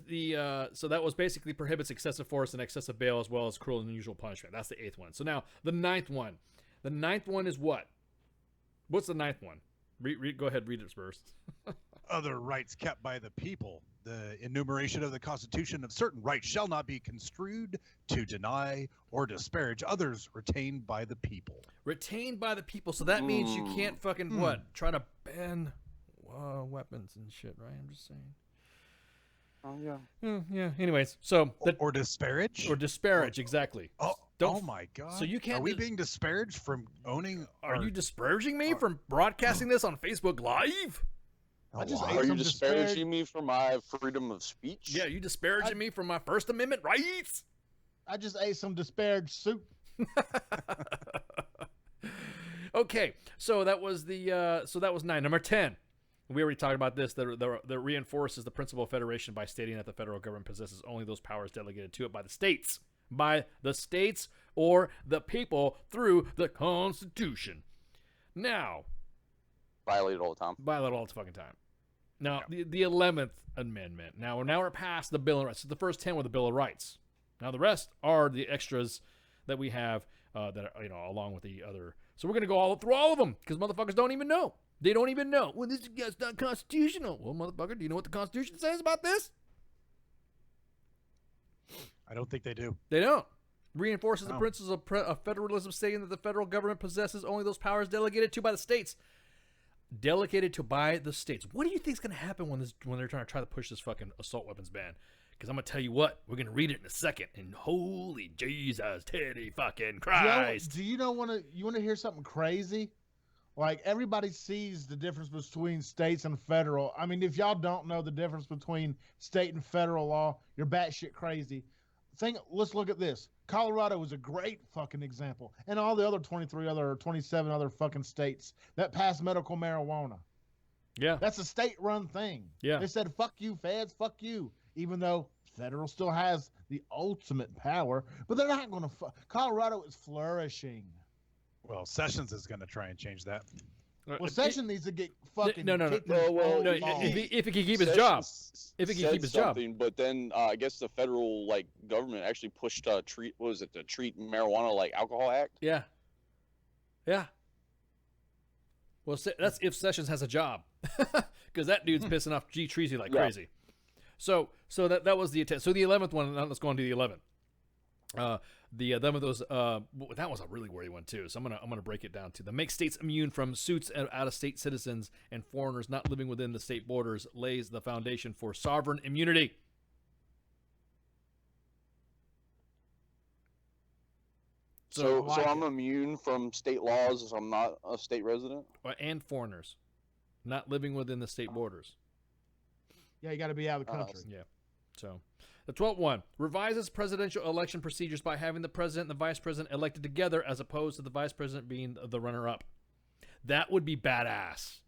basically prohibits excessive force and excessive bail as well as cruel and unusual punishment. That's the 8th one. So now the 9th one. The 9th one is what? What's the 9th one? Go ahead, read it first. Other rights kept by the people. The enumeration of the Constitution of certain rights shall not be construed to deny or disparage others retained by the people. Retained by the people. So that means you can't fucking what? Try to ban weapons and shit, right? I'm just saying. Oh yeah. Yeah. Anyways, so or disparage. Or disparage, exactly. Oh my God. So you can't. Are we being disparaged from owning? Are you disparaging me from broadcasting this on Facebook Live? Are you disparaging me for my freedom of speech? Yeah, you disparaging me from my First Amendment rights? I just ate some disparaged soup. Okay, so that was 9. Number 10. We already talked about this. That reinforces the principle of federation by stating that the federal government possesses only those powers delegated to it by the states or the people through the Constitution. Now, violated all the time. Violated all the fucking time. Now, the 11th Amendment. Now we're past the Bill of Rights. So the first 10 were the Bill of Rights. Now the rest are the extras that we have that are, along with the other. So we're gonna go through all of them because motherfuckers don't even know. They don't even know. Well, this is not constitutional. Well, motherfucker, do you know what the Constitution says about this? I don't think they do. They don't. Reinforces the principles of federalism, stating that the federal government possesses only those powers delegated to by the states. Delegated to by the states. What do you think is going to happen when they're trying to push this fucking assault weapons ban? Because I'm going to tell you what, we're going to read it in a second. And holy Jesus, Teddy fucking Christ. Do you know you want to hear something crazy? Like, everybody sees the difference between states and federal. I mean, if y'all don't know the difference between state and federal law, you're batshit crazy. Let's look at this. Colorado is a great fucking example. And all the other 27 other fucking states that pass medical marijuana. Yeah. That's a state-run thing. Yeah. They said, fuck you, feds, fuck you. Even though federal still has the ultimate power, but they're not going to Colorado is flourishing. Well, Sessions is going to try and change that. Well, Sessions needs to get fucking no. If he can keep his job. If he can keep his job. But then I guess the federal government actually pushed the Treat Marijuana like Alcohol Act. Yeah. Yeah. Well, that's if Sessions has a job, because that dude's pissing off G. Treasy like crazy. So that was the intent. So the 11th one. Now let's go on to the 11th. The 11th was that was a really wordy one too. So I'm gonna break it down to the make states immune from suits of out-of-state citizens and foreigners not living within the state borders lays the foundation for sovereign immunity. So I'm immune from state laws as I'm not a state resident? And foreigners not living within the state borders. Yeah, you got to be out of the country. Yeah. So the 12th one revises presidential election procedures by having the president and the vice president elected together as opposed to the vice president being the runner-up. That would be badass.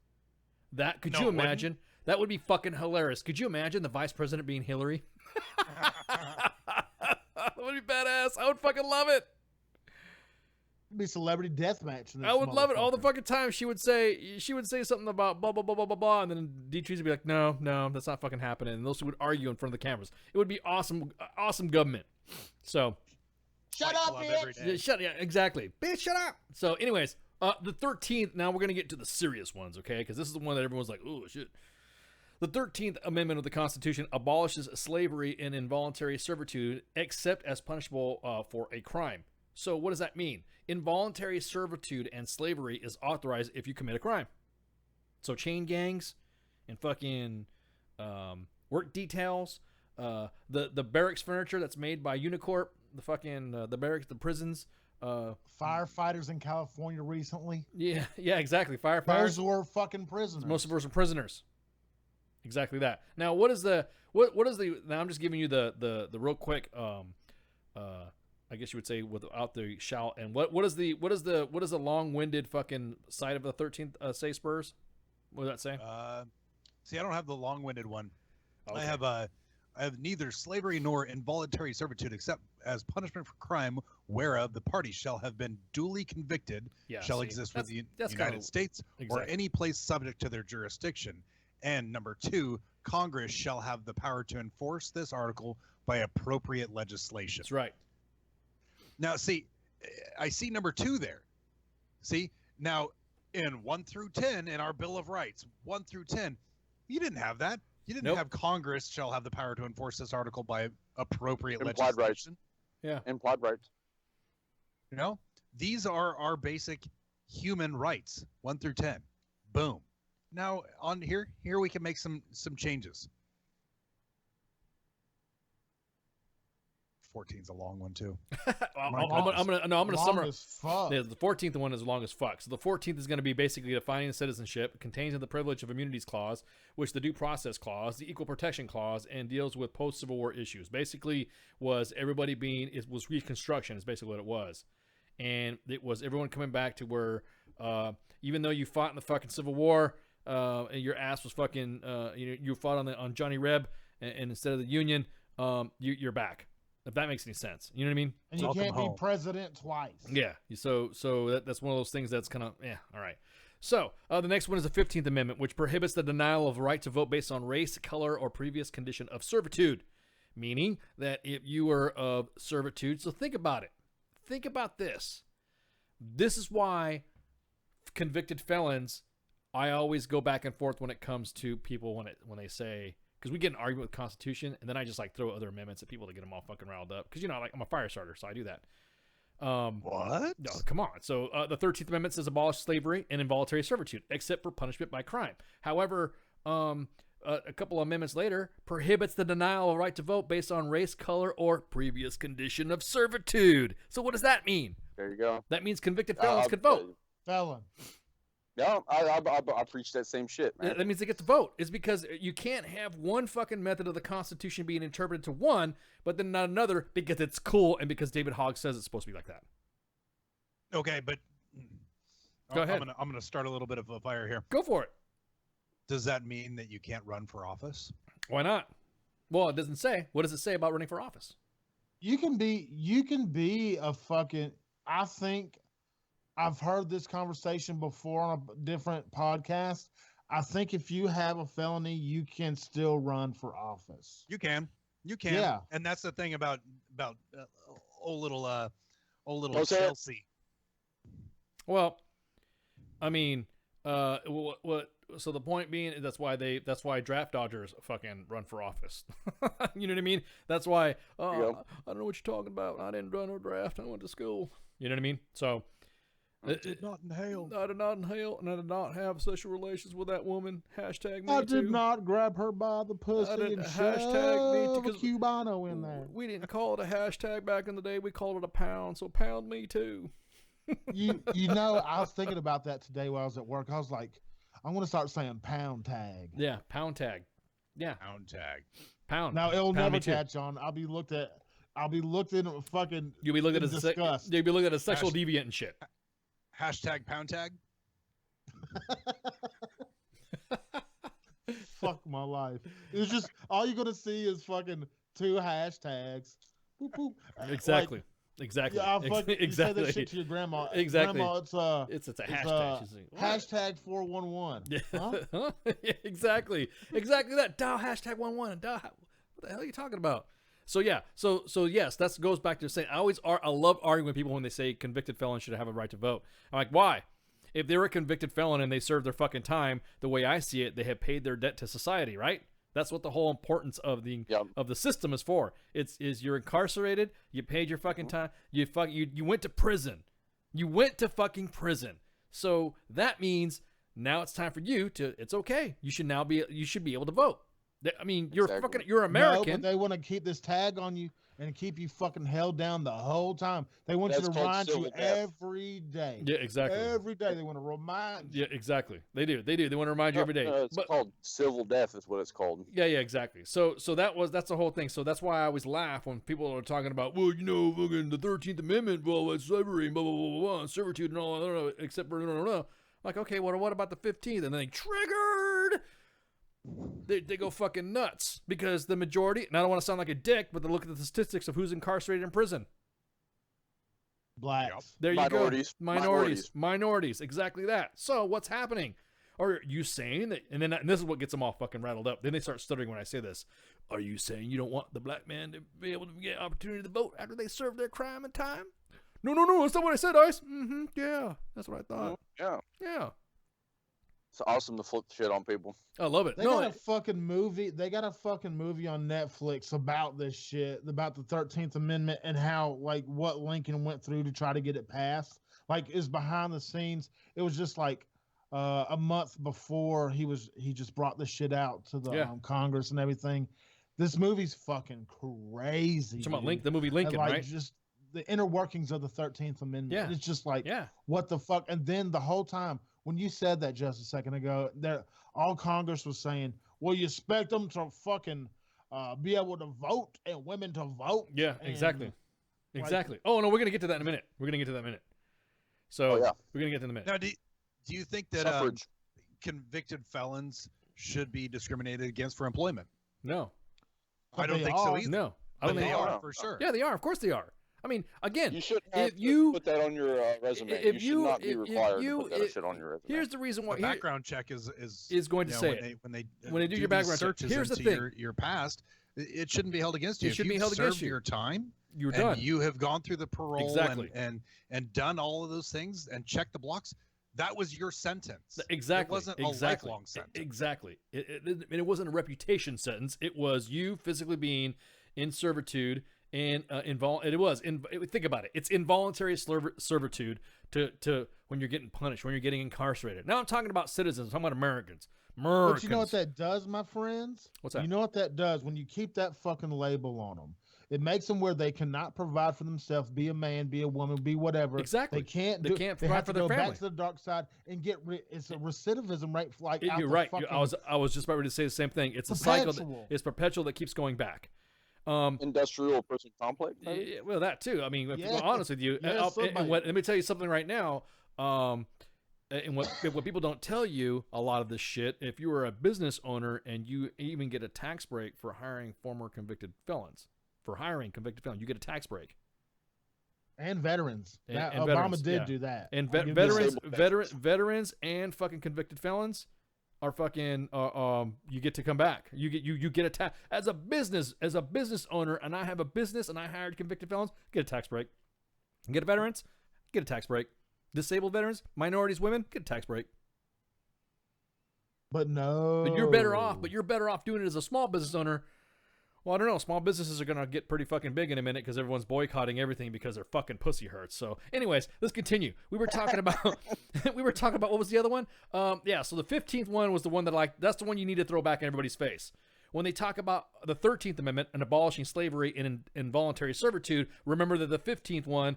Could you imagine? That would be fucking hilarious. Could you imagine the vice president being Hillary? That would be badass. I would fucking love it. It'd be celebrity deathmatch. I would love it all the fucking time. She would say something about blah blah blah blah blah blah, and then Dietrich would be like, no, that's not fucking happening. And those two would argue in front of the cameras. It would be awesome government. So, shut up, bitch. Yeah, exactly, bitch. Shut up. So, anyways, the 13th. Now we're gonna get to the serious ones, okay? Because this is the one that everyone's like, oh shit. The 13th Amendment of the Constitution abolishes slavery and involuntary servitude, except as punishable for a crime. So what does that mean? Involuntary servitude and slavery is authorized if you commit a crime. So chain gangs and fucking work details, the barracks furniture that's made by Unicorp, the fucking the barracks, the prisons. Firefighters in California recently. Yeah, exactly. Firefighters. Those were fucking prisoners. Most of us are prisoners. Exactly that. Now, what is the? Now I'm just giving you the real quick. I guess you would say without the shall, and what is the long-winded fucking side of the 13th say, Spurs? What does that say? See, I don't have the long-winded one. Okay. I have neither slavery nor involuntary servitude except as punishment for crime whereof the party shall have been duly convicted exist with the United States or any place subject to their jurisdiction. And number 2, Congress shall have the power to enforce this article by appropriate legislation. That's right. Now, see, I see number 2 there. See, now in 1 through 10 in our Bill of Rights, 1 through 10, you didn't have that. You didn't have Congress shall have the power to enforce this article by appropriate implied legislation. Rights. Yeah. Implied rights. You know, these are our basic human rights, 1 through 10. Boom. Now on here we can make some changes. 14's a long one too. I'm gonna summarize. Yeah, the 14th one is long as fuck. So the 14th is going to be basically defining citizenship, contains in the privilege of immunities clause, which the due process clause, the equal protection clause, and deals with post Civil War issues. Basically, was Reconstruction is basically what it was, and it was everyone coming back to where even though you fought in the fucking Civil War. And your ass was fucking. You fought on Johnny Reb, and instead of the Union, you're back. If that makes any sense, you know what I mean. And you can't be president twice. Yeah. So that's one of those things that's kind of all right. So the next one is the 15th Amendment, which prohibits the denial of right to vote based on race, color, or previous condition of servitude, meaning that if you were of servitude. So think about it. Think about this. This is why convicted felons. I always go back and forth when it comes to people when they say, because we get an argument with the Constitution, and then I just like throw other amendments at people to get them all fucking riled up. Because I'm a fire starter, so I do that. What? No, come on. So the 13th Amendment says abolish slavery and involuntary servitude, except for punishment by crime. However, a couple of amendments later, prohibits the denial of right to vote based on race, color, or previous condition of servitude. So what does that mean? There you go. That means convicted felons can vote. Felon. Yeah, I preach that same shit, man. That means they get to vote. It's because you can't have one fucking method of the Constitution being interpreted to one, but then not another because it's cool and because David Hogg says it's supposed to be like that. Okay, but Go ahead. I'm gonna start a little bit of a fire here. Go for it. Does that mean that you can't run for office? Why not? Well, it doesn't say. What does it say about running for office? You can be a fucking, I think I've heard this conversation before on a different podcast. I think if you have a felony, you can still run for office. You can. Yeah. And that's the thing about old little What's that? Chelsea. Well, I mean, what? So the point being, that's why draft dodgers fucking run for office. You know what I mean? That's why. Yep. I don't know what you're talking about. I didn't run no draft. I went to school. You know what I mean? So. I did not inhale, and I did not have sexual relations with that woman. Hashtag me I too. did not grab her by the pussy and hashtag me shove too, a Cubano in there. We didn't call it a hashtag back in the day. We called it a pound. So pound me too. You know, I was thinking about that today while I was at work. I was like, I'm going to start saying pound tag. Yeah, pound tag. Yeah, pound tag. Pound. Now it'll Pound never me too. catch on. I'll be looked at fucking. You'll be looking at you'll be looking at a sexual deviant and shit. Hashtag pound tag. Fuck my life. It's just all you're gonna see is fucking 2 hashtags. Boop, boop. Exactly. Like, exactly. Yeah, exactly. You say that shit to your grandma. Exactly. Grandma, it's a hashtag. She's like, what? hashtag 411. Yeah. Huh? Yeah, exactly. Exactly that. Dial hashtag 11. Dial. What the hell are you talking about? So yeah. So yes, that goes back to saying I love arguing with people when they say convicted felons should have a right to vote. I'm like, why? If they're a convicted felon and they serve their fucking time, the way I see it, they have paid their debt to society, right? That's what the whole importance of the system is for. Is you're incarcerated, you paid your fucking time, you went to prison. You went to fucking prison. So that means now it's time for you to, it's okay. You should be able to vote. I mean, you're you're American. No, but they want to keep this tag on you and keep you fucking held down the whole time. They want you to remind you every day. Yeah, exactly. Every day they want to remind you. Yeah, exactly. They do. They want to remind you every day. It's called civil death is what it's called. Yeah, exactly. So that's the whole thing. So that's why I always laugh when people are talking about, well, fucking the 13th Amendment, blah, blah, slavery, blah, blah, blah, blah, servitude and all that, except for, no. Like, okay, well, what about the 15th? And then they triggered. They go fucking nuts because the majority, and I don't want to sound like a dick, but they look at the statistics of who's incarcerated in prison. Blacks. There you go. Minorities. Exactly that. So what's happening? Are you saying that, and this is what gets them all fucking rattled up. Then they start stuttering when I say this. Are you saying you don't want the black man to be able to get opportunity to vote after they serve their crime and time? No, that's not what I said, Ice. Yeah, that's what I thought. Yeah. It's awesome to flip shit on people. I love it. They got a fucking movie. They got a fucking movie on Netflix about this shit, about the 13th Amendment and how, like, what Lincoln went through to try to get it passed. Like, is behind the scenes. It was just like a month before he just brought this shit out to the Congress and everything. This movie's fucking crazy. Talking about the movie Lincoln, and, like, right? Just the inner workings of the 13th Amendment. Yeah. It's just like, what the fuck? And then the whole time, when you said that just a second ago, all Congress was saying, well, you expect them to fucking be able to vote and women to vote. Yeah, exactly. Exactly. Oh, no, we're going to get to that in a minute. So we're going to get to that in a minute. Now, do you think that convicted felons should be discriminated against for employment? No. I don't think so either. No. I don't think they are for sure. Yeah, they are. Of course they are. I mean, again, you should have to put that on your resume. You should not be required to put that shit on your resume. Here's the reason why. The background check is going to say when they do your background check. Here's the thing: your past, it shouldn't be held against you. It shouldn't be held against you. Your time, you're done. You have gone through the parole and done all of those things and checked the blocks. That was your sentence. Exactly. It wasn't a lifelong sentence. Exactly. It wasn't a reputation sentence. It was you physically being in servitude think about it. It's involuntary servitude to when you're getting punished, when you're getting incarcerated. Now I'm talking about citizens. I'm talking about Americans. But you know what that does, my friends? What's that? You know what that does when you keep that fucking label on them? It makes them where they cannot provide for themselves, be a man, be a woman, be whatever. Exactly. They can't provide have for to their go family. back to the dark side and get it's a recidivism rate like out You're the right. fucking I was just about ready to say the same thing. It's a cycle. perpetual. It's perpetual that keeps going back. Industrial prison complex. Yeah, well, that too. I mean, if Yeah. I'm honest with you, Yeah, let me tell you something right now. And what people don't tell you, a lot of this shit, if you are a business owner and you even get a tax break for hiring convicted felons, you get a tax break. And veterans. That, And Obama veterans, did yeah. do that. And I'll give you veterans and fucking convicted felons are fucking you get to come back. You get a tax as a business owner, and I have a business and I hired convicted felons, get a tax break. Get a veterans, get a tax break. Disabled veterans, minorities, women, get a tax break. But no. But you're better off doing it as a small business owner. Well, I don't know. Small businesses are going to get pretty fucking big in a minute because everyone's boycotting everything because their fucking pussy hurts. So anyways, let's continue. We were talking about, what was the other one? Yeah, so the 15th one was the one that's the one you need to throw back in everybody's face. When they talk about the 13th Amendment and abolishing slavery and involuntary servitude, remember that the 15th one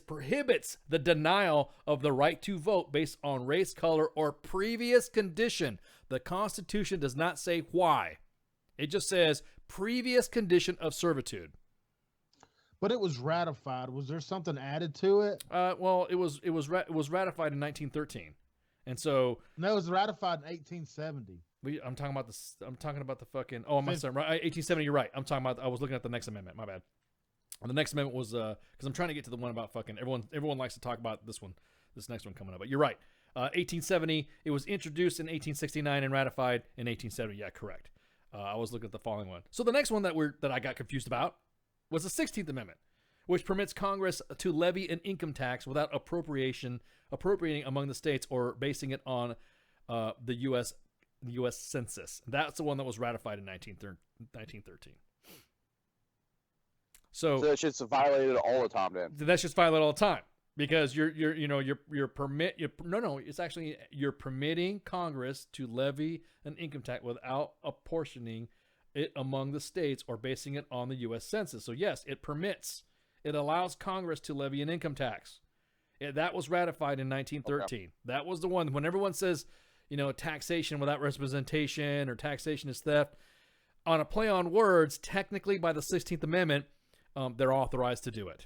prohibits the denial of the right to vote based on race, color, or previous condition. The Constitution does not say why. It just says previous condition of servitude. But it was ratified. Was there something added to it? Well, it was ratified in 1913, and so no, it was ratified in 1870. I'm talking about the fucking. Oh, I'm sorry, right? 1870. You're right. I was looking at the next amendment. My bad. And the next amendment was because I'm trying to get to the one about fucking everyone likes to talk about this one. This next one coming up. But you're right. 1870. It was introduced in 1869 and ratified in 1870. Yeah, correct. I was looking at the following one. So the next one that I got confused about was the 16th Amendment, which permits Congress to levy an income tax without appropriating among the states or basing it on the U.S. Census. That's the one that was ratified in 1913. So that shit's violated all the time. Then that's just violated all the time because you're permitting Congress to levy an income tax without apportioning it among the states or basing it on the U.S. Census. So yes, it allows Congress to levy an income tax. That was ratified in 1913. Okay. That was the one. When everyone says, taxation without representation or taxation is theft, on a play on words, technically by the 16th Amendment, they're authorized to do it.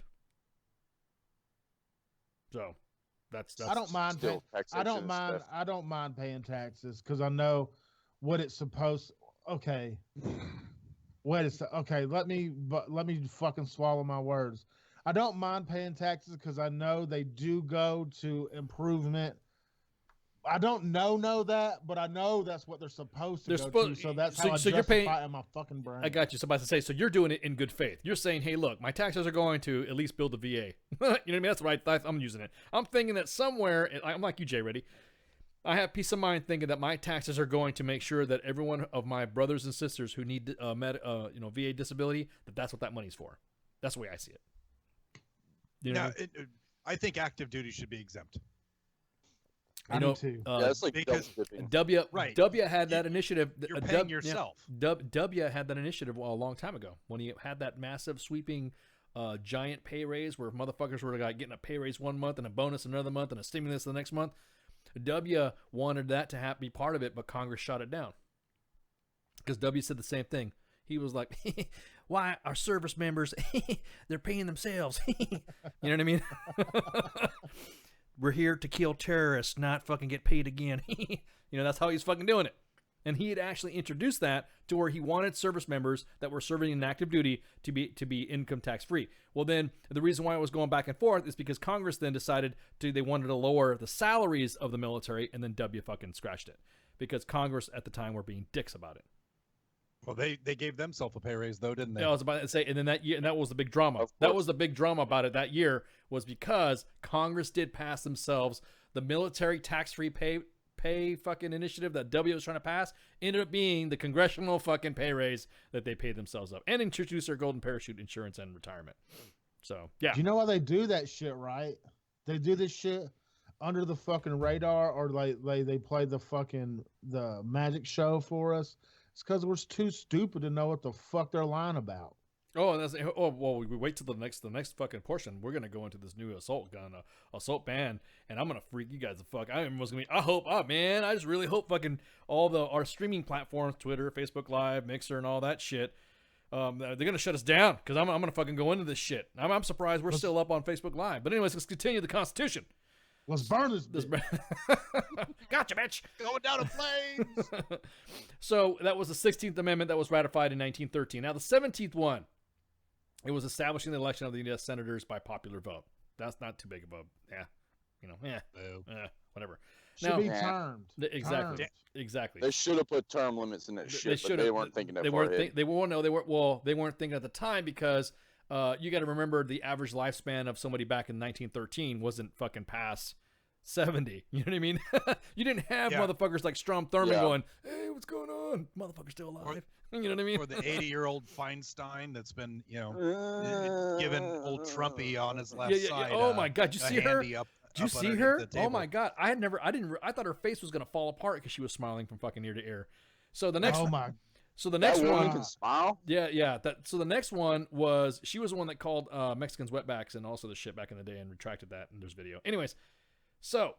So that's I don't mind. I don't mind paying taxes because I know what it's supposed. Okay, okay. Let me fucking swallow my words. I don't mind paying taxes because I know they do go to improvement. I don't know that, but I know that's what they're supposed to go to. So that's how I justify it in my fucking brain. I got you. So about to say, so you're doing it in good faith. You're saying, hey, look, my taxes are going to at least build the VA. You know what I mean? That's right. I'm using it. I'm thinking that somewhere, I'm like you, Jay Reddy. I have peace of mind thinking that my taxes are going to make sure that every one of my brothers and sisters who need VA disability, that's what that money's for. That's the way I see it. I think active duty should be exempt. That's like because W had that initiative. You're paying yourself. W had that initiative a long time ago when he had that massive sweeping giant pay raise where motherfuckers were getting a pay raise 1 month and a bonus another month and a stimulus the next month. W wanted that to be part of it, but Congress shot it down because W said the same thing. He was like, why our service members, they're paying themselves. You know what I mean? We're here to kill terrorists, not fucking get paid again. That's how he's fucking doing it. And he had actually introduced that to where he wanted service members that were serving in active duty to be income tax free. Well, then the reason why it was going back and forth is because Congress then decided they wanted to lower the salaries of the military, and then W fucking scratched it because Congress at the time were being dicks about it. Well, they gave themselves a pay raise though, didn't they? Yeah, I was about to say, and then that year, and that was the big drama. That was the big drama about it that year was because Congress did pass themselves the military tax-free pay pay fucking initiative that W was trying to pass ended up being the congressional fucking pay raise that they paid themselves up and introduce their golden parachute insurance and retirement. So, yeah. Do you know why they do that shit, right? They do this shit under the fucking radar, or like they play the magic show for us. It's because we're too stupid to know what the fuck they're lying about. Oh, well, we wait till the next fucking portion. We're gonna go into this new assault ban, and I'm gonna freak you guys the fuck. I just really hope fucking all our streaming platforms, Twitter, Facebook Live, Mixer, and all that shit, they're gonna shut us down because I'm gonna fucking go into this shit. I'm surprised we're still up on Facebook Live. But anyways, let's continue the Constitution. Let's burn this. Gotcha, bitch. Going down in flames. So that was the 16th Amendment that was ratified in 1913. Now the 17th one. It was establishing the election of the U.S. senators by popular vote. That's not too big of a, whatever. Should be termed. Exactly. Exactly. They should have put term limits in that shit, but they weren't thinking that far ahead. They weren't thinking at the time because you got to remember the average lifespan of somebody back in 1913 wasn't fucking past 70. You know what I mean? You didn't have motherfuckers like Strom Thurmond going, "Hey, what's going on? Motherfucker's still alive." You know what I mean? Or the 80-year-old Feinstein that's been, giving old Trumpy on his left side. Oh my God, did you see her? Did you see her? Oh my God, I thought her face was gonna fall apart because she was smiling from fucking ear to ear. So the next. So the next one can smile? Yeah. So the next one was she was the one that called Mexicans wetbacks and also the shit back in the day and retracted that and there's video. Anyways, so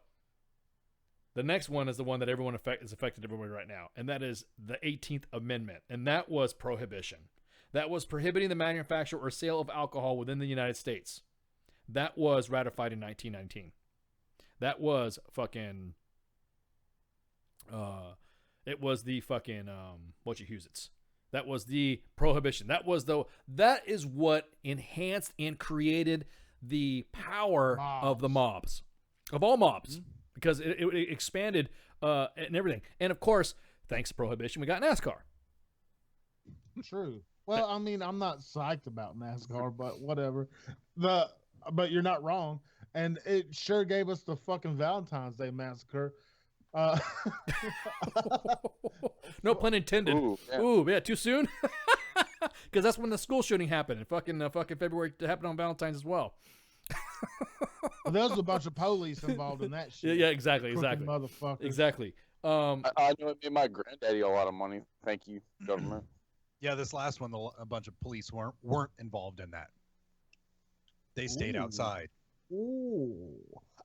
the next one is the one that is affected everybody right now, and that is the 18th Amendment, and that was prohibition. That was prohibiting the manufacture or sale of alcohol within the United States. That was ratified in 1919. That was fucking. It was the fucking Whatchahoosits. That was the prohibition. That is what enhanced and created the power of the mobs, of all mobs, because it expanded and everything. And of course, thanks to prohibition, we got NASCAR. True. Well, I mean, I'm not psyched about NASCAR, but whatever. But you're not wrong, and it sure gave us the fucking Valentine's Day massacre. No pun intended. Ooh, yeah, too soon. Because that's when the school shooting happened, and fucking February happened on Valentine's as well. Well, there was a bunch of police involved in that shit. Yeah, exactly, motherfuckers. Exactly. I know it made my granddaddy a lot of money. Thank you, government. Yeah, this last one, a bunch of police weren't involved in that. They stayed outside. Ooh.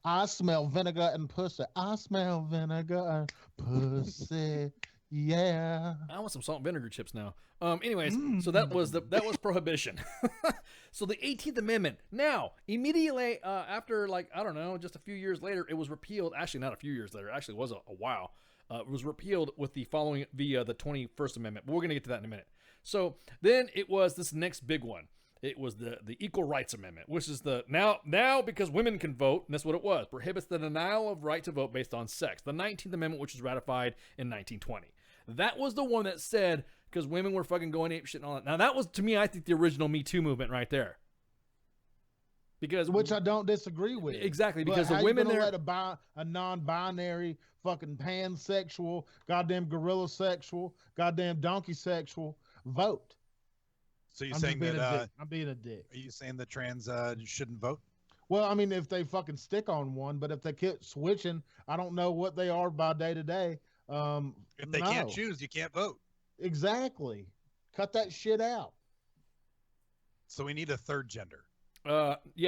I smell vinegar and pussy. I smell vinegar and pussy. Yeah. I want some salt and vinegar chips now. Anyways, so that was prohibition. So the 18th Amendment. Now, immediately after, just a few years later, it was repealed. Actually, not a few years later. Actually, it was a while. It was repealed with the 21st Amendment. But we're going to get to that in a minute. So then it was this next big one. It was the Equal Rights Amendment, which is the now because women can vote, and that's what it was, prohibits the denial of right to vote based on sex. The 19th Amendment, which was ratified in 1920. That was the one that said, because women were fucking going ape shit and all that. Now that was, to me, I think the original Me Too movement right there. Which I don't disagree with. Exactly, because the women there there, let a non-binary, fucking pansexual, goddamn gorilla sexual, goddamn donkey sexual vote. So you're saying that I'm being a dick. Are you saying that trans shouldn't vote? Well, I mean, if they fucking stick on one, but if they keep switching, I don't know what they are by day to day. If they can't choose, you can't vote. Exactly. Cut that shit out. So we need a third gender. We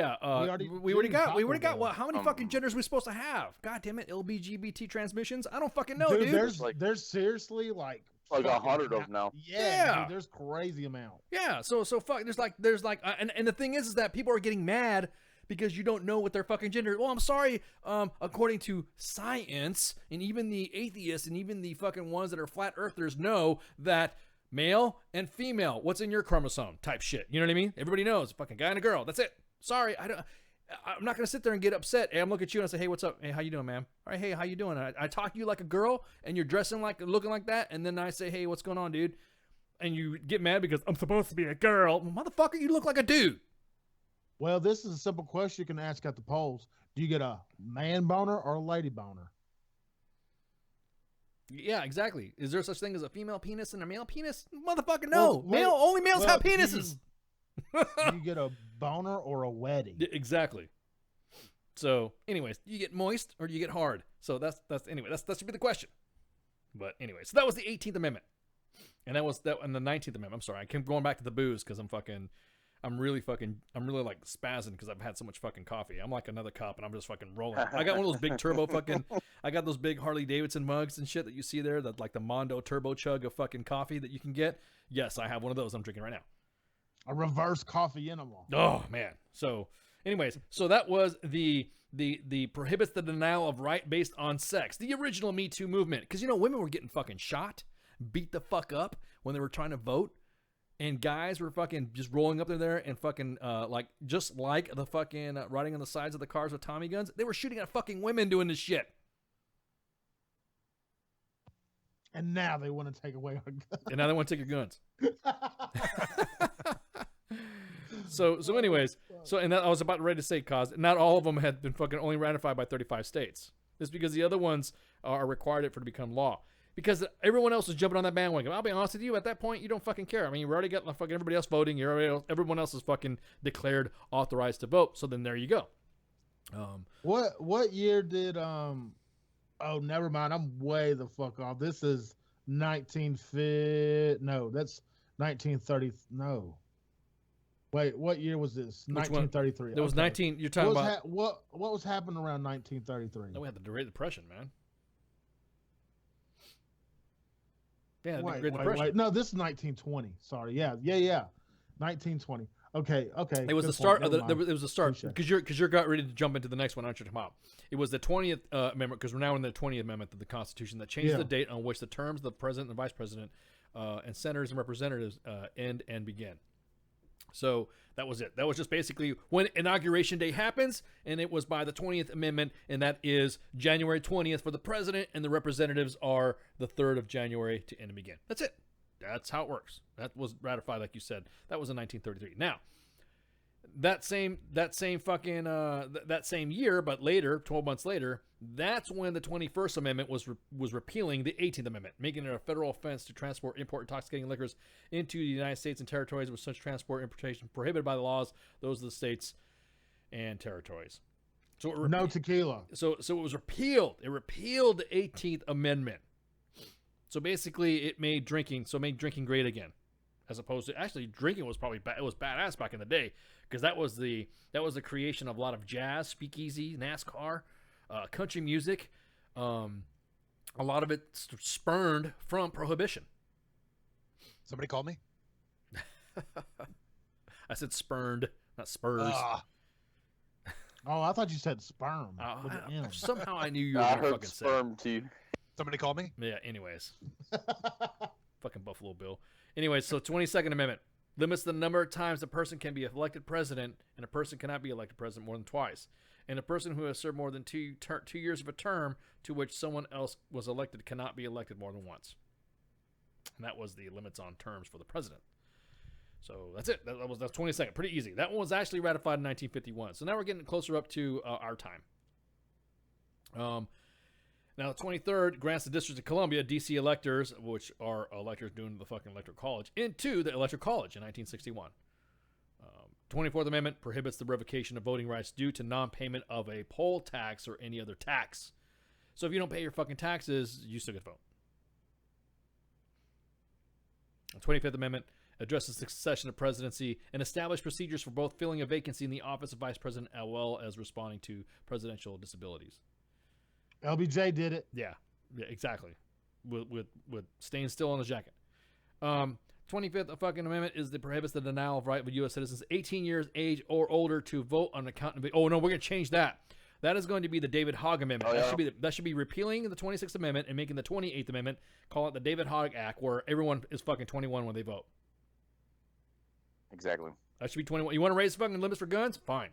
already got what? How many fucking genders are we supposed to have? God damn it, LGBT transmissions. I don't fucking know, dude. There's seriously like 100 of them now. Yeah. Dude, there's crazy amount. Yeah. So fuck. There's like, and the thing is that people are getting mad because you don't know what their fucking gender. Well, I'm sorry. According to science, and even the atheists, and even the fucking ones that are flat earthers know that male and female, what's in your chromosome type shit. You know what I mean? Everybody knows, fucking guy and a girl. That's it. Sorry, I'm not gonna sit there and get upset. Hey, I'm looking at you and I say, hey, what's up? Hey, how you doing, man? All right, hey, how you doing? I talk to you like a girl, and you're looking like that, and then I say, hey, what's going on, dude? And you get mad because I'm supposed to be a girl. Well, motherfucker, you look like a dude. Well, this is a simple question you can ask at the polls. Do you get a man boner or a lady boner? Yeah, exactly. Is there such thing as a female penis and a male penis? Motherfucker, no. Well, Only males have do penises. Do you get a boner or a wedding? Exactly. So, anyways, do you get moist or do you get hard? So that should be the question. But anyway, so that was the 18th Amendment, and that was the 19th Amendment. I'm sorry, I keep going back to the booze because I'm really like spazzing because I've had so much fucking coffee. I'm like another cup and I'm just fucking rolling. I got one of those big turbo I got those big Harley Davidson mugs and shit that you see there, that like the Mondo turbo chug of fucking coffee that you can get. Yes, I have one of those I'm drinking right now. A reverse coffee enema. Oh man. So anyways, so that was the prohibits the denial of right based on sex, the original Me Too movement. Because women were getting fucking shot, beat the fuck up when they were trying to vote. And guys were fucking just rolling up there and fucking just like the fucking riding on the sides of the cars with Tommy guns. They were shooting at fucking women doing this shit. And now they want to take away our guns. And now they want to take your guns. So anyways, and that I was about ready to say, cause not all of them had been fucking only ratified by 35 states. It's because the other ones are required it for it to become law. Because everyone else is jumping on that bandwagon. I'll be honest with you, at that point, you don't fucking care. I mean, you've already got fucking everybody else voting. Everyone else is fucking declared authorized to vote. So then there you go. What year did oh, never mind. I'm way the fuck off. This is 1930. No, that's 1930. No. Wait, what year was this? 1933. There was 19. You're talking about what was happening around 1933? No, we had the Great Depression, man. Yeah, the wait, Great Depression. Wait. No, this is 1920. Sorry. Yeah. 1920. Okay. It was the start. It was the start because you're got ready to jump into the next one, aren't you, Tom? It was the 20th Amendment, because we're now in the 20th Amendment of the Constitution that changed the date on which the terms of the president and vice president and senators and representatives end and begin. So that was it. That was just basically when Inauguration Day happens, and it was by the 20th Amendment, and that is January 20th for the president, and the representatives are the 3rd of January to end and begin. That's it. That's how it works. That was ratified, like you said. That was in 1933. Now, that same year, but later, 12 months later, that's when the 21st Amendment was repealing the 18th Amendment, making it a federal offense to transport, import intoxicating liquors into the United States and territories with such transport importation prohibited by the laws, those of the states and territories. So no tequila. So it was repealed. It repealed the 18th Amendment. So basically, it made drinking great again, as opposed to actually drinking was probably it was badass back in the day, because that was the creation of a lot of jazz, speakeasy, NASCAR, country music. A lot of it spurned from prohibition. Somebody call me. I said spurned, not spurs. Oh, I thought you said sperm. Somehow I knew you were I going to heard fucking say sperm too. Somebody call me. Yeah. Anyways, fucking Buffalo Bill. Anyways, so 22nd Amendment limits the number of times a person can be elected president, and a person cannot be elected president more than twice. And a person who has served more than 2 years of a term to which someone else was elected cannot be elected more than once. And that was the limits on terms for the president. So that's it. That's 22nd. Pretty easy. That one was actually ratified in 1951. So now we're getting closer up to our time. Now, the 23rd grants the District of Columbia D.C. electors, which are electors doing the fucking electoral college, into the electoral college in 1961. 24th Amendment prohibits the revocation of voting rights due to non-payment of a poll tax or any other tax. So if you don't pay your fucking taxes, you still get to vote. The 25th Amendment addresses the succession of presidency and established procedures for both filling a vacancy in the office of vice president as well as responding to presidential disabilities. LBJ did it. Yeah, exactly. With staying still on the jacket. 25th fucking amendment is the prohibits the denial of right of U.S. citizens 18 years age or older to vote on account of. Oh no, we're gonna change that. That is going to be the David Hogg Amendment. That should be repealing the 26th Amendment and making the 28th Amendment. Call it the David Hogg Act, where everyone is fucking 21 when they vote. Exactly. That should be 21. You want to raise fucking limits for guns? Fine.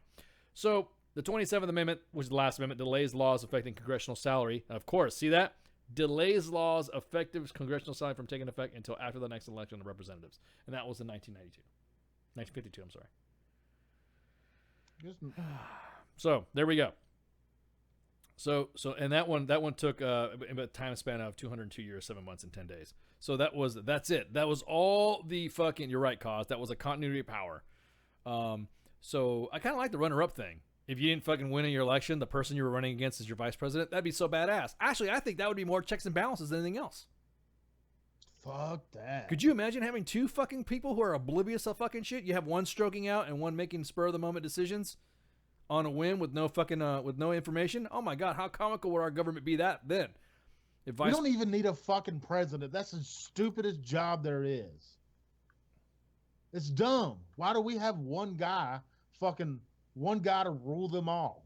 So the 27th Amendment, which is the last amendment, delays laws affecting congressional salary. Of course, see that? Delays laws effective congressional salary from taking effect until after the next election of representatives. And that was in 1952, I'm sorry. So, there we go. And that one took a time span of 202 years, 7 months, and 10 days. So that's it. That was all the fucking. You're right, Cause. That was a continuity of power. So I kind of like the runner-up thing. If you didn't fucking win in your election, the person you were running against is your vice president. That'd be so badass. Actually, I think that would be more checks and balances than anything else. Fuck that. Could you imagine having two fucking people who are oblivious of fucking shit? You have one stroking out and one making spur of the moment decisions on a whim with no fucking with no information. Oh my god, how comical would our government be that then? If we don't even need a fucking president. That's the stupidest job there is. It's dumb. Why do we have one guy to rule them all?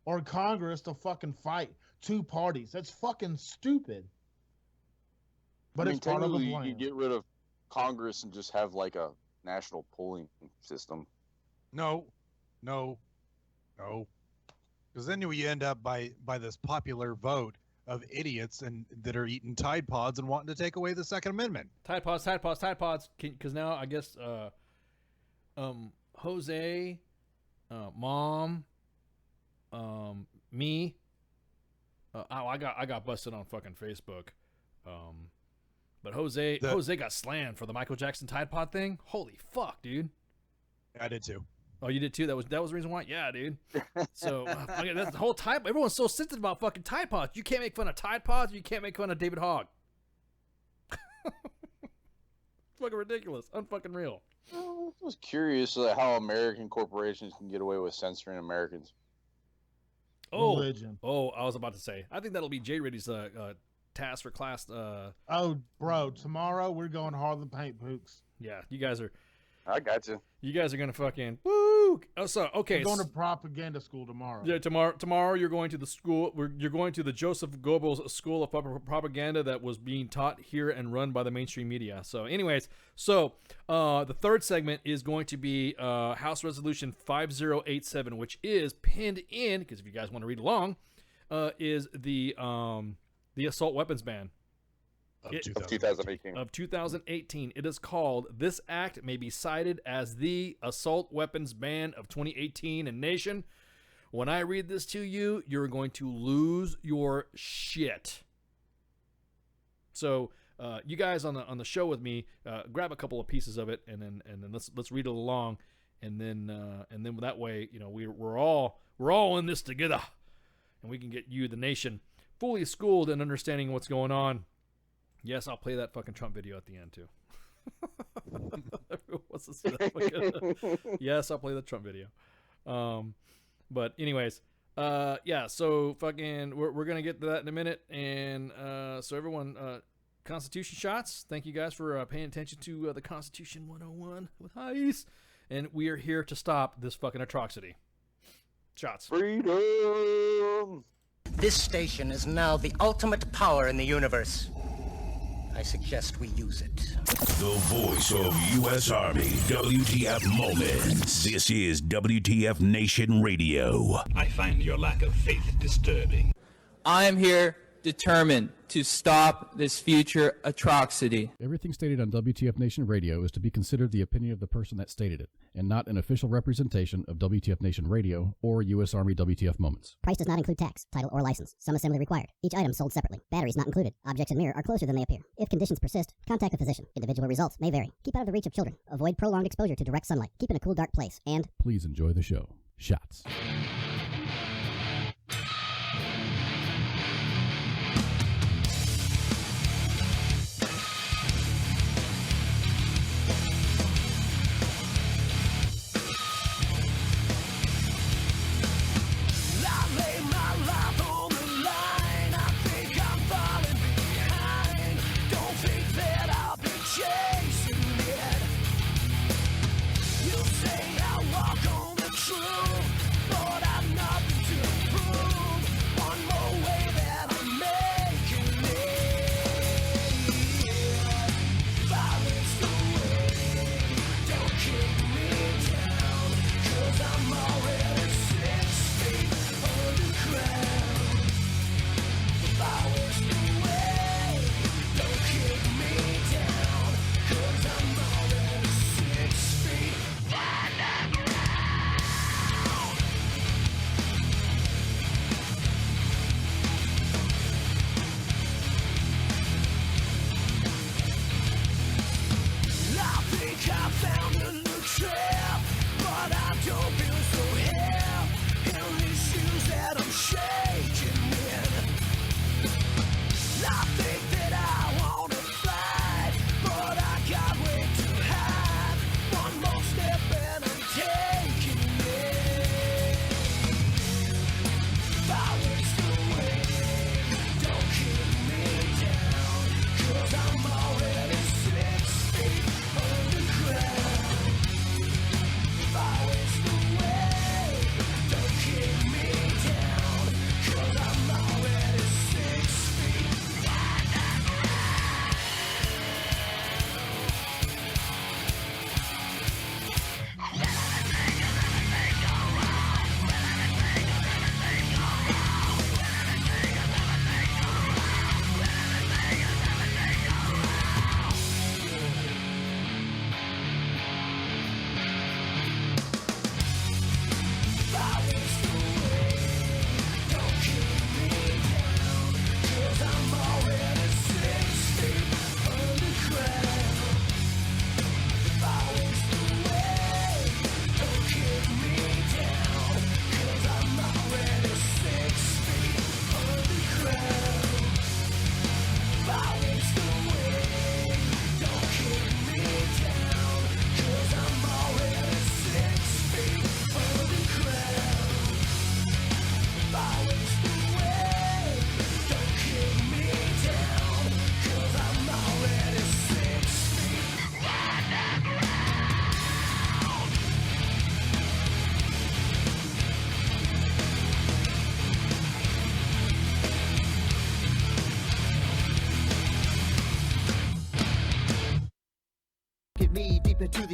Or Congress to fucking fight two parties? That's fucking stupid. But it's part of the plan. You get rid of Congress and just have like a national polling system. No. Because then you end up by this popular vote of idiots and that are eating Tide Pods and wanting to take away the Second Amendment. Tide Pods. Because now I guess Jose, Mom, me. I got busted on fucking Facebook. But Jose got slammed for the Michael Jackson Tide Pod thing. Holy fuck, dude. I did too. Oh, you did too? That was the reason why? Yeah, dude. So, that's the whole Tide. Everyone's so sensitive about fucking Tide Pods. You can't make fun of Tide Pods. You can't make fun of David Hogg. Fucking ridiculous. Unfucking real. I was curious how American corporations can get away with censoring Americans. Religion. Oh, I was about to say. I think that'll be Jay Riddy's task for class. Oh, bro, tomorrow we're going hard the paint pooks. Yeah, you guys are. I got you. You guys are gonna fucking woo. Oh, so okay. We're going to propaganda school tomorrow. Yeah, tomorrow you're going to the school. You're going to the Joseph Goebbels School of Propaganda that was being taught here and run by the mainstream media. So, anyways, the third segment is going to be House Resolution 5087, which is pinned in because if you guys want to read along, is the assault weapons ban. Of 2018. Of 2018. It is called, "This Act May Be Cited as the Assault Weapons Ban of 2018 and Nation." When I read this to you, you're going to lose your shit. So, you guys on the show with me, grab a couple of pieces of it, and then let's read it along, and then that way, we're all in this together, and we can get you, the nation, fully schooled in understanding what's going on. Yes, I'll play that fucking Trump video at the end, too. Everyone wants to see that yes, I'll play the Trump video. But anyways, so fucking, we're going to get to that in a minute. And so everyone, Constitution shots. Thank you guys for paying attention to the Constitution 101 with Heis. And we are here to stop this fucking atrocity. Shots. Freedom! This station is now the ultimate power in the universe. I suggest we use it. The voice of U.S. Army, WTF Moments. This is WTF Nation Radio. I find your lack of faith disturbing. I am here determined to stop this future atrocity. Everything stated on WTF Nation Radio is to be considered the opinion of the person that stated it, and not an official representation of WTF Nation Radio or U.S. Army WTF Moments. Price does not include tax, title, or license. Some assembly required. Each item sold separately. Batteries not included. Objects in mirror are closer than they appear. If conditions persist, contact a physician. Individual results may vary. Keep out of the reach of children. Avoid prolonged exposure to direct sunlight. Keep in a cool, dark place. And please enjoy the show. Shots. You say I walk on the truth, but I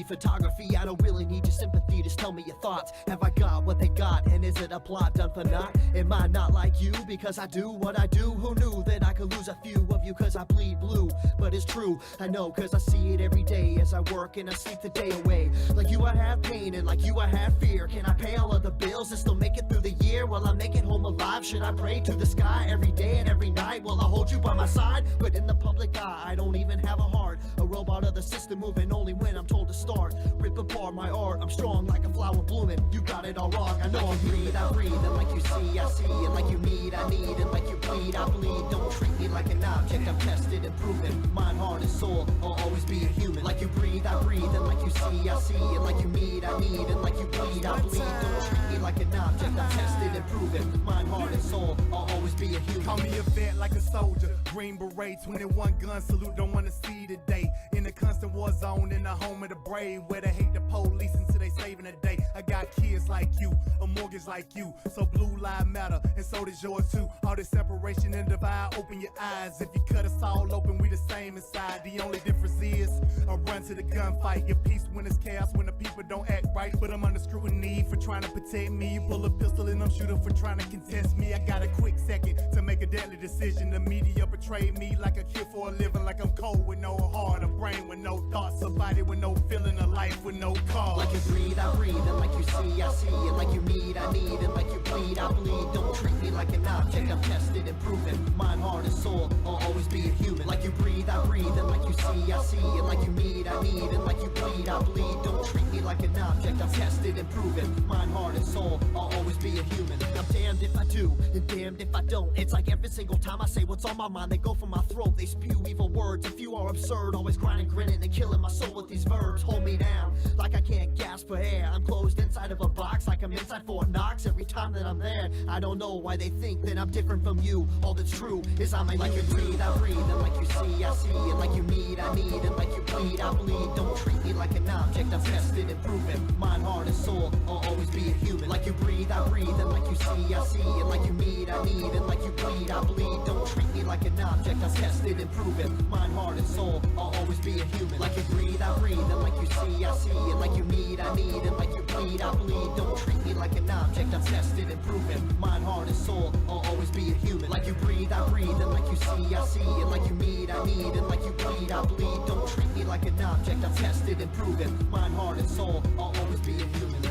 see photography. I don't really need your sympathy, just tell me your thoughts. Have I got what they got, and is it a plot done for naught? Am I not like you because I do what I do? Who knew that I could lose a few of you cause I bleed blue? But it's true, I know cause I see it every day as I work and I sleep the day away. Like you I have pain and like you I have fear. Can I pay all of the bills and still make it through the year? Will I make it home alive? Should I pray to the sky every day and every night? Will I hold you by my side? But in the public eye, I don't even have a heart. A robot of the system moving only when I'm told to start. Rip apart my art, I'm strong like a flower blooming. You got it all wrong, I know I'm breathe, I breathe. And like you see, I see. And like you need, I need. And like you bleed, I bleed. Don't treat me like an object, I'm tested and proven. Mind, heart, and soul, I'll always be a human. Like you breathe, I breathe. And like you see, I see. And like you need, I need. And like you bleed, I bleed. Don't treat me like an object, I'm tested and proven. Mind, heart, and soul, I'll always be a human. Call me a vet like a soldier. Green beret, 21 gun salute, don't wanna see the day. In the constant war zone, in the home of the brave, where they hate the police until they saving the day. I got kids like you, a mortgage like you, so blue lives matter, and so does yours too. All this separation and divide, open your eyes. If you cut us all open, we the same inside. The only difference is I run to the gunfight. Get peace when it's chaos, when the people don't act right. But I'm under scrutiny for trying to protect me. You pull a pistol and I'm shooting for trying to contest me. I got a quick second to make a deadly decision. The media betrayed me like a kid for a living, like I'm cold with no heart, a brain with no thoughts, a body with no feeling, a life with no cause. Like you breathe, I breathe. And like you see, I see. And like you need, I need. And like you bleed, I bleed. Don't treat me like an object, I'm tested and proven. Mind, heart, and soul, I'll always be a human. Like you breathe, I breathe. And like you see, I see. And like you need, I need. And like you bleed, I bleed. Don't treat me like an object, I'm tested and proven. Mind, heart, and soul, I'll always be a human. I'm damned if I do, and damned if I don't. It's like every single time I say what's on my mind, they go for my throat, they spew evil words. A few are absurd, always grinding, grinning, and killing my soul with these verbs. Hold me down, like I can't gasp for air. I'm closed inside of a box, like I'm inside Fort Knox. Every time that I'm there, I don't know why they think that I'm different from you. All that's true is I'm a like you breathe, I breathe. And like you see, I see. And like you need, I need. And like you bleed, I bleed. Don't treat me like an object, I'm tested and proven. Mind, heart, and soul, I'll always be a human. Like you breathe, I breathe. And like you see, I see. And like you need, I need. And like you bleed, I bleed. Don't treat me like an object, I'm tested and proven. Mind, heart, and soul, I'll always be a human. Like you breathe, I breathe. And like you see, I see. And like you need, I need. And like you bleed, I bleed. Don't treat me like an object, I'm tested and proven. Mind, heart, and soul, I'll always be a human. Like you breathe, I breathe. And like you see, I see. And like you need, I need. And like you bleed, I bleed. Don't treat me like an object, I'm tested and proven. Mind, heart, and soul, I'll always be a human.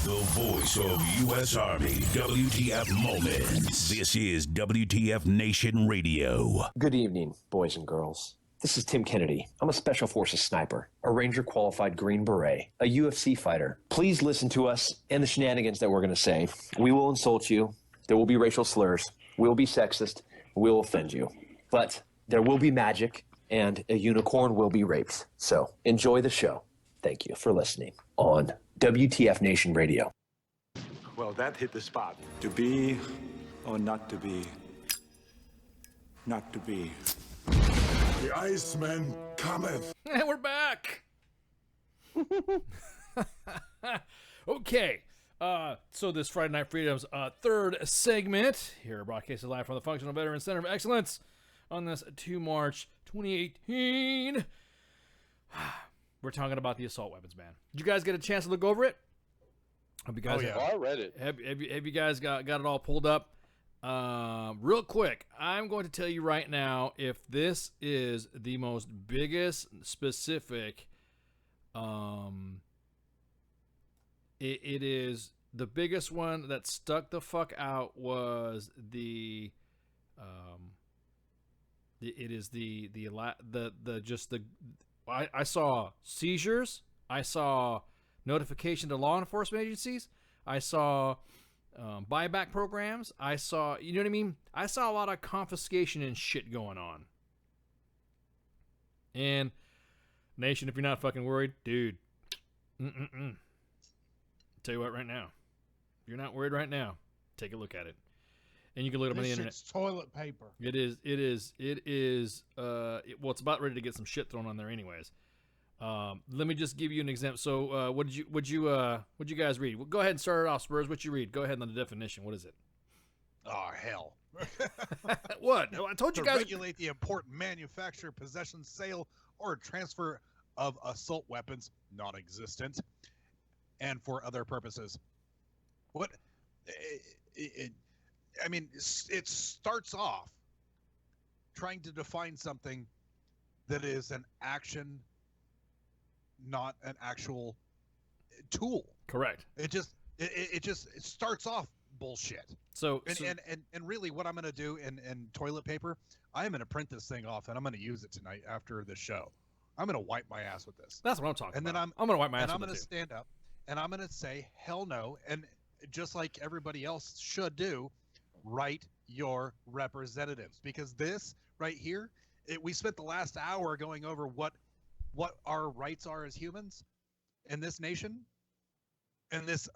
The voice of U.S. Army, WTF Moments. This is WTF Nation Radio. Good evening, boys and girls. This is Tim Kennedy. I'm a Special Forces sniper, a Ranger qualified Green Beret, a UFC fighter. Please listen to us and the shenanigans that we're going to say. We will insult you. There will be racial slurs. We will be sexist. We will offend you. But there will be magic, and a unicorn will be raped. So enjoy the show. Thank you for listening on WTF Nation Radio. Well, that hit the spot. To be or not to be? Not to be. The Iceman cometh. And we're back. Okay. So this Friday Night Freedom's third segment here, broadcasted live from the Functional Veteran Center of Excellence on this 2 March 2018. We're talking about the assault weapons ban. Did you guys get a chance to look over it? Hope you guys I read it. Have you guys got it all pulled up? Real quick, I'm going to tell you right now if this is the most biggest specific. It is the biggest one that stuck the fuck out was the. It is I saw seizures. I saw notification to law enforcement agencies. I saw buyback programs. I saw, you know what I mean? I saw a lot of confiscation and shit going on. And nation, if you're not fucking worried, dude, tell you what right now. If you're not worried right now, take a look at it. and you can look it up on the internet. It's toilet paper. It is. Well, it's about ready to get some shit thrown on there, anyways. Let me just give you an example. So, what did you guys read? Well, go ahead and start it off, Spurs. What you read? Go ahead on the definition. What is it? Oh hell! What? I told you to guys. Regulate the important manufacture, possession, sale, or transfer of assault weapons, non-existent, and for other purposes. What? I mean, it starts off trying to define something that is an action, not an actual tool. Correct. It starts off bullshit. So and really what I'm going to do in toilet paper, I am going to print this thing off and I'm going to use it tonight after the show. I'm going to wipe my ass with this. That's what I'm talking about. And then I'm going to wipe my ass with it. And I'm going to stand up and I'm going to say hell no, and just like everybody else should do, write your representatives, because this right here, we spent the last hour going over what our rights are as humans in this nation, and this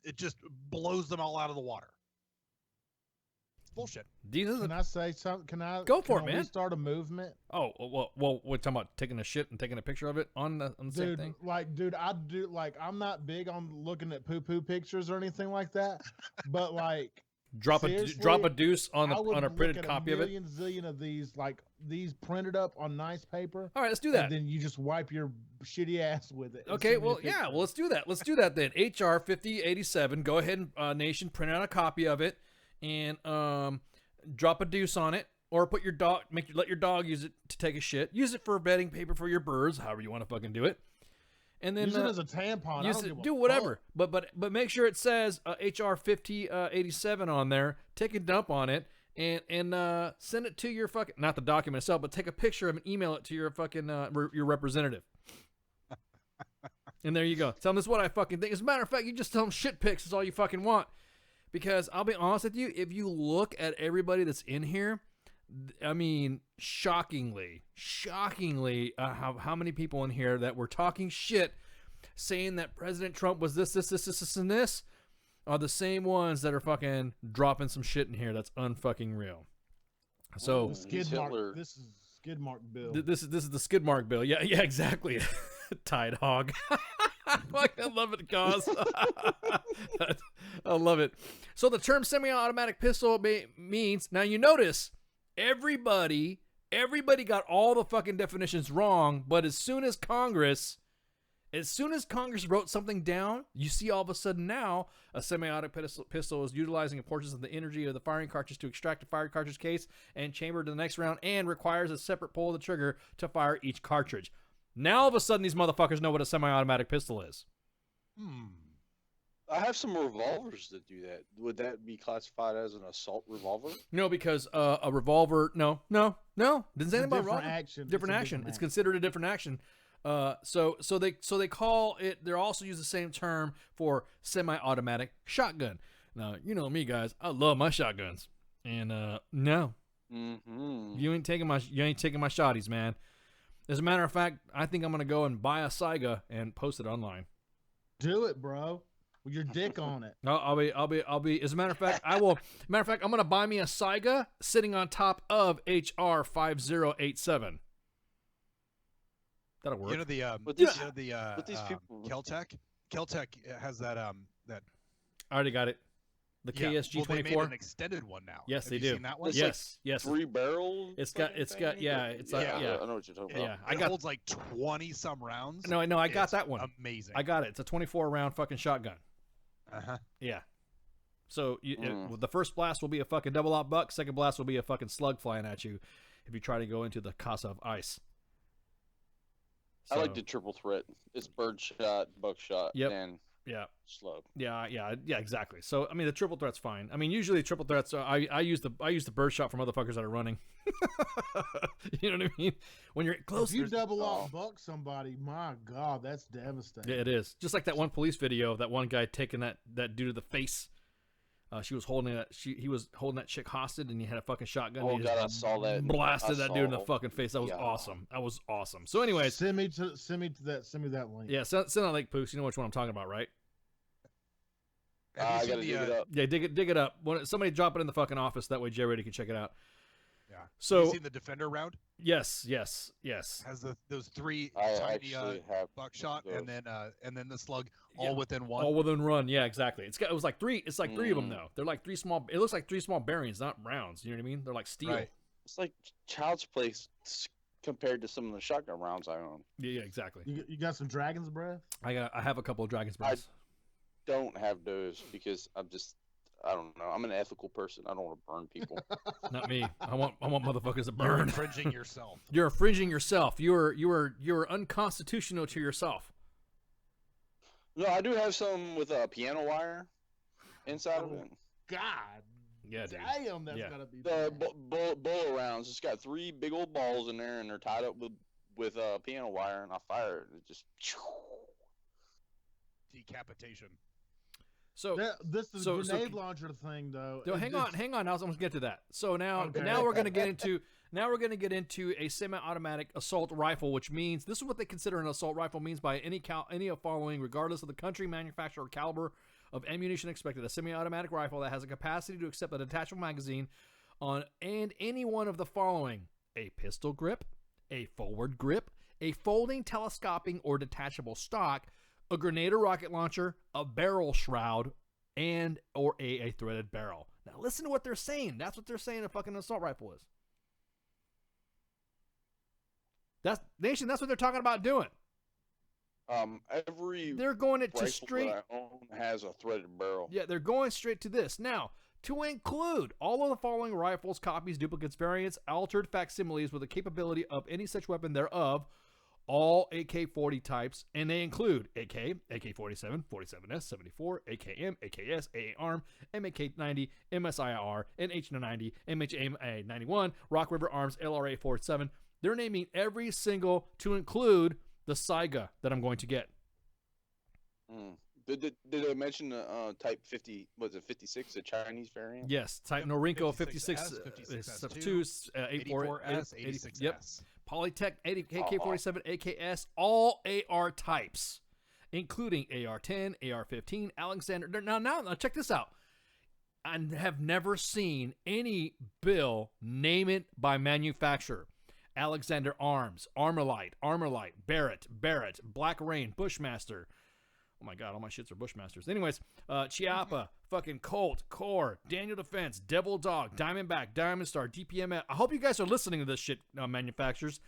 it just blows them all out of the water. It's bullshit. Can I say something? Can I go for it, man? We start a movement. Oh well, we're talking about taking a shit and taking a picture of it on the same thing. I'm not big on looking at poo pictures or anything like that, but like. Drop a deuce on a printed copy of it. Zillion of these, like these printed up on nice paper. All right, let's do that. And then you just wipe your shitty ass with it. Okay, well, yeah, well, let's do that. Let's do that then. HR 5087. Go ahead and nation, print out a copy of it, and drop a deuce on it, or put your dog, let your dog use it to take a shit. Use it for bedding paper for your birds, however you want to fucking do it. And then use it as a tampon. Do whatever, but make sure it says HR 5087 on there. Take a dump on it and send it to your fucking, not the document itself, but take a picture of it and email it to your fucking your representative. And there you go. Tell them this is what I fucking think. As a matter of fact, you just tell them shit pics is all you fucking want. Because I'll be honest with you, if you look at everybody that's in here, I mean, shockingly, how many people in here that were talking shit, saying that President Trump was this, and this, are the same ones that are fucking dropping some shit in here that's unfucking real. So this is skid mark bill. This is the skid mark bill. Yeah, exactly. Tide hog. I love it, cause I love it. So the term semi-automatic pistol means, now you notice. Everybody got all the fucking definitions wrong, but as soon as Congress wrote something down, you see all of a sudden now a semi-automatic pistol is utilizing portions of the energy of the firing cartridge to extract a fire cartridge case and chamber to the next round, and requires a separate pull of the trigger to fire each cartridge. Now all of a sudden these motherfuckers know what a semi-automatic pistol is. I have some revolvers that do that. Would that be classified as an assault revolver? No, because a revolver. No. Didn't say anything about revolver. Action. Different action. It's considered a different action. So they call it. They also use the same term for semi-automatic shotgun. Now you know me, guys. I love my shotguns, and no, you ain't taking my shotties, man. As a matter of fact, I think I'm gonna go and buy a Saiga and post it online. Do it, bro. With your dick on it. No, I'll be. As a matter of fact, I will. Matter of fact, I'm gonna buy me a Saiga sitting on top of HR 5087. That'll work. You know these people, Keltec has that that. I already got it. The KSG 24. Well, they made an extended one now. Yes, Have they you do. Seen that one? Yes. 3 barrel. It's got. Yeah. It's like. Yeah. I know what you're talking about. Yeah. It holds like 20 some rounds. No. I got that one. Amazing. I got it. It's a 24 round fucking shotgun. Yeah. So the first blast will be a fucking double out buck. Second blast will be a fucking slug flying at you if you try to go into the casa of ice. So, I like the triple threat. It's birdshot, buckshot, and slug. Yeah, exactly. So I mean, the triple threat's fine. I mean, usually triple threats. I use the birdshot for motherfuckers that are running. You know what I mean? When you're close, if you double out buck somebody, my God, that's devastating. Yeah, it is. Just like that one police video of that one guy taking that dude to the face. He was holding that chick hostage, and he had a fucking shotgun. Oh God, I saw that. Blasted that dude in the fucking face. That was awesome. That was awesome. So, anyways, send me that link. Yeah, send that link, Poos. You know which one I'm talking about, right? Have you I gotta seen dig it up. Yeah, dig it up. Somebody drop it in the fucking office. That way, Jerry can check it out. Yeah. So have you seen the Defender round? Yes. Has those three I tiny actually have buckshot those. and then the slug all within one. All within one. Yeah, exactly. It was like three. It's like three of them though. They're like three small. It looks like three small bearings, not rounds. You know what I mean? They're like steel. Right. It's like child's play compared to some of the shotgun rounds I own. Yeah, exactly. You got some dragon's breath? I have a couple of dragon's breaths. Don't have those because I don't know. I'm an ethical person. I don't want to burn people. Not me. I want motherfuckers to You're burn. infringing yourself. You're infringing yourself. You're unconstitutional to yourself. No, I do have some with a piano wire inside of it. God. Yeah, dude. Damn, that's gotta be The bullet rounds. It's got 3 big old balls in there, and they're tied up with piano wire, and I fire it, and it just decapitation. So this is a grenade launcher thing, though. Hang on. I was going to get to that. So now we're going to get into a semi-automatic assault rifle, which means this is what they consider an assault rifle means by any of following, regardless of the country, manufacturer, or caliber of ammunition expected. A semi-automatic rifle that has a capacity to accept a detachable magazine on and any one of the following: a pistol grip, a forward grip, a folding, telescoping, or detachable stock, a grenade or rocket launcher, a barrel shroud, or a threaded barrel. Now listen to what they're saying. That's what they're saying a fucking assault rifle is. That's what they're talking about doing. They're going to straight. That I own has a threaded barrel. Yeah, they're going straight to this. Now, to include all of the following rifles, copies, duplicates, variants, altered facsimiles with the capability of any such weapon thereof, all AK-40 types, and they include AK, AK-47, 47S, 74, AKM, AKS, AA-ARM, MK-90, MSIR, NH-90, MHA-91, Rock River Arms, LRA-47. They're naming every single to include the Saiga that I'm going to get. Did they mention the Type 50, was it 56, the Chinese variant? Yes, Type Norinco 56, 2, 84S, 86S. Yep. Polytech, AK-47, AKS, all AR types, including AR-10, AR-15, Alexander. Now, check this out. I have never seen any bill name it by manufacturer. Alexander Arms, Armalite, Barrett, Black Rain, Bushmaster. Oh my God, all my shits are Bushmasters. Anyways, Chiappa, fucking Colt, Core, Daniel Defense, Devil Dog, Diamondback, Diamond Star, DPMF. I hope you guys are listening to this shit, manufacturers.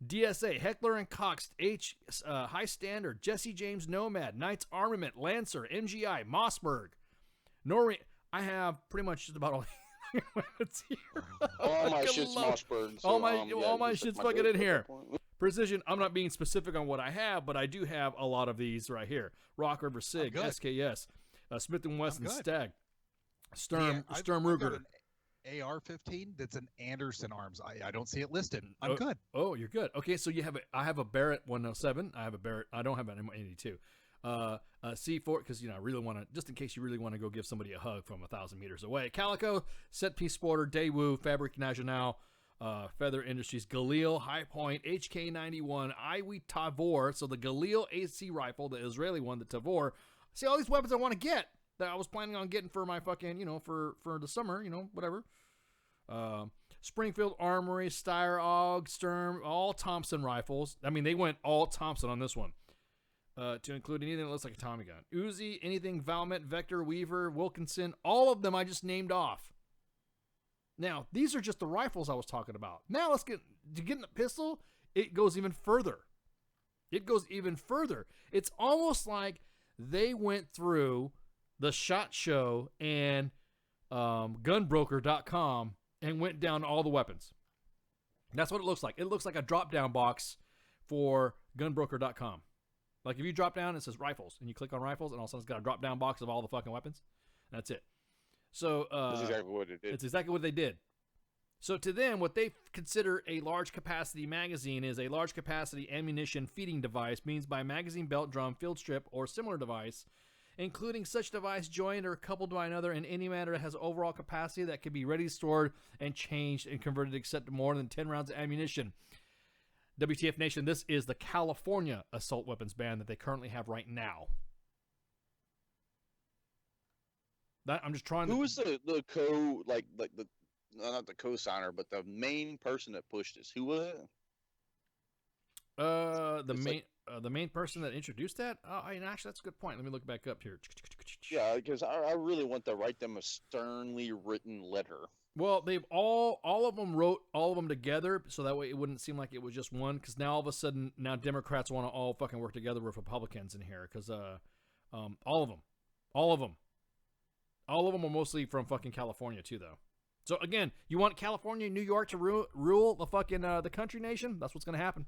DSA, Heckler and Koch, High Standard, Jesse James Nomad, Knights Armament, Lancer, MGI, Mossberg, I have pretty much just about all weapons here. All my shit's Mossberg. So, all my shit's fucking in here. Precision, I'm not being specific on what I have, but I do have a lot of these right here. Rock River SIG, SKS, Smith & Wesson, Stag, Sturm Ruger. An AR-15 that's an Anderson Arms. I don't see it listed. I'm good. Oh, you're good. Okay, so I have a Barrett 107. I have a Barrett. I don't have an M82. C4, because I really want to, just in case you really want to go give somebody a hug from 1,000 meters away. Calico, Set Piece Sporter, Daewoo, Fabric National, Feather Industries, Galil, High Point, HK91, Iwi Tavor. So the Galil AC rifle, the Israeli one, the Tavor. See, all these weapons I want to get that I was planning on getting for my fucking, for the summer, whatever. Springfield Armory, Steyr, AUG, Sturm, all Thompson rifles. I mean, they went all Thompson on this one. To include anything that looks like a Tommy gun. Uzi, anything Valmet, Vector, Weaver, Wilkinson, all of them I just named off. Now, these are just the rifles I was talking about. Now let's get in the pistol. It goes even further. It's almost like they went through the SHOT Show and gunbroker.com and went down all the weapons. That's what it looks like. It looks like a drop-down box for gunbroker.com. Like if you drop down, it says rifles, and you click on rifles, and all of a sudden it's got a drop-down box of all the fucking weapons. That's it. So that's exactly what it did. It's exactly what they did. So to them, what they consider a large capacity magazine is a large capacity ammunition feeding device, means by magazine, belt, drum, field strip, or similar device, including such device joined or coupled by another in any manner that has overall capacity that can be ready stored and changed and converted except to more than 10 rounds of ammunition. WTF Nation, this is the California assault weapons ban that they currently have right now. I'm just trying. Who was the not the co-signer, but the main person that pushed this? Who was it? The main person that introduced that. Actually, that's a good point. Let me look back up here. Yeah, because I really want to write them a sternly written letter. Well, they've all of them wrote all of them together, so that way it wouldn't seem like it was just one. Because now all of a sudden, now Democrats want to all fucking work together with Republicans in here. Because all of them are mostly from fucking California too, though. So again, you want California and New York to rule the fucking the country nation? That's what's gonna happen.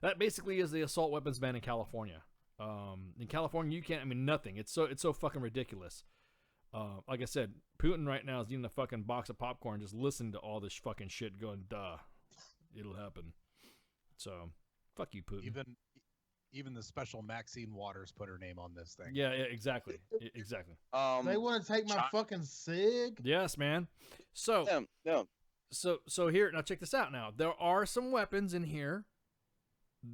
That basically is the assault weapons ban in California. In California, you can't. I mean, nothing. It's so fucking ridiculous. Like I said, Putin right now is eating a fucking box of popcorn, just listening to all this fucking shit, going, "Duh, it'll happen." So, fuck you, Putin. Even the special Maxine Waters put her name on this thing. Yeah, exactly, exactly. They want to take my fucking SIG. Yes, man. So, so here now, check this out. Now there are some weapons in here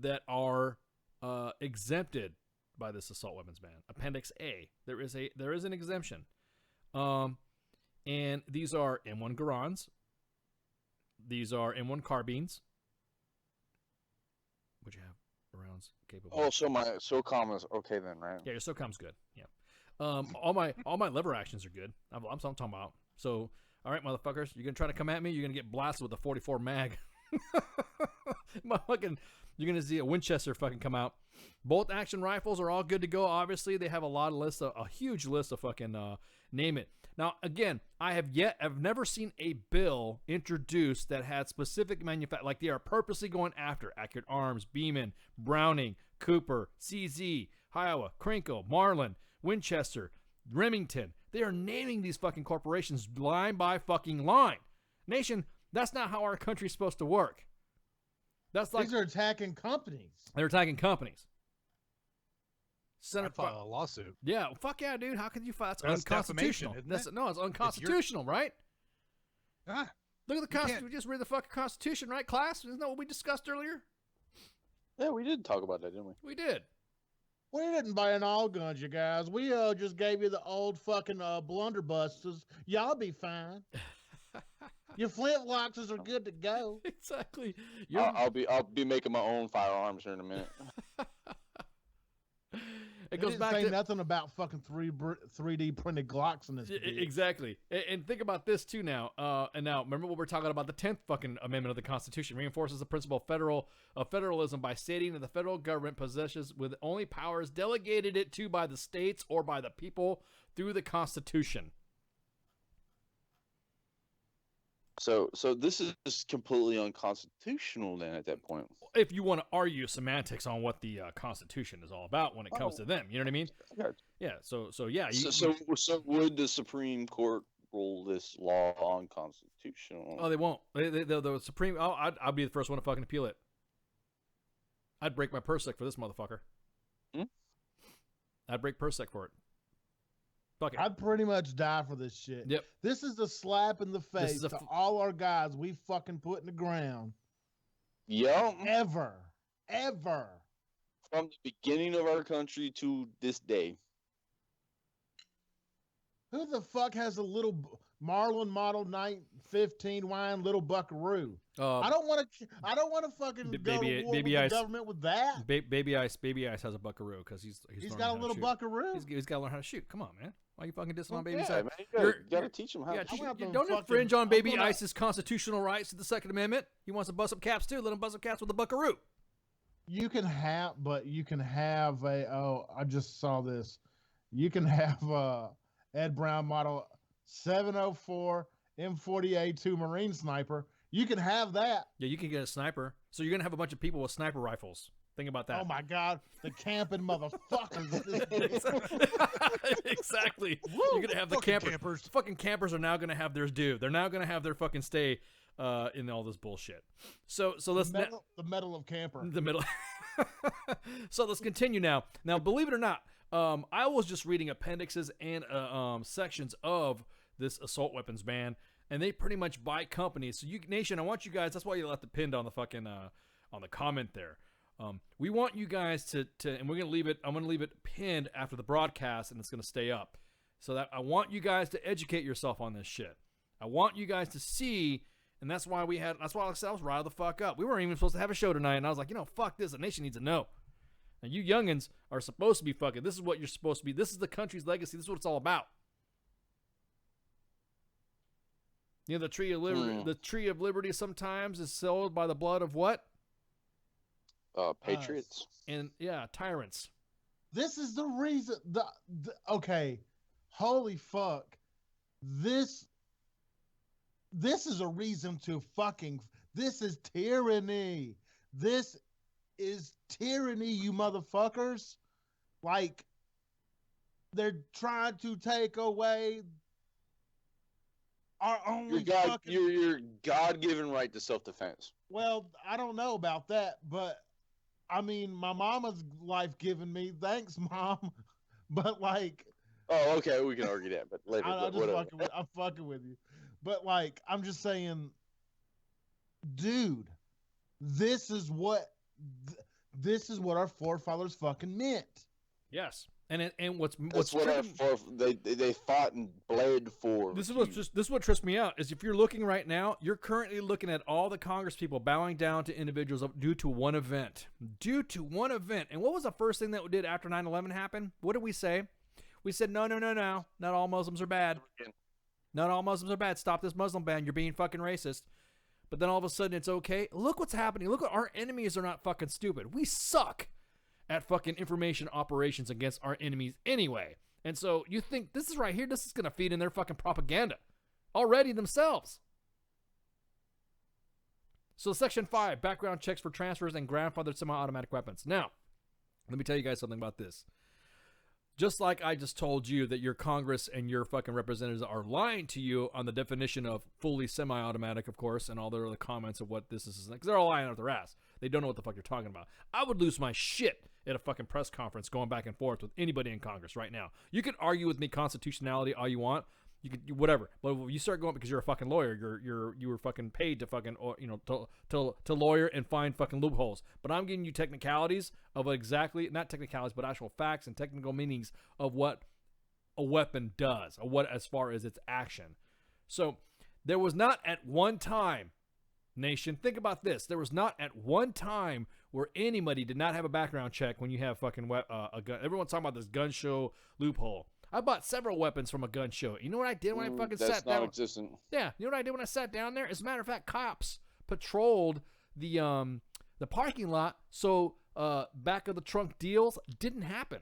that are exempted by this assault weapons ban. Appendix A. There is an exemption. And these are M1 Garans. These are M1 carbines, which have rounds capable. Oh, so my SOCOM is okay then, right? Yeah, your SOCOM's good. Yeah. All my lever actions are good. I'm talking about. So, all right, motherfuckers, you're gonna try to come at me. You're gonna get blasted with a 44 mag. You're gonna see a Winchester fucking come out. Bolt action rifles are all good to go. Obviously, they have a huge list of fucking name it. Now, again, I've never seen a bill introduced that had specific like they are purposely going after Accurate Arms, Beeman, Browning, Cooper, CZ, Iowa, Krinkle, Marlin, Winchester, Remington. They are naming these fucking corporations line by fucking line. Nation, that's not how our country's supposed to work. That's like these are attacking companies. They're attacking companies. I'd file a lawsuit. Yeah, fuck yeah, dude. How can you file? That's unconstitutional. No, it's unconstitutional, right? Ah, look at the Constitution. We just read the fucking Constitution, right, class? Isn't that what we discussed earlier? Yeah, we did talk about that, didn't we? We did. We didn't ban all guns, you guys. We just gave you the old fucking blunderbusters. Y'all be fine. Your flintlocks are good to go. Exactly. I'll be making my own firearms here in a minute. It goes back to to nothing about fucking 3D printed Glocks in this. Exactly. And think about this too now. And now remember what we're talking about. The 10th fucking amendment of the Constitution reinforces the principle of federalism by stating that the federal government possesses with only powers delegated it to by the states or by the people through the Constitution. So this is completely unconstitutional then at that point. If you want to argue semantics on what the Constitution is all about when it comes to them, you know what I mean? Yeah. So yeah. So would the Supreme Court rule this law unconstitutional? Oh, they won't. The Supreme. Oh, I'll be the first one to fucking appeal it. I'd break my PERSEC for this motherfucker. I'd break PERSEC for it. Fuck it. I'd pretty much die for this shit. Yep. This is a slap in the face to all our guys we fucking put in the ground. Yeah. Ever. From the beginning of our country to this day. Who the fuck has a little Marlin Model 915 wine little buckaroo? I don't want to fucking go to war with the government with that. Baby Ice has a buckaroo because he's got a little buckaroo. He's got to learn how to shoot. Come on, man. Why are you fucking dissing on Baby Ice? Man, you gotta teach him how to shoot. Don't infringe on Baby Ice's constitutional rights to the Second Amendment. He wants to bust up caps too. Let him bust up caps with a buckaroo. You can have a. Oh, I just saw this. You can have a Ed Brown Model 704 M40A2 Marine Sniper. You can have that. Yeah, you can get a sniper. So you're gonna have a bunch of people with sniper rifles. Think about that. Oh my God, the camping motherfuckers. Exactly. Woo, you're gonna have the campers. Fucking campers are now gonna have theirs due. They're now gonna have their fucking stay in all this bullshit. So let's the medal of camper. The middle. So let's continue now. Now, believe it or not, I was just reading appendixes and sections of this assault weapons ban, and they pretty much buy companies. So, Nation, I want you guys. That's why you left the pinned on the fucking on the comment there. We want you guys to, and we're gonna leave it. I'm gonna leave it pinned after the broadcast, and it's gonna stay up. So that I want you guys to educate yourself on this shit. I want you guys to see, and that's why I was riled the fuck up. We weren't even supposed to have a show tonight, and I was like, fuck this. The nation needs to know. And you youngins are supposed to be fucking. This is what you're supposed to be. This is the country's legacy. This is what it's all about. You know, the tree of liberty. The tree of liberty sometimes is sold by the blood of what? Patriots. And yeah, tyrants. This is the reason. Okay, holy fuck. This is a reason to fucking. This is tyranny. This is tyranny, you motherfuckers. Like, they're trying to take away our only your God-given right to self-defense. Well, I don't know about that, but I mean, my mama's life given me. Thanks, Mom. But like, oh, okay, we can argue that, but later. I'm fucking with you. But like, I'm just saying, dude, this is what our forefathers fucking meant. Yes. And what's what they fought and bled for. This is what trips me out is if you're looking right now, you're currently looking at all the Congress people bowing down to individuals due to one event. Due to one event. And what was the first thing that we did after 9/11 happened? What did we say? We said no. Not all Muslims are bad. Not all Muslims are bad. Stop this Muslim ban. You're being fucking racist. But then all of a sudden it's okay. Look what's happening. Look what our enemies are not fucking stupid. We suck at fucking information operations against our enemies anyway. And so you think this is right here, this is going to feed in their fucking propaganda already themselves. So Section 5, background checks for transfers and grandfathered semi-automatic weapons. Now, let me tell you guys something about this. Just like I just told you that your Congress and your fucking representatives are lying to you on the definition of fully semi-automatic, of course, and all their other comments of what this is, because they're all lying out their ass. They don't know what the fuck you're talking about. I would lose my shit at a fucking press conference going back and forth with anybody in Congress right now. You can argue with me constitutionality all you want. You can do whatever, but when you start going because you're a fucking lawyer, you were fucking paid to fucking to lawyer and find fucking loopholes. But I'm giving you technicalities of exactly not technicalities, but actual facts and technical meanings of what a weapon does, or what as far as its action. So there was not at one time, nation, think about this. There was not at one time where anybody did not have a background check when you have fucking a gun. Everyone's talking about this gun show loophole. I bought several weapons from a gun show. You know what I did when I fucking sat down? That's non-existent. Yeah, you know what I did when I sat down there? As a matter of fact, cops patrolled the parking lot so back of the trunk deals didn't happen.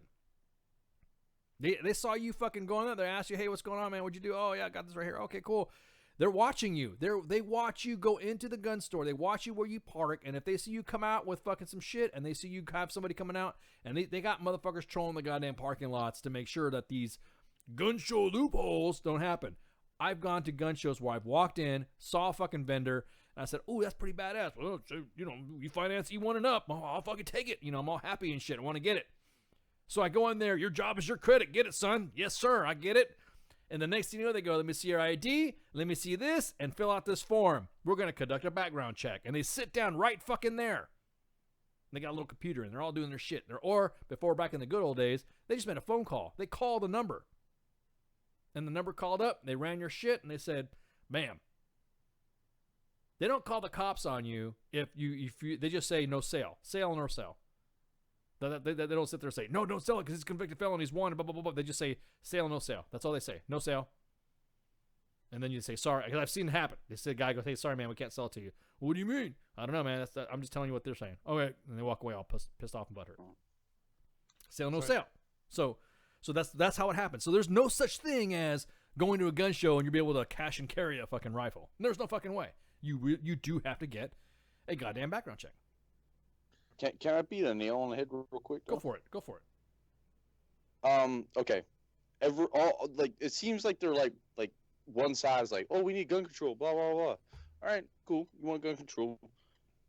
They saw you fucking going there. They asked you, hey, what's going on, man? What'd you do? Oh, yeah, I got this right here. Okay, cool. They're watching you. They watch you go into the gun store. They watch you where you park. And if they see you come out with fucking some shit and they see you have somebody coming out and they got motherfuckers trolling the goddamn parking lots to make sure that these gun show loopholes don't happen. I've gone to gun shows where I've walked in, saw a fucking vendor, and I said, oh, that's pretty badass. Well, so, you finance E1 and up. I'll fucking take it. I'm all happy and shit. I want to get it. So I go in there. Your job is your credit. Get it, son. Yes, sir. I get it. And the next thing you know, they go, let me see your ID, let me see this, and fill out this form. We're going to conduct a background check. And they sit down right fucking there. They got a little computer, and they're all doing their shit. Or, before back in the good old days, they just made a phone call. They called the number. And the number called up, they ran your shit, and they said, bam. They don't call the cops on you if you they just say no sale. Sale or no sale. They don't sit there and say, no, don't sell it because it's convicted felon, he's wanted, blah, blah, blah, blah. They just say, sale, no sale. That's all they say. No sale. And then you say, sorry, because I've seen it happen. They say, guy goes, hey, sorry, man, we can't sell it to you. What do you mean? I don't know, man. I'm just telling you what they're saying. Okay. And they walk away all pissed off and butthurt. Sale, no sale. So that's how it happens. So there's no such thing as going to a gun show and you'll be able to cash and carry a fucking rifle. There's no fucking way. You do have to get a goddamn background check. Can I beat a nail on the head real quick, though? Go for it. Okay. It seems like they're like one side's like, oh, we need gun control, blah, blah, blah. All right, cool. You want gun control.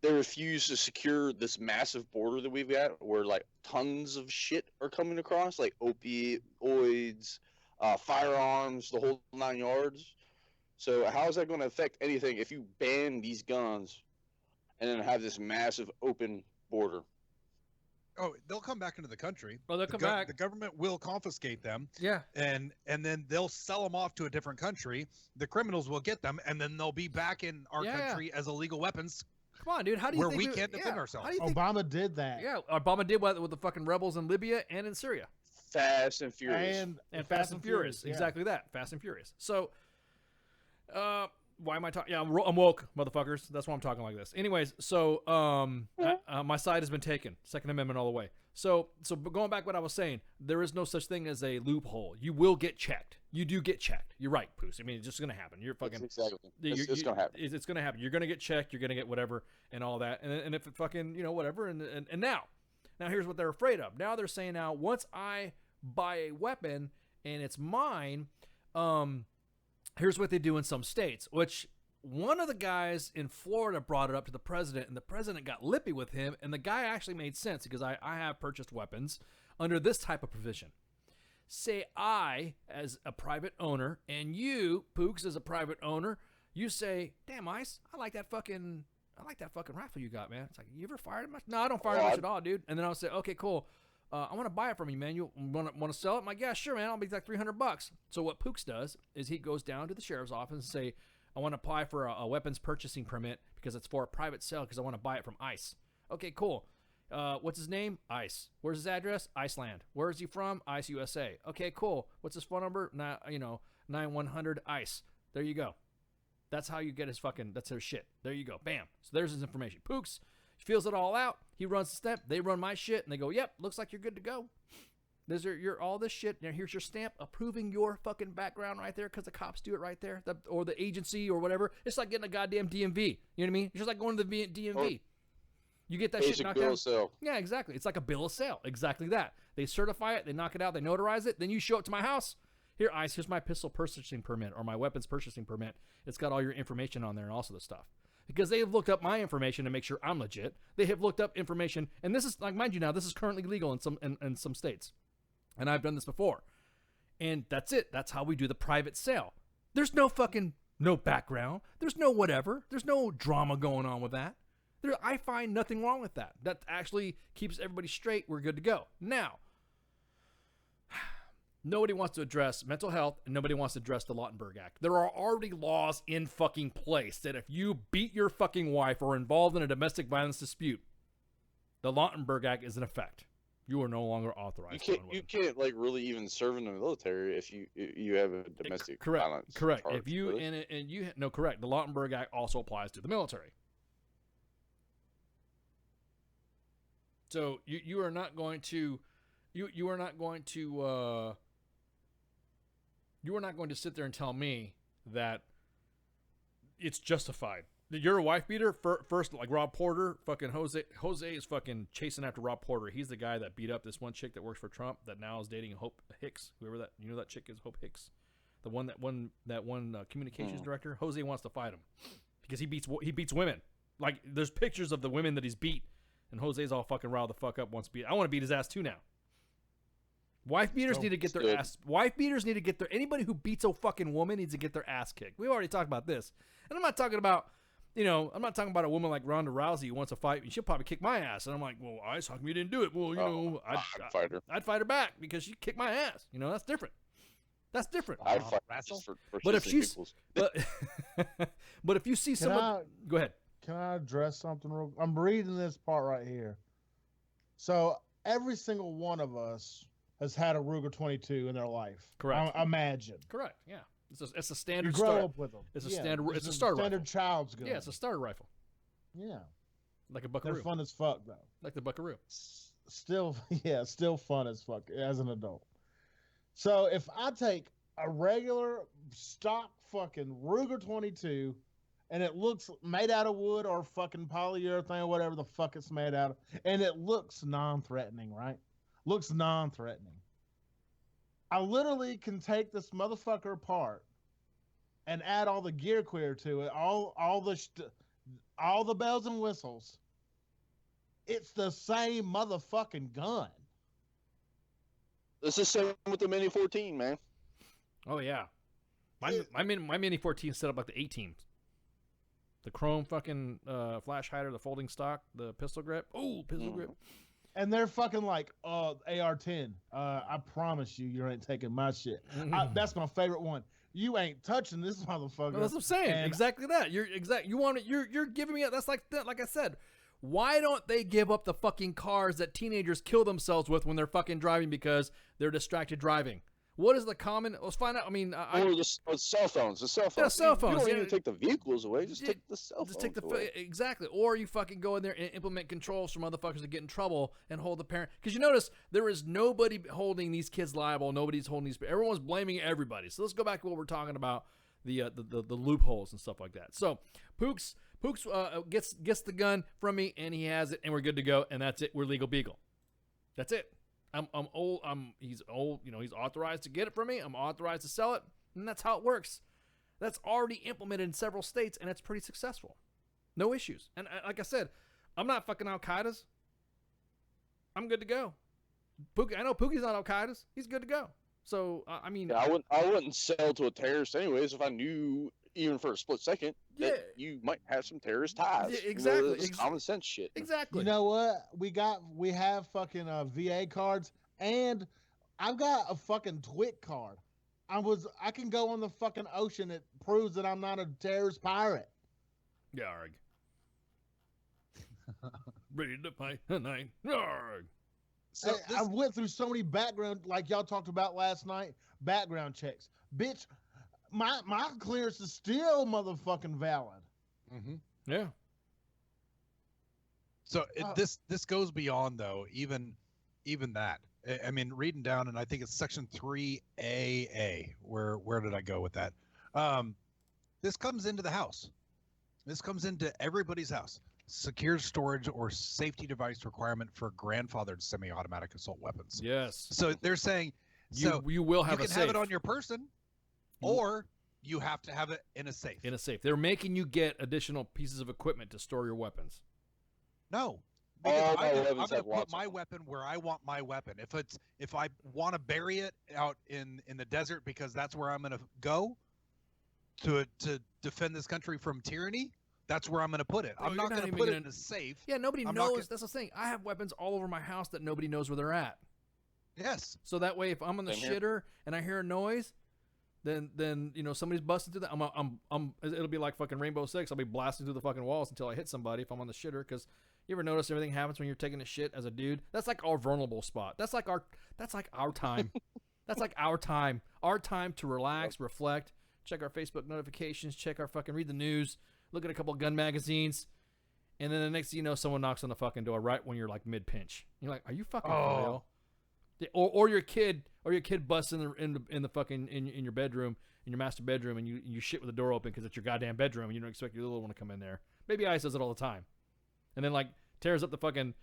They refuse to secure this massive border that we've got where, like, tons of shit are coming across, like opioids, firearms, the whole 9 yards. So how is that going to affect anything if you ban these guns and then have this massive open border? Oh, they'll come back into the country. Oh, they'll The come back. The government will confiscate them. Yeah. And then they'll sell them off to a different country. The criminals will get them, and then they'll be back in our country as illegal weapons. Come on, dude. How do you where think we can't defend yeah. ourselves? How do you think, Obama did that. Yeah, Obama did with the fucking rebels in Libya and in Syria. Fast and Furious. And Fast and Furious. yeah. Exactly that. Fast and Furious. So, why am I talking? Yeah, I'm woke, motherfuckers. That's why I'm talking like this. Anyways, so my side has been taken. Second Amendment all the way. So going back to what I was saying, there is no such thing as a loophole. You will get checked. You do get checked. You're right, Poos. I mean, it's just gonna happen. You're fucking Exactly. It's gonna happen. It's gonna happen. You're gonna get checked. You're gonna get whatever and all that. And if it fucking whatever. And now here's what they're afraid of. Now they're saying once I buy a weapon and it's mine, here's what they do in some states, which one of the guys in Florida brought it up to the president, and the president got lippy with him, and the guy actually made sense because I have purchased weapons under this type of provision. Say I, as a private owner, and you, Pooks, as a private owner, you say, damn, Ice, I like that fucking rifle you got, man. It's like, you ever fired it much? No, I don't fire it much at all, dude. And then I'll say, okay, cool. I want to buy it from you, man. You want to sell it? I'm like, yeah, sure, man. I'll be like $300. So what Pooks does is he goes down to the sheriff's office and say, I want to apply for a weapons purchasing permit because it's for a private sale because I want to buy it from ICE. Okay, cool. What's his name? ICE. Where's his address? Iceland. Where is he from? ICE USA. Okay, cool. What's his phone number? 9100 ICE. There you go. That's how you get his fucking, that's their shit. There you go. Bam. So there's his information. Pooks fills it all out. He runs the step. They run my shit and they go, yep, looks like you're good to go. There's your all this shit. Now here's your stamp approving your fucking background right there because the cops do it right there, or the agency or whatever. It's like getting a goddamn DMV. You know what I mean? It's just like going to the DMV. You get that shit knocked bill out. of sale. Yeah, exactly. It's like a bill of sale. Exactly that. They certify it. They knock it out. They notarize it. Then you show it to my house. Here, ICE. Here's my pistol purchasing permit or my weapons purchasing permit. It's got all your information on there and also the stuff. Because they have looked up my information to make sure I'm legit. They have looked up information, and this is like, mind you, now this is currently legal in some states. And I've done this before. And that's it. That's how we do the private sale. There's no background. There's no whatever. There's no drama going on with that. I find nothing wrong with that. That actually keeps everybody straight. We're good to go. Now, nobody wants to address mental health, and nobody wants to address the Lautenberg Act. There are already laws in fucking place that if you beat your fucking wife or are involved in a domestic violence dispute, the Lautenberg Act is in effect. You are no longer authorized. You can't like really even serve in the military if you have a domestic violence. Correct. charge, If you really. correct. The Lautenberg Act also applies to the military. So you are not going to sit there and tell me that it's justified. You're a wife beater first, like Rob Porter. Fucking Jose is fucking chasing after Rob Porter. He's the guy that beat up this one chick that works for Trump that now is dating Hope Hicks. Whoever that, that chick is, Hope Hicks, the one that communications director. Jose wants to fight him because he beats women. Like there's pictures of the women that he's beat, and Jose's all fucking riled the fuck up. Wants to beat. I want to beat his ass too now. Wife beaters need to get their ass. Wife beaters need to get their. Anybody who beats a fucking woman needs to get their ass kicked. We've already talked about this, and I'm not talking about. I'm not talking about a woman like Ronda Rousey who wants to fight me. She'll probably kick my ass. And I'm like, well, Ice, how come you didn't do it? Well, I'd fight her. I'd fight her back because she kicked my ass. That's different. That's different. I'd fight for but if she's, but if you see someone, go ahead. Can I address something real? I'm reading this part right here. So every single one of us has had a Ruger 22 in their life. Correct. I imagine. Correct. Yeah. It's a standard. You grow up with them. It's a standard. It's a starter standard rifle. Child's gun. Yeah, it's a starter rifle. Yeah. Like a buckaroo. They're fun as fuck though. Like the buckaroo. Still fun as fuck as an adult. So if I take a regular stock fucking Ruger 22 and it looks made out of wood or fucking polyurethane or whatever the fuck it's made out of, and it looks non-threatening, right? Looks non-threatening. I literally can take this motherfucker apart and add all the gear clear to it, all the bells and whistles. It's the same motherfucking gun. It's the same with the Mini 14, man. Oh yeah, my Mini 14 set up like the 18. The chrome fucking flash hider, the folding stock, the pistol grip. Oh, pistol grip. And they're fucking like, AR-10. I promise you ain't taking my shit. That's my favorite one. You ain't touching this motherfucker. Well, that's what I'm saying. And exactly that. You want it. You're giving me. That's like I said. Why don't they give up the fucking cars that teenagers kill themselves with when they're fucking driving because they're distracted driving? What is the common? Let's find out. I mean, or the cell phones. The cell phones. Yeah, cell phones. You don't even take the vehicles away. Just take the cell phones. Just take the away. exactly. Or you fucking go in there and implement controls for motherfuckers to get in trouble and hold the parent. Because you notice there is nobody holding these kids liable. Nobody's holding these. Everyone's blaming everybody. So let's go back to what we're talking about. The loopholes and stuff like that. So Pooks gets the gun from me and he has it and we're good to go and that's it. We're legal beagle. That's it. I'm old. He's old. You know, he's authorized to get it from me. I'm authorized to sell it, and that's how it works. That's already implemented in several states and it's pretty successful. No issues. And like I said, I'm not fucking Al Qaeda's. I'm good to go. I know Pookie's not Al Qaeda's. He's good to go. So I mean, yeah, I wouldn't sell to a terrorist anyways if I knew even for a split second that you might have some terrorist ties. Yeah, exactly. It's common sense shit. Exactly. You know what? We have fucking VA cards, and I've got a fucking TWIC card. I can go on the fucking ocean. It proves that I'm not a terrorist pirate. Yeah, arg. Ready to fight tonight. Arg. So I went through so many background, like y'all talked about last night, background checks. Bitch, my clearance is still motherfucking valid. Mm-hmm. Yeah. So this goes beyond though, even that. I mean, reading down, and I think it's section 3AA. Where did I go with that? This comes into the house. This comes into everybody's house. Secure storage or safety device requirement for grandfathered semi-automatic assault weapons. Yes. So they're saying you will have you a can safe. have it on your person, or you have to have it in a safe. In a safe. They're making you get additional pieces of equipment to store your weapons. No. Because I'm going to put lots my weapon where I want my weapon. If I want to bury it out in the desert because that's where I'm going to go to defend this country from tyranny, that's where I'm going to put it. I'm not going to put it in a safe. Yeah, nobody knows. That's the thing. I have weapons all over my house that nobody knows where they're at. Yes. So that way, if I'm on the shitter and I hear a noise, then you know somebody's busting through that. It'll be like fucking Rainbow Six. I'll be blasting through the fucking walls until I hit somebody if I'm on the shitter. Because you ever notice everything happens when you're taking a shit as a dude? That's like our vulnerable spot. That's like our time. That's like our time. Our time to relax, reflect, check our Facebook notifications, read the news, look at a couple gun magazines, and then the next thing you know, someone knocks on the fucking door right when you're like mid pinch. You're like, "Are you fucking for real?" Or your kid busts in the fucking in your bedroom, in your master bedroom, and you shit with the door open because it's your goddamn bedroom and you don't expect your little one to come in there. Baby Ice does it all the time, and then like tears up the fucking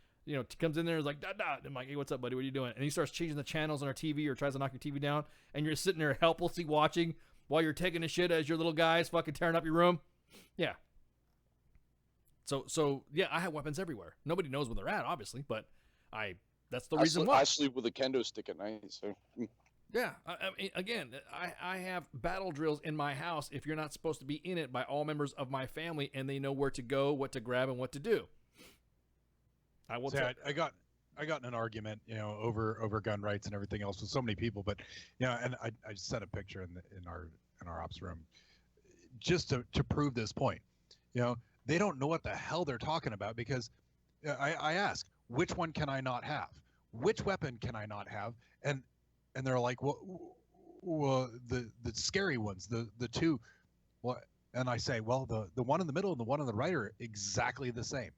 comes in there and is like da da. I'm like, "Hey, what's up, buddy? What are you doing?" And he starts changing the channels on our TV or tries to knock your TV down, and you're sitting there helplessly watching while you're taking a shit as your little guy is fucking tearing up your room. Yeah. So yeah, I have weapons everywhere. Nobody knows where they're at, obviously, but that's the reason why. I sleep with a kendo stick at night. So yeah, I mean, again, I have battle drills in my house. If you're not supposed to be in it, by all members of my family, and they know where to go, what to grab, and what to do. I will. I got in an argument, over gun rights and everything else with so many people, but and I sent a picture in our ops room just to prove this point. They don't know what the hell they're talking about because I ask, which one can I not have? Which weapon can I not have? And they're like, well, the scary ones, the two. Well, and I say, well, the one in the middle and the one on the right are exactly the same.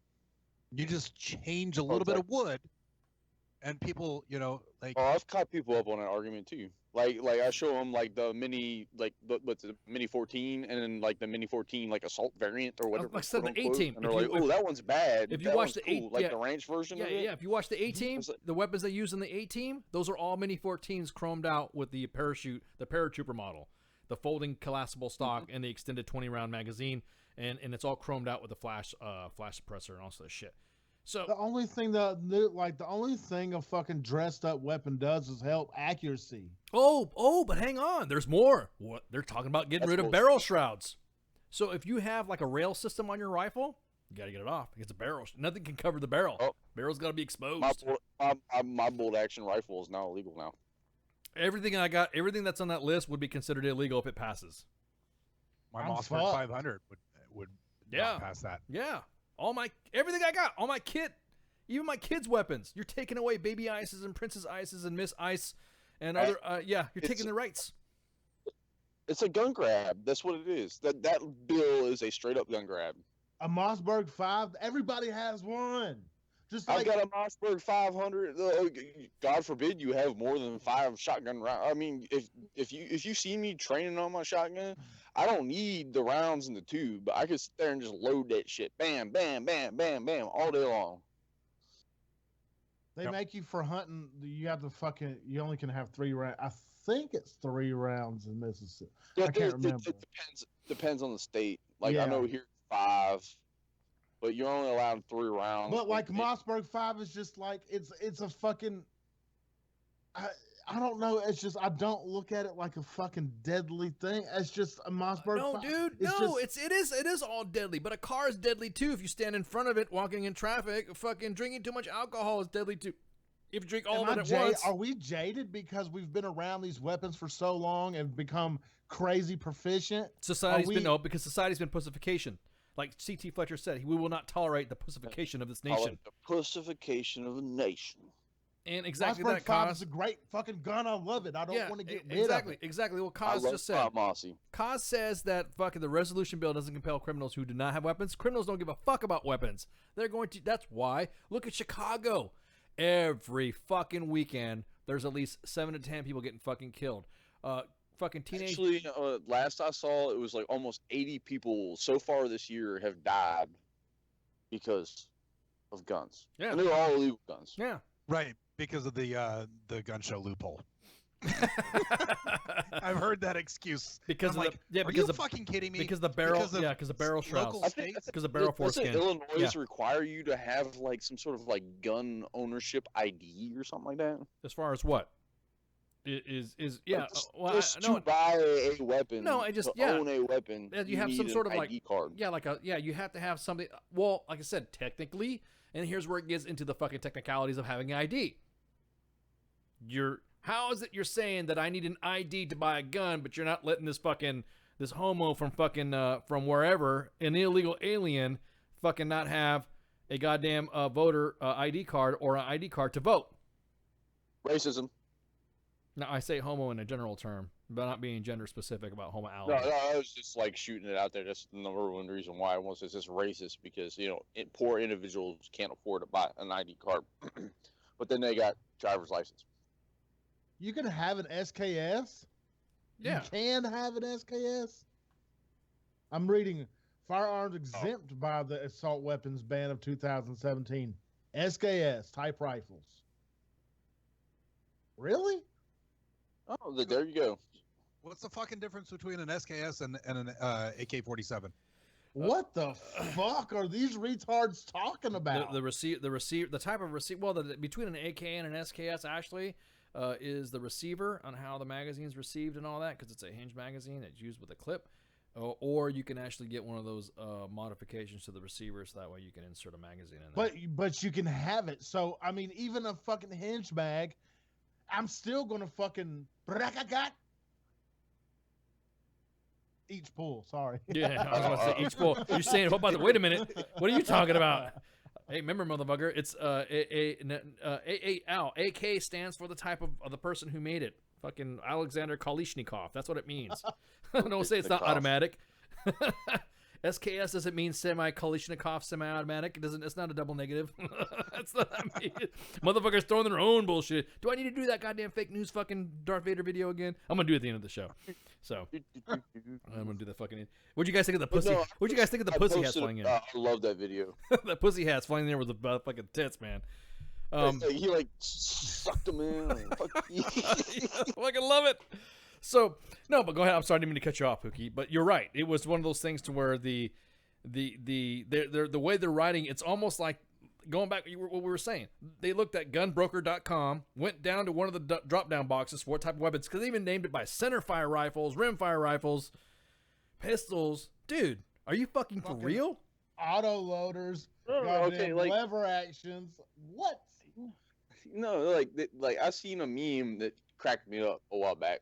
You just change a little bit of wood, and people, like. Oh, I've caught people up on an argument too. Like I show them like the mini, like what's the Mini 14, and then like the Mini 14 like assault variant or whatever. Like I said, the A-Team. And they're like, oh, that one's bad. If you watch the cool. Like the ranch version of it. Yeah. If you watch the A-Team, the weapons they use in the A-Team, those are all Mini 14s chromed out with the paratrooper model, the folding collapsible stock, and the extended 20-round magazine, and it's all chromed out with the flash suppressor and all that shit. So the only thing a fucking dressed up weapon does is help accuracy. Oh, but hang on, there's more. What they're talking about getting rid of barrel shrouds. So if you have like a rail system on your rifle, you got to get it off. It's a barrel. Nothing can cover the barrel. Barrel's got to be exposed. My bolt action rifle is now illegal now. Everything I got, everything that's on that list would be considered illegal if it passes. My Mossberg 500 would not pass that. Yeah. Everything I got, all my kit, even my kids' weapons. You're taking away Baby Ices and Princess Ices and Miss Ice and other. You're taking the rights. It's a gun grab. That's what it is. That bill is a straight up gun grab. A Mossberg 5. Everybody has one. Just like I've got a Mossberg 500. God forbid you have more than 5 shotgun rounds. I mean, if you see me training on my shotgun, I don't need the rounds in the tube. But I can sit there and just load that shit. Bam, bam, bam, bam, bam, all day long. They make you for hunting. You have to you only can have 3 rounds. I think it's 3 rounds in Mississippi. I can't remember. It depends on the state. Like I know here 5, but you're only allowed 3 rounds. But like Mossberg 5 is just like it's a fucking. I don't know. It's just I don't look at it like a fucking deadly thing. It's just a Mossberg. No, 5. dude. It is all deadly. But a car is deadly too. If you stand in front of it, walking in traffic, fucking drinking too much alcohol is deadly too. If you drink all of it at once. Are we jaded because we've been around these weapons for so long and become crazy proficient? Because society's been pussification. Like C.T. Fletcher said, we will not tolerate the pussification of this nation. The pussification of a nation. And exactly Mossberg that 5 is a great fucking gun. I love it. I don't want to get rid of it. Exactly. Well, Kaz just said. Kaz says that fucking the resolution bill doesn't compel criminals who do not have weapons. Criminals don't give a fuck about weapons. They're going to. That's why. Look at Chicago. Every fucking weekend, there's at least 7 to 10 people getting fucking killed. Fucking teenage. Actually, last I saw, it was like almost 80 people so far this year have died because of guns. Yeah, and they're all illegal guns. Yeah, right. Because of the gun show loophole. I've heard that excuse. Because I'm of are you fucking kidding me? Because the barrel, because the barrel shrouds. Because the barrel foreskin. Illinois require you to have like some sort of like gun ownership ID or something like that? As far as what? Is to buy a weapon. No, I just own a weapon. You have some sort of ID card. You have to have something. Well, like I said, technically, and here's where it gets into the fucking technicalities of having an ID. How is it you're saying that I need an ID to buy a gun, but you're not letting this homo from from wherever, an illegal alien, fucking not have a goddamn voter ID card or an ID card to vote? Racism. Now I say homo in a general term, but not being gender specific about homoality. No, I was just like shooting it out there. That's the number one reason why. Once it's just racist because poor individuals can't afford to buy an ID card, but then they got driver's license. You can have an SKS? Yeah. You can have an SKS? I'm reading firearms exempt by the assault weapons ban of 2017. SKS type rifles. Really? Oh, there you go. What's the fucking difference between an SKS and an AK-47? What the fuck are these retards talking about? The type of receiver. Well, between an AK and an SKS actually is the receiver on how the magazine's received and all that, because it's a hinge magazine that's used with a clip. Or you can actually get one of those modifications to the receiver, so that way you can insert a magazine in there. But you can have it. So I mean, even a fucking hinge mag, I'm still gonna fucking each pull. Sorry. Yeah, I was going to say each pull. You're saying, wait a minute. What are you talking about? Hey, remember, motherfucker, it's AK stands for the type of the person who made it. Fucking Alexander Kalishnikov. That's what it means. Don't say it's not automatic. SKS doesn't mean semi-Kalishnikov, semi-automatic. It's not a double negative. That's what I mean. Motherfuckers throwing their own bullshit. Do I need to do that goddamn fake news fucking Darth Vader video again? I'm going to do it at the end of the show. So, I'm going to do the fucking... What'd you guys think of the pussy? What'd you guys think of the pussy hats flying in? I love that video. That pussy hats flying in there with the fucking tits, man. He like sucked them in. I fucking love it. So no, but go ahead. I'm sorry, I didn't mean to cut you off, Pookie. But you're right. It was one of those things to where the way they're writing, it's almost like going back to what we were saying. They looked at gunbroker.com, went down to one of the drop down boxes for what type of weapons, because they even named it by center fire rifles, rim fire rifles, pistols. Dude, are you fucking for real? auto loaders, No, goddamn okay, like- lever actions. What? No, like I seen a meme that cracked me up a while back.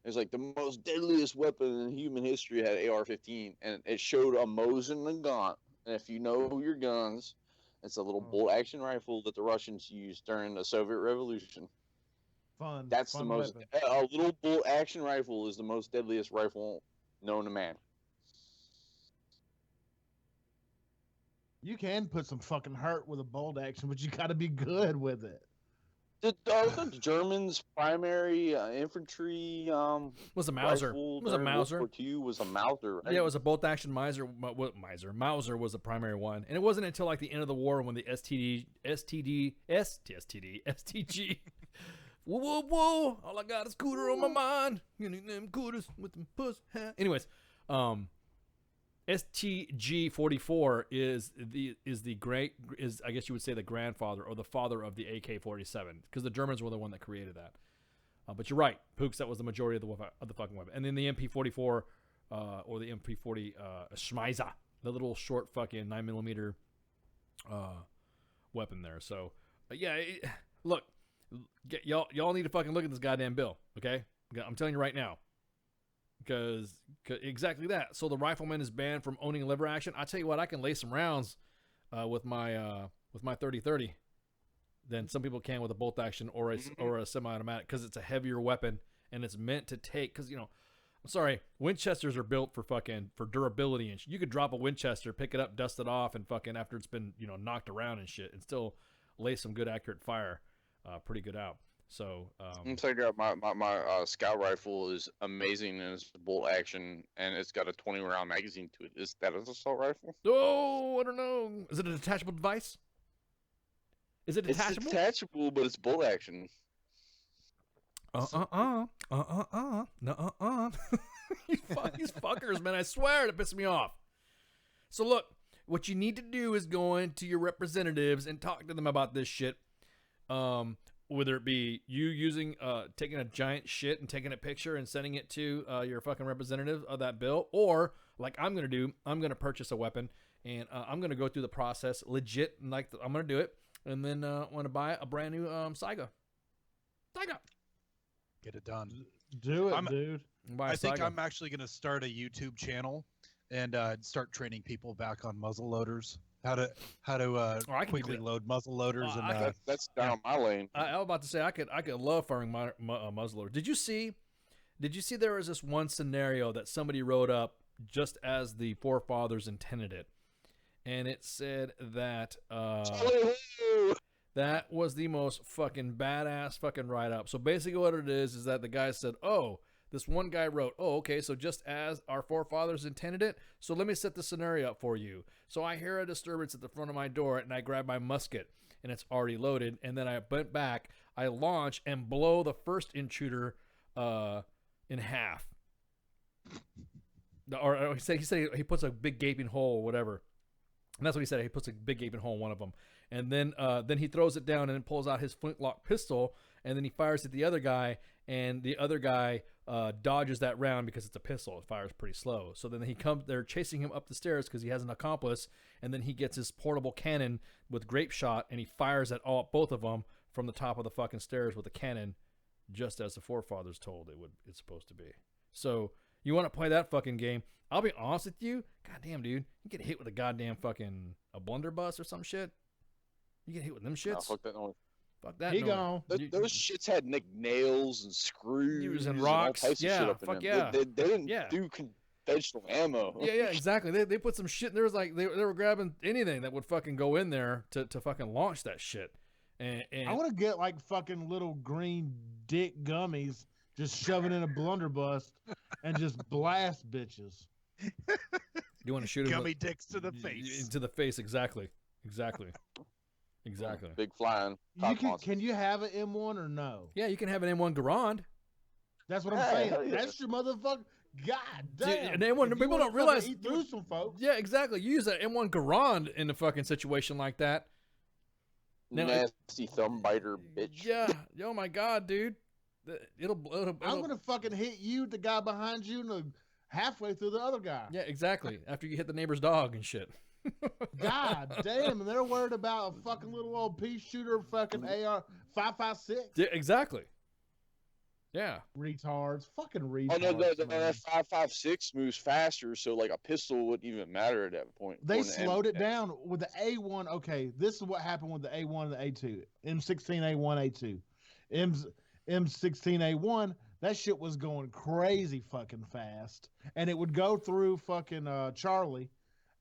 It's like the most deadliest weapon in human history had AR-15, and it showed a Mosin and Gaunt. And if you know your guns, it's a little bolt-action rifle that the Russians used during the Soviet Revolution. Fun. That's fun the most. weapon. A little bolt-action rifle is the most deadliest rifle known to man. You can put some fucking hurt with a bolt action, but you got to be good with it. The Germans' primary infantry Was a Mauser. rifle It was a during Mauser. World War II was a Mauser. Right? Yeah, it was a bolt-action Mauser. Mauser was the primary one, and it wasn't until like the end of the war when the STG. Whoa, whoa, whoa! All I got is cooter on my mind. Getting them cooters with them puss. Anyways, STG-44 is I guess you would say the grandfather or the father of the AK-47 because the Germans were the one that created that. But you're right, Pooks. That was the majority of the fucking weapon. And then the MP-44 or the MP-40 Schmeiser, the little short fucking 9mm weapon there. So look, y'all need to fucking look at this goddamn bill, okay? I'm telling you right now. Because exactly that. So the rifleman is banned from owning lever action. I tell you what, I can lay some rounds with my 30-30 than some people can with a bolt action or a semi-automatic because it's a heavier weapon and it's meant to take. Because I'm sorry, Winchesters are built for durability and you could drop a Winchester, pick it up, dust it off, and fucking after it's been knocked around and shit, and still lay some good accurate fire, pretty good out. So I'm telling you, my scout rifle is amazing and it's bolt action and it's got a 20-round magazine to it. Is that an assault rifle? Oh, I don't know. Is it a detachable device? Is it detachable? It's detachable, but it's bolt action. No. These fuckers, man. I swear it pisses me off. So look, what you need to do is go into your representatives and talk to them about this shit. Whether it be you using taking a giant shit and taking a picture and sending it to your fucking representative of that bill, or like I'm gonna do, I'm gonna purchase a weapon and I'm gonna go through the process legit, and I'm gonna do it, and then I'm gonna buy a brand new Saiga. Get it done. Do it, dude. I think I'm actually gonna start a YouTube channel and start training people back on muzzle loaders. How to quickly load muzzle loaders that's down my lane. I was about to say I could love firing my muzzleloader. Did you see there was this one scenario that somebody wrote up just as the forefathers intended it, and it said that that was the most fucking badass fucking write up. So basically what it is that the guy said, this one guy wrote, okay, so just as our forefathers intended it, so let me set the scenario up for you. So I hear a disturbance at the front of my door, and I grab my musket, and it's already loaded, and then I bent back, I launch, and blow the first intruder in half. Or he said he puts a big gaping hole or whatever. And that's what he said. He puts a big gaping hole in one of them. And then he throws it down and then pulls out his flintlock pistol, and then he fires at the other guy, and the other guy dodges that round because it's a pistol. It fires pretty slow. So then they're chasing him up the stairs because he has an accomplice, and then he gets his portable cannon with grape shot, and he fires at both of them from the top of the fucking stairs with a cannon, just as the forefathers told it's supposed to be. So you want to play that fucking game? I'll be honest with you. Goddamn, dude, you get hit with a goddamn fucking a blunderbuss or some shit. You get hit with them shits. Nah, fuck that noise. Fuck that. He gone. Those shits had nails and screws and and rocks. all types of shit up in Fuck them. yeah. They didn't do conventional ammo. Yeah, exactly. They put some shit. There was like they were grabbing anything that would fucking go in there to fucking launch that shit. And I want to get like fucking little green dick gummies, just shove it in a blunderbuss and just blast bitches. You want to shoot gummy dicks to the face. To the face, exactly. Big flying. Can you have an M1 or no? Yeah, you can have an M1 Garand. That's what I'm saying. That's your motherfucker. God damn. An M1, people don't realize. Eat through some folks. Yeah, exactly. You use that M1 Garand in a fucking situation like that. Now, nasty thumb biter bitch. Yeah. Oh my god, dude. It'll I'm gonna fucking hit you, the guy behind you, and halfway through the other guy. Yeah, exactly. After you hit the neighbor's dog and shit. God damn, and they're worried about a fucking little old pea shooter fucking AR 5.56. Yeah, exactly. Yeah. Retards. Fucking retards. Oh no, man. that 5.56 moves faster, so like a pistol wouldn't even matter at that point. They Or an slowed it M- down with the A1. Okay, this is what happened with the A1 and the A2. M16 A1 A2. M16A1, that shit was going crazy fucking fast. And it would go through fucking Charlie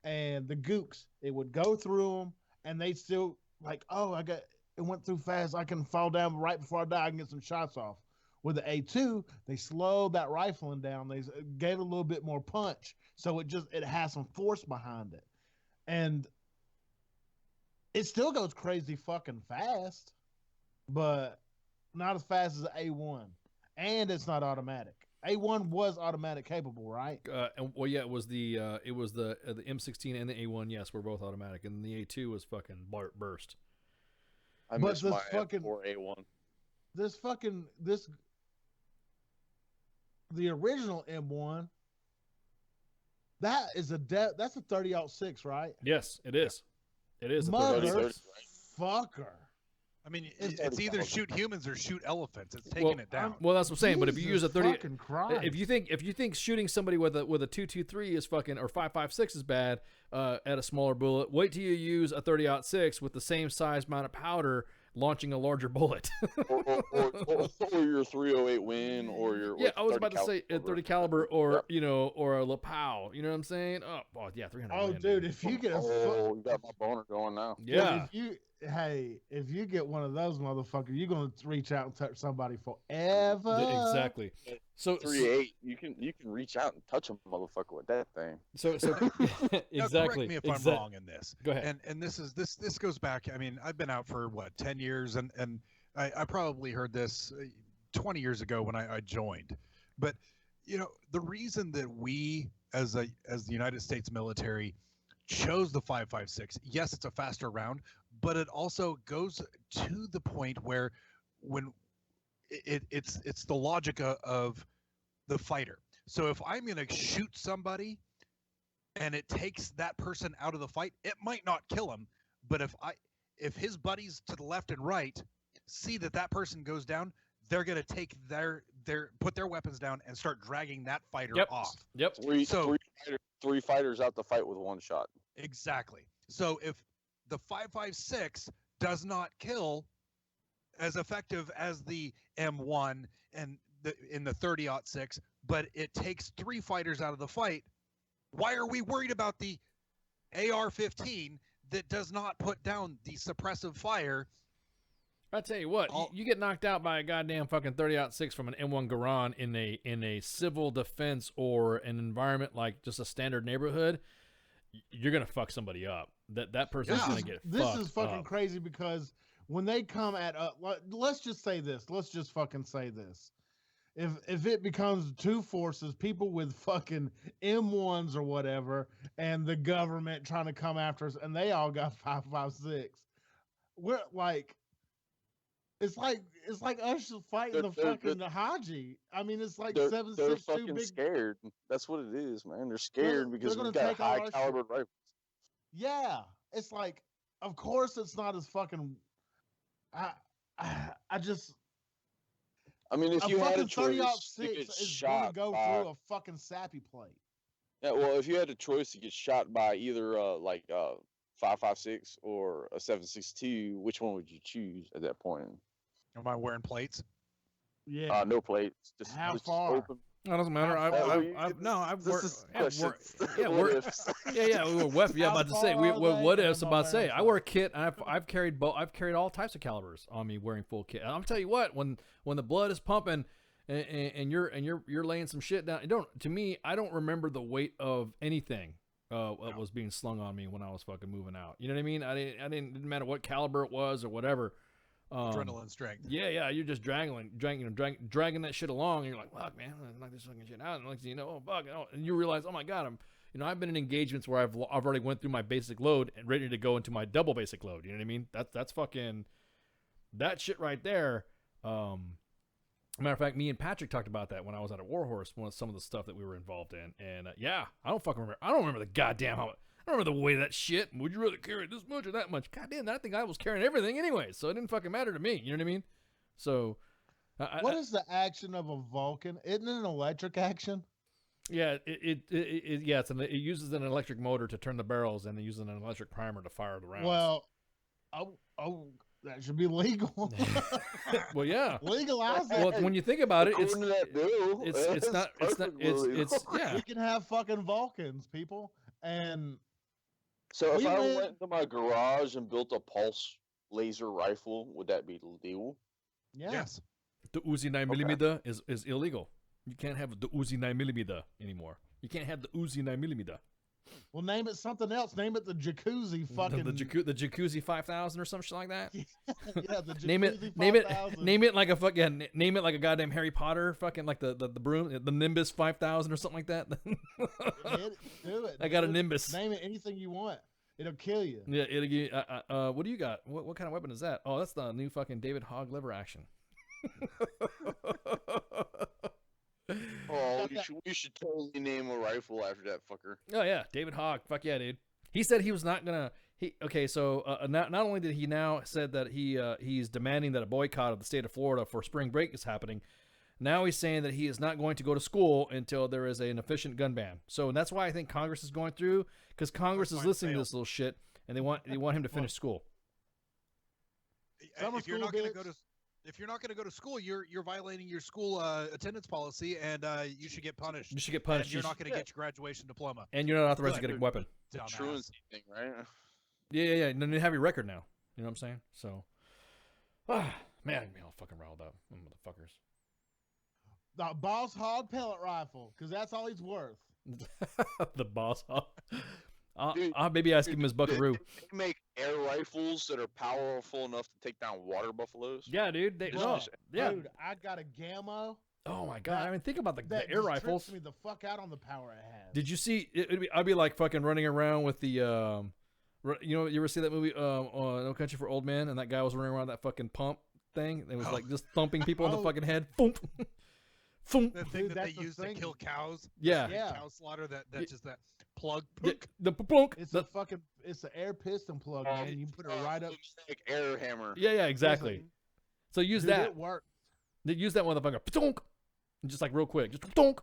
and the Gooks. It would go through them, and they still like, oh, it went through fast. I can fall down right before I die. I can get some shots off. With the A2, they slowed that rifling down. They gave it a little bit more punch, so it has some force behind it, and it still goes crazy fucking fast, but not as fast as the A1, and it's not automatic. A1 was automatic capable, right? Well, yeah, it was the M16 and the A1. Yes, were both automatic, and the A2 was fucking burst. I missed my M4A1. The original M1. That's a 30-06, right? Yes, it is. It is a motherfucker. I mean, it's either shoot humans or shoot elephants. It's taking it down. Well, that's what I'm saying. But if you use a 30, fucking Christ. if you think shooting somebody with a 223 is fucking or 5.56 is bad at a smaller bullet, wait till you use a 30-06 with the same size amount of powder launching a larger bullet. or your 308 Win, or your I was about to say a 30 caliber, or or a Lapau. You know what I'm saying? Oh yeah, 300. Oh, dude, if you get you got my boner going now. Yeah. If you get one of those motherfuckers, you're gonna reach out and touch somebody forever. Exactly. So 3.8, you can reach out and touch a motherfucker with that thing. So exactly. Now, correct me if I'm wrong in this. Go ahead. And this goes back. I mean, I've been out for 10 years, and I probably heard this 20 years ago when I joined. But the reason that we as the United States military chose the 5.56, yes, it's a faster round, but it also goes to the point where when it's the logic of the fighter. So if I'm going to shoot somebody and it takes that person out of the fight, it might not kill him, but if his buddies to the left and right see that person goes down, they're going to take put their weapons down and start dragging that fighter off. Yep. Three fighters out the fight with one shot. Exactly. So if the 5.56 does not kill as effective as the M1 and in the 30-06, but it takes 3 fighters out of the fight, why are we worried about the AR-15 that does not put down the suppressive fire? I tell you what, you get knocked out by a goddamn fucking 30-06 from an M1 Garand in a civil defense or an environment like just a standard neighborhood, you're gonna fuck somebody up. That person's gonna get fucked up. This is fucking crazy because when they come at let's just say this. Let's just fucking say this. If it becomes two forces, people with fucking M1s or whatever, and the government trying to come after us, and they all got 5.56, we're like. It's like us fighting the fucking Haji. I mean, it's like 7.62 They're fucking big. scared. That's what it is, man. They're scared because they're we've gonna got take all high our caliber shit. rifles. Yeah, it's like, of course, it's not as fucking. I just. I mean, if you had a choice 30-06 to get is going to shot go by, through a fucking sappy plate. yeah, well, if you had a choice to get shot by either 5.56 or a 7.62, which one would you choose at that point? Am I wearing plates? Yeah. No plates. Just How just far? Open. No, it doesn't matter. I've worked. Yeah, about to say. What ifs? About to say. I wear a kit. I've carried all types of calibers on me, wearing full kit. And I'm tell you what, when the blood is pumping, and you're laying some shit down. I don't remember the weight of anything that was being slung on me when I was fucking moving out. You know what I mean? It didn't matter what caliber it was or whatever. Adrenaline strength. Yeah, you're just dragging that shit along, and you're like, fuck, man, I'm knock this fucking shit out. And like, oh fuck, and you realize, oh my god, I've been in engagements where I've already went through my basic load and ready to go into my double basic load. You know what I mean? That's fucking that shit right there. Matter of fact, me and Patrick talked about that when I was at a Warhorse. Some of the stuff that we were involved in, and I don't fucking remember. I don't remember the goddamn how. I I don't remember the weight of that shit. Would you rather carry this much or that much? God damn, I think I was carrying everything anyway, so it didn't fucking matter to me. You know what I mean? So, what is the action of a Vulcan? Isn't it an electric action? Yeah, it uses an electric motor to turn the barrels, and it uses an electric primer to fire the rounds. Well, that should be legal. Well, yeah, legalize it. Well, when you think about it, it's It's yeah. We can have fucking Vulcans, people, and So if we I live- went into my garage and built a pulse laser rifle, would that be legal? Yes. The Uzi 9mm is illegal. You can't have the Uzi 9mm anymore. You can't have the Uzi 9mm. Well, name it something else. Name it the Jacuzzi fucking. The Jacuzzi 5000 or some shit like that. Yeah, the Jacuzzi name it 5000. name it like a fuck yeah. Name it like a goddamn Harry Potter fucking like the broom, the Nimbus 5000 or something like that. Do it. I got a dude. Nimbus. Name it anything you want. It'll kill you. Yeah, what do you got? What kind of weapon is that? Oh, that's the new fucking David Hogg lever action. Oh, you should totally name a rifle after that fucker. Oh yeah, David Hogg. Fuck yeah, dude. He said he was not gonna. Not only did he now said that he's demanding that a boycott of the state of Florida for spring break is happening. Now he's saying that he is not going to go to school until there is an efficient gun ban. So that's why I think Congress is going through, because Congress is listening to this little shit and they want him to finish school. If you're not going to go to If you're not going to go to school, you're violating your school attendance policy, and you should get punished. You should get punished. And you're not going to get your graduation diploma. And you're not authorized to get a weapon. Truancy thing, right? Yeah. And then you have your record now. You know what I'm saying? So, man, I'm all fucking riled up, motherfuckers. The Boss Hog pellet rifle, because that's all he's worth. The Boss Hog. I'll maybe ask him his buckaroo. They make air rifles that are powerful enough to take down water buffaloes. Yeah, dude. Dude, I got a Gammo. Oh my god! I mean, think about the that air just rifles. trips me the fuck out on the power it has. Did you see? I'd be like fucking running around with the, you ever see that movie, No Country for Old Men, and that guy was running around that fucking pump thing. It was like just thumping people in the fucking head. Boom. The thing that they use to kill cows. Yeah. Cow slaughter. That's just that plug. The plunk. It's the air piston plug, man. You put it right up. Like air hammer. Yeah, exactly. So use that. It worked. Use that motherfucker. Ptonk. Just like real quick. Just ptonk.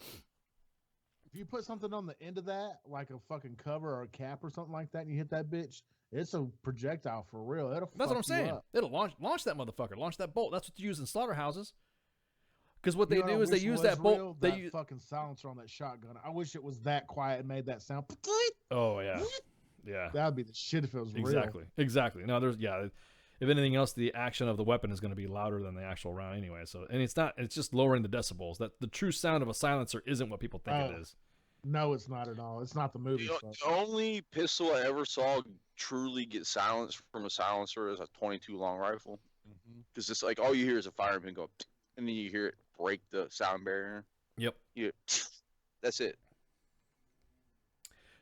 If you put something on the end of that, like a fucking cover or a cap or something like that, and you hit that bitch, it's a projectile for real. That's what I'm saying. It'll launch that motherfucker. Launch that bolt. That's what you use in slaughterhouses. Because what they do is they use that bolt. That fucking silencer on that shotgun. I wish it was that quiet and made that sound. Oh yeah, yeah. That'd be the shit if it was real. Exactly. No, there's If anything else, the action of the weapon is going to be louder than the actual round anyway. So, and it's not. It's just lowering the decibels. That the true sound of a silencer isn't what people think it is. No, it's not at all. It's not the movie. The only pistol I ever saw truly get silenced from a silencer is a 22 long rifle. Because it's like all you hear is a fireman go, and then you hear it break the sound barrier. Yep. That's it.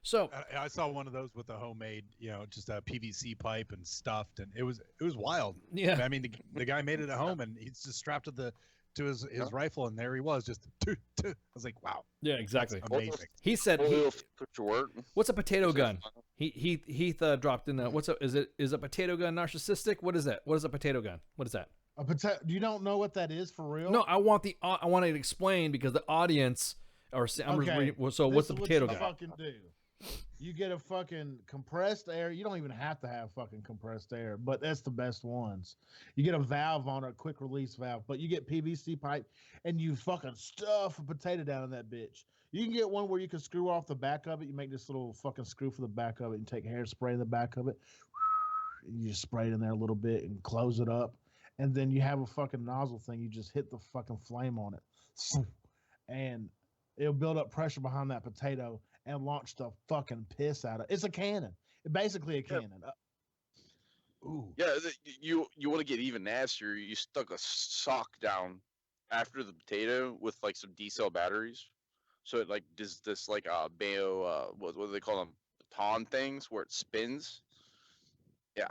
So I saw one of those with a homemade, just a PVC pipe and stuffed, and it was wild. Yeah. I mean, the guy made it at home, and he's just strapped to his rifle, and there he was, just. I was like, wow. Yeah, exactly. That's amazing. He said, put to work. "What's a potato gun?" Heath dropped in. Is a potato gun narcissistic? What is that? What is a potato gun? What is that? A potato? You don't know what that is for real? No, I want it explained because the audience are. I'm just reading, so what's the potato gun? Fucking do. You get a fucking compressed air. You don't even have to have fucking compressed air, but that's the best ones. You get a valve on it, a quick release valve, but you get PVC pipe and you fucking stuff a potato down in that bitch. You can get one where you can screw off the back of it. You make this little fucking screw for the back of it and take hairspray in the back of it. You just spray it in there a little bit and close it up. And then you have a fucking nozzle thing. You just hit the fucking flame on it. And it'll build up pressure behind that potato and launch the fucking piss out of it. It's a cannon. It's basically a cannon. Ooh. Yeah, you want to get even nastier. You stuck a sock down after the potato with like some D-cell batteries. So it like does this like Bayo, what do they call them? Baton things where it spins. Yeah.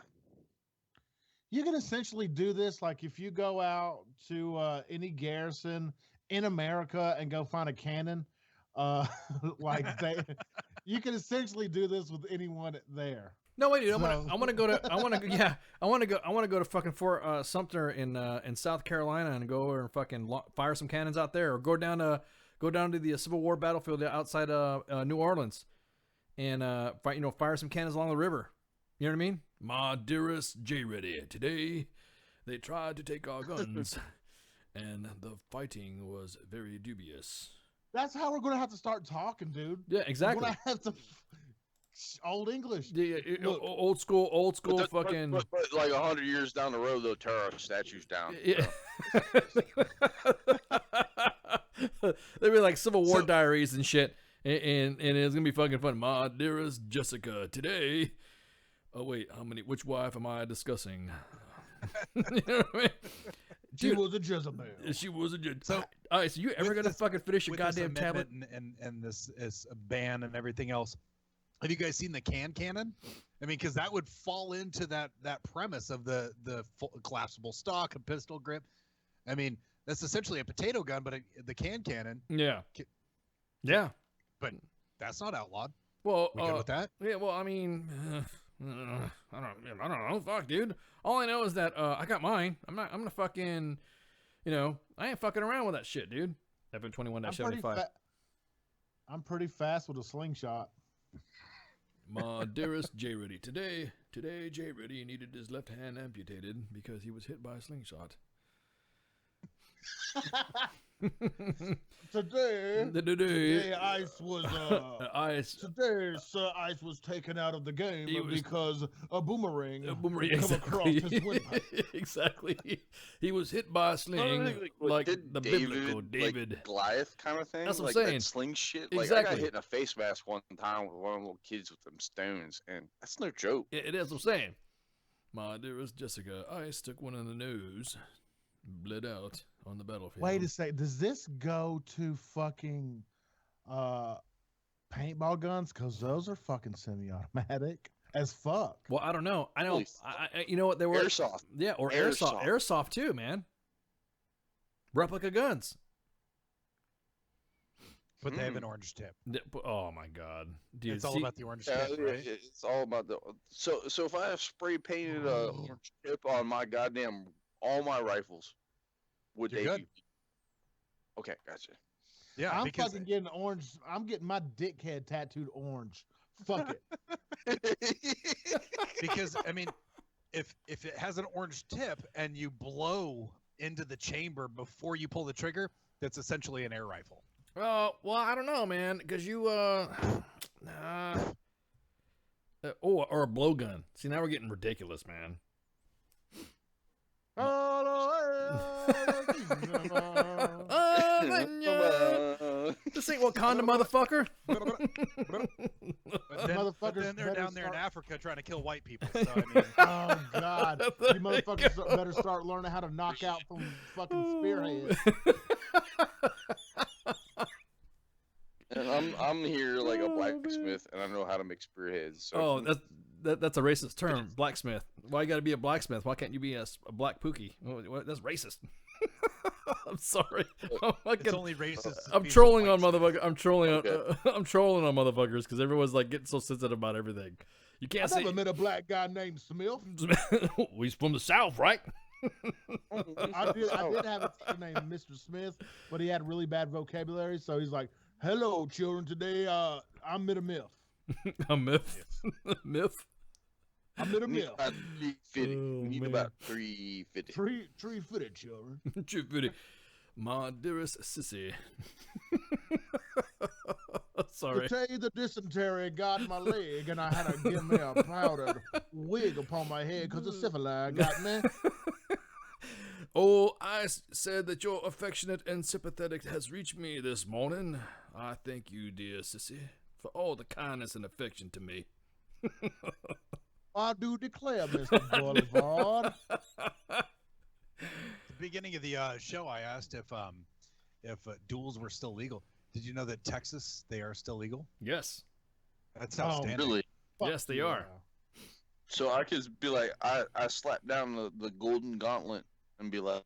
You can essentially do this like if you go out to any garrison in America and go find a cannon. Like you can essentially do this with anyone there. No, wait, dude. I want to go to fucking Fort Sumter in South Carolina and go over and fucking fire some cannons out there, or go down to the Civil War battlefield outside New Orleans, and fire some cannons along the river. You know what I mean? My dearest J. Ready, today they tried to take our guns, and the fighting was very dubious. That's how we're gonna have to start talking, dude. Yeah, exactly. We're gonna have to old English. Yeah, old school, fucking. But like 100 years down the road, they'll tear our statues down. Yeah. They'd be like Civil War diaries and shit, and it's gonna be fucking fun. My dearest Jessica, today. Oh wait, which wife am I discussing? You know what I mean? She was a Jezebel. She was a Jezebel. So, all right, so you ever gonna fucking finish your goddamn tablet? And this is a ban and everything else. Have you guys seen the cannon? I mean, because that would fall into that premise of the collapsible stock, a pistol grip. I mean, that's essentially a potato gun, but the cannon. Yeah. Yeah. But that's not outlawed. Well, we good with that? Yeah. Well, I mean, I don't know. Fuck, dude. All I know is that I got mine. I'm gonna fucking, I ain't fucking around with that shit, dude. FN21-75. I'm pretty fast with a slingshot. My dearest J. Ready, today J. Ready needed his left hand amputated because he was hit by a slingshot. Today Ice was Ice. Today Sir Ice was taken out of the game because a boomerang come exactly. across his windpipe. Exactly. He was hit by a sling like the biblical David. Like Goliath kind of thing. That's what I'm like saying. That sling shit. Exactly. Like I got hit in a face mask one time with one of the little kids with them stones, and that's no joke. It is what I'm saying. My dearest Jessica, Ice took one in the nose, bled out on the battlefield. Wait a second. Does this go to fucking paintball guns? Because those are fucking semi-automatic as fuck. Well, I don't know. I know. You know what they were? Airsoft. Yeah, or airsoft too, man. Replica guns. But they have an orange tip. Oh my god, dude! It's all about the orange tip, right? It's all about the. So if I have spray painted a orange tip on my goddamn all my rifles, would You're they good. be? Okay, gotcha. Yeah, I'm fucking getting orange. I'm getting my dickhead tattooed orange. Fuck it. Because I mean, if it has an orange tip and you blow into the chamber before you pull the trigger, that's essentially an air rifle. Well, I don't know, man, because you or a blowgun. See, now we're getting ridiculous, man. This ain't Wakanda, motherfucker. But then they're down there in Africa trying to kill white people. So, I mean, oh god, you motherfuckers better start learning how to knock out from fucking spearheads. And I'm here like a blacksmith, and I know how to make spearheads. So that's a racist term, blacksmith. Why you got to be a blacksmith? Why can't you be a black pookie? That's racist. I'm sorry. It's only racist. I'm trolling on motherfuckers. I'm trolling on motherfuckers because everyone's like getting so sensitive about everything. You can't say. I never met a black guy named Smith. He's from the South, right? I did have a friend named Mr. Smith, but he had really bad vocabulary, so he's like, "Hello, children. Today, I'm at a myth." A myth. Myth. I'm at a myth. About 350. We need about 350. 350, children. 350. My dearest sissy. Sorry. Today the dysentery got my leg, and I had to give me a powdered wig upon my head because the syphilis got me. Oh, I said that your affectionate and sympathetic has reached me this morning. I thank you, dear sissy, for all the kindness and affection to me. I do declare, Mr. Boulevard. At the beginning of the show, I asked if duels were still legal. Did you know that Texas, they are still legal? Yes. That's outstanding. Really? Yes, they are. So I could be like, I slap down the golden gauntlet and be like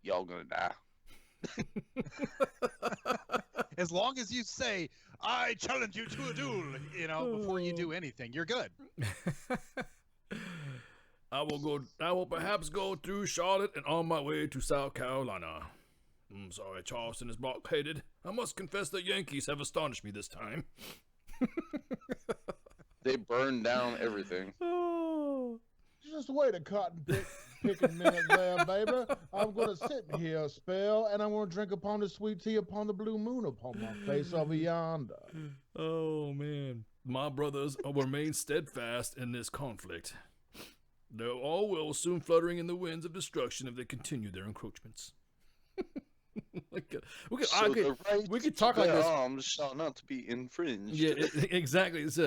y'all gonna die. As long as you say, "I challenge you to a duel," before you do anything, you're good. I will perhaps go through Charlotte and on my way to South Carolina. I'm sorry, Charleston is blockaded. I must confess the Yankees have astonished me this time. They burned down everything. Just wait a picking minute there, baby. I'm gonna sit here a spell, and I'm gonna drink upon the sweet tea upon the blue moon upon my face over yonder. Oh, man. My brothers will remain steadfast in this conflict. Though all will soon fluttering in the winds of destruction if they continue their encroachments. We could talk like this. Arms shall not be infringed. Yeah, exactly. It's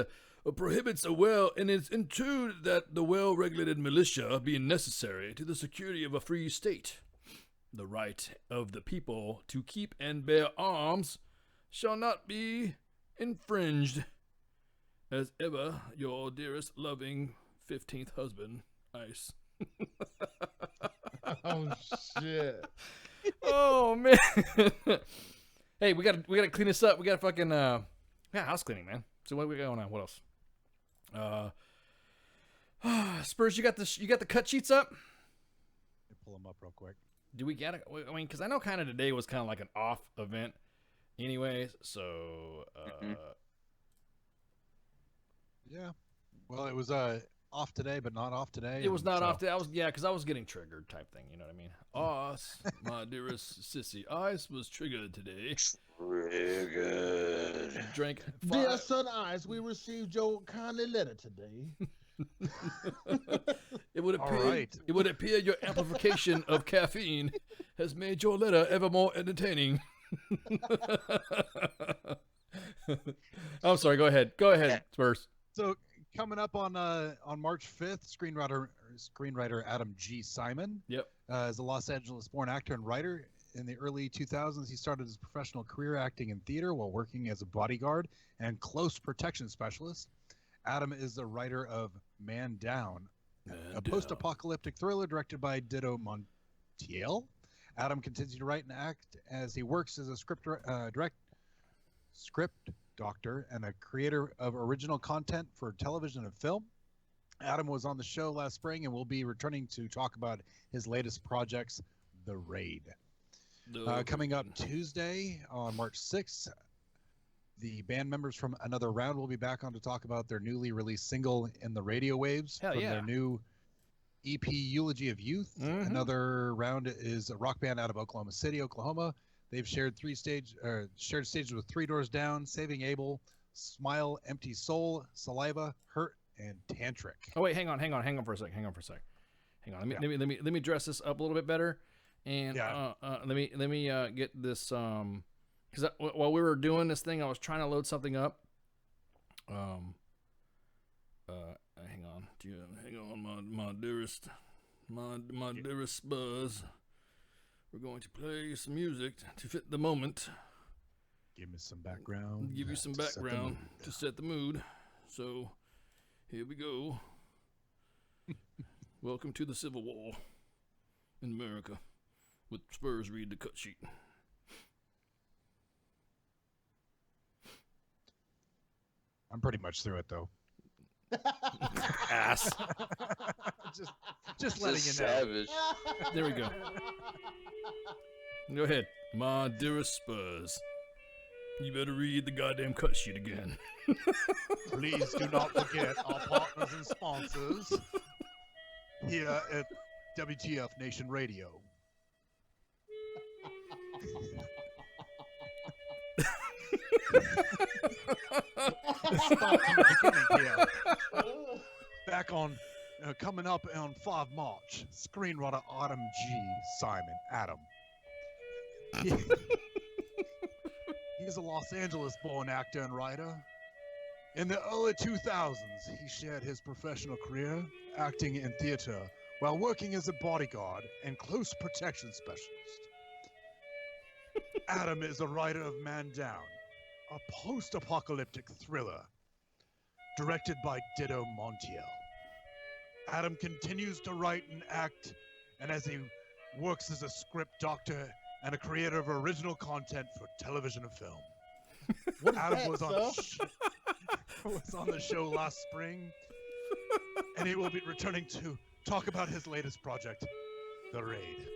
prohibits a well, and it's into that the well-regulated militia being necessary to the security of a free state. The right of the people to keep and bear arms shall not be infringed. As ever, your dearest, loving 15th husband, Ice. Oh shit. Oh man. Hey, we gotta clean this up. We gotta fucking house cleaning, man. So what we got going on? What else? Spurs, you got the cut sheets up? Let me pull them up real quick. Do we get it? I mean, because I know kind of today was kind of like an off event, anyways. So yeah. Well, it was off today, but not off today. It was not off today. Because I was getting triggered type thing. You know what I mean? My dearest sissy, Ice was triggered today. Triggered. Drank. Dear son Ice, we received your kindly letter today. It would appear your amplification of caffeine has made your letter ever more entertaining. I'm sorry. Go ahead, Spurs. So coming up on March 5th, screenwriter Adam G. Simon. Yep. Is a Los Angeles-born actor and writer. In the early 2000s, he started his professional career acting in theater while working as a bodyguard and close protection specialist. Adam is the writer of Man Down, a post-apocalyptic thriller directed by Ditto Montiel. Adam continues to write and act as he works as a script doctor and a creator of original content for television and film. Adam was on the show last spring and will be returning to talk about his latest projects, The Raid. Coming up Tuesday on March 6th, the band members from Another Round will be back on to talk about their newly released single, In the Radio Waves, from their new EP, Eulogy of Youth. Mm-hmm. Another Round is a rock band out of Oklahoma City, Oklahoma. They've shared stages with Three Doors Down, Saving Abel, Smile, Empty Soul, Saliva, Hurt, and Tantric. Oh wait, hang on for a sec. Hang on. Let me dress this up a little bit better. And let me get this because while we were doing this thing, I was trying to load something up. Hang on, my dearest Buzz. We're going to play some music to fit the moment. Give me some background. Give you some background to set the mood. So here we go. Welcome to the Civil War in America. With Spurs read the cut sheet. I'm pretty much through it though. Ass. just letting you know. Savage. There we go. Go ahead. My dearest Spurs. You better read the goddamn cut sheet again. Please do not forget our partners and sponsors here at WTF Nation Radio. Start from the beginning here. Back on, coming up on 5 March, screenwriter Adam G. Simon. He's a Los Angeles-born actor and writer. In the early 2000s, he shared his professional career acting in theater while working as a bodyguard and close protection specialist. Adam is a writer of Man Down, a post-apocalyptic thriller directed by Ditto Montiel. Adam continues to write and act, and as he works as a script doctor and a creator of original content for television and film. Adam was on the show last spring, and he will be returning to talk about his latest project, The Raid.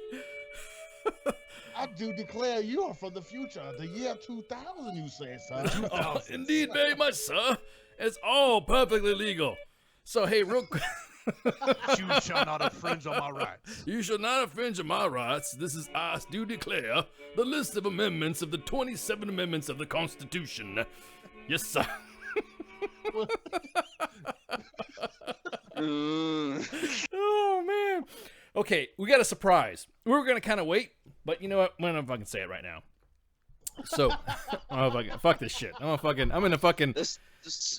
I do declare you are from the future, the year 2000, you say, sir. Oh, indeed, very much, sir. It's all perfectly legal. So, hey, real quick. You shall not infringe on my rights. You shall not infringe on my rights. This is, I do declare, the list of amendments of the 27 amendments of the Constitution. Yes, sir. Oh, man. Okay, we got a surprise. We were going to kind of wait, but you know what? I'm going to fucking say it right now. So, fuck this shit. I'm in a fucking...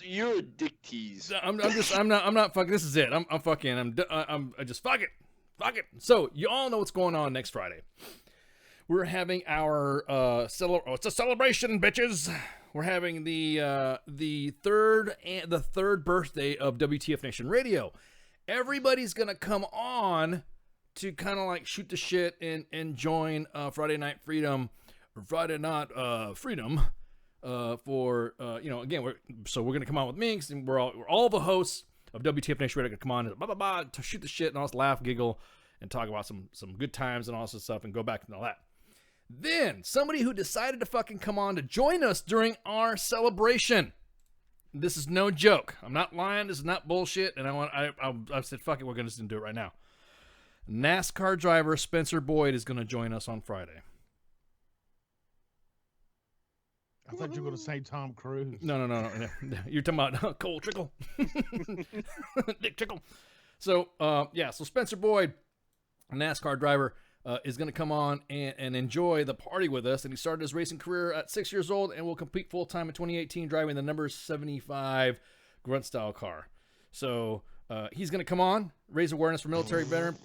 You're a dick tease. I'm not fucking. This is it. I'm just fuck it. So you all know what's going on next Friday. We're having our it's a celebration, bitches. We're having the third birthday of WTF Nation Radio. Everybody's gonna come on to kind of like shoot the shit and join Friday Night Freedom, or Friday Night Freedom. Again, we're gonna come on with Minx, and we're all the hosts of WTF Nation Radio gonna come on and blah blah blah to shoot the shit and all laugh, giggle, and talk about some good times and all this stuff and go back and all that. Then somebody who decided to fucking come on to join us during our celebration. This is no joke. I'm not lying. This is not bullshit. And I said fuck it. We're gonna just do it right now. NASCAR driver Spencer Boyd is gonna join us on Friday. I thought you were going to say Tom Cruise. No. You're talking about Cole Trickle. Dick Trickle. So, so Spencer Boyd, a NASCAR driver, is going to come on and enjoy the party with us. And he started his racing career at 6 years old and will compete full-time in 2018 driving the number 75 grunt-style car. So, he's going to come on, raise awareness for military veteran,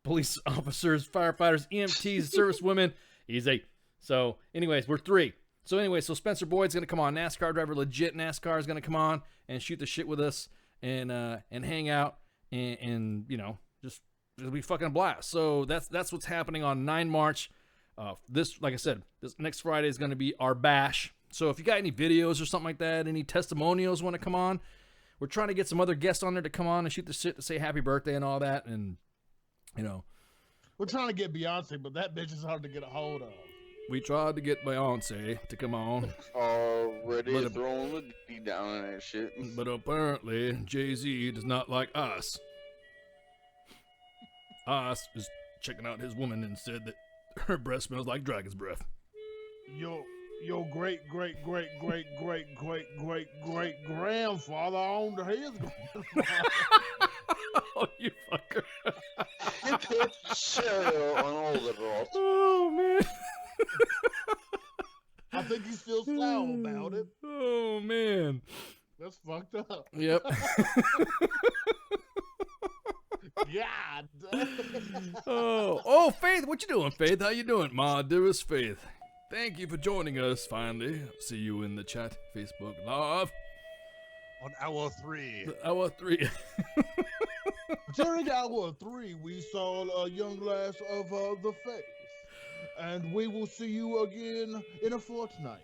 police officers, firefighters, EMTs, service women. Easy. So, anyways, we're three. So Spencer Boyd's gonna come on, NASCAR driver, legit NASCAR is gonna come on and shoot the shit with us and hang out and just it'll be fucking a blast. So that's what's happening on 9 March. This, like I said, this next Friday is gonna be our bash. So if you got any videos or something like that, any testimonials want to come on, we're trying to get some other guests on there to come on and shoot the shit to say happy birthday and all that, and we're trying to get Beyonce, but that bitch is hard to get a hold of. We tried to get Beyonce to come on. Already throwing the D down on that shit. But apparently, Jay-Z does not like us. Us is checking out his woman and said that her breath smells like dragon's breath. Your great grandfather owned his grandfather. Oh, you fucker. Cereal on all the rods. Oh, man. I think he's still sour about it. Oh, man. That's fucked up. Yep. God. Oh, Faith, what you doing, Faith? How you doing? My dearest Faith. Thank you for joining us, finally. See you in the chat, Facebook Live. On hour 3. Hour 3. During hour 3, we saw a young glass of the face. And we will see you again in a fortnight.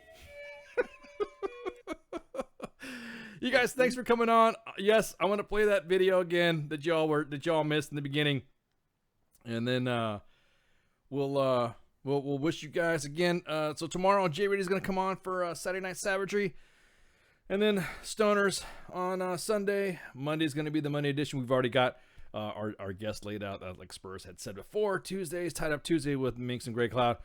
You guys, thanks for coming on. Yes, I want to play that video again that y'all missed in the beginning, and then we'll wish you guys again. So tomorrow, J Rady's gonna come on for Saturday Night Savagery, and then Stoners on Sunday. Monday's gonna be the Monday edition. We've already got our guest laid out, like Spurs had said before. Tuesday's Tied Up Tuesday with Minx and Grey Cloud.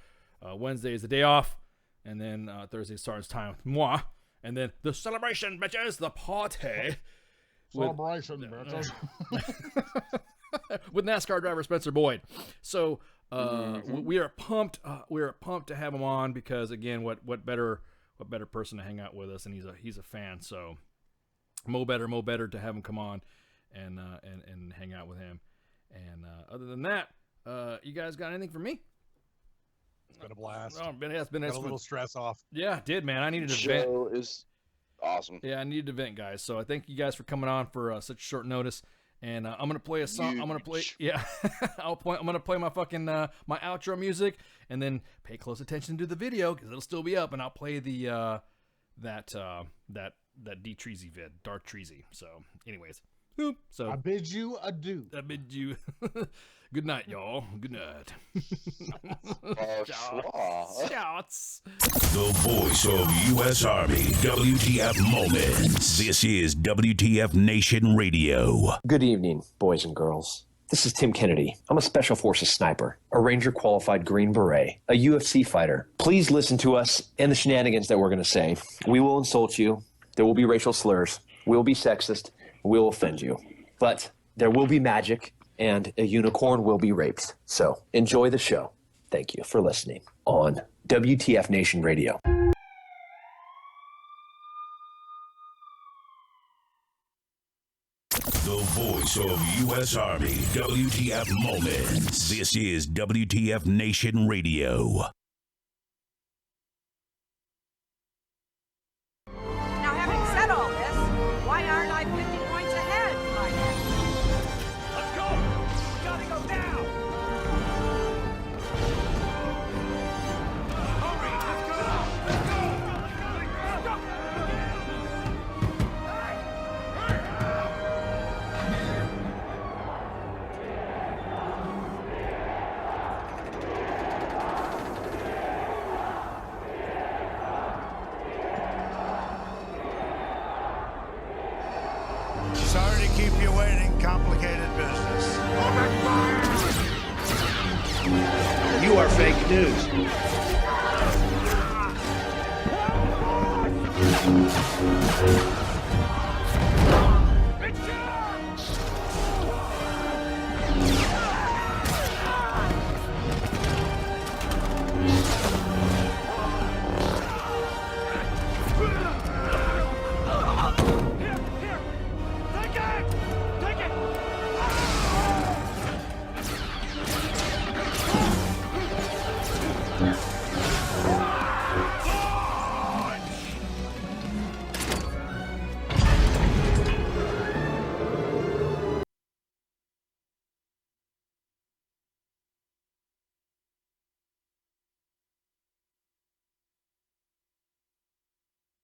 Wednesday is the day off, and then Thursday starts time with moi. And then the celebration, bitches, the party. Celebration, bitches. With NASCAR driver Spencer Boyd. So we are pumped. We are pumped to have him on because, again, what better person to hang out with us, and he's a fan. So mo better to have him come on and hang out with him. And other than that, you guys got anything for me? It's been a blast. Oh, it's been a little stress off. Yeah, it did, man. I needed to vent. Show is awesome. Yeah, I needed to vent, guys. So I thank you guys for coming on for such short notice. And I'm gonna play a song. I'm gonna play. Yeah, I'm gonna play my fucking my outro music, and then pay close attention to the video because it'll still be up. And I'll play the that D Treasy vid, Dark Treasy. So, anyways, Oop, so I bid you adieu. I bid you good night, y'all. Good night. Shots. The voice of U.S. Army, WTF Moments. This is WTF Nation Radio. Good evening, boys and girls. This is Tim Kennedy. I'm a Special Forces sniper, a Ranger qualified Green Beret, a UFC fighter. Please listen to us and the shenanigans that we're going to say. We will insult you. There will be racial slurs. We will be sexist. We will offend you. But there will be magic, and a unicorn will be raped. So enjoy the show. Thank you for listening on WTF Nation Radio. The voice of U.S. Army, WTF Moments. This is WTF Nation Radio. Now, having said all this, why aren't I 50 points ahead, my man? Let's go! We gotta go now! Hurry! Let's go! Let's go! Sorry to keep you waiting. Complicated business. You are fake news.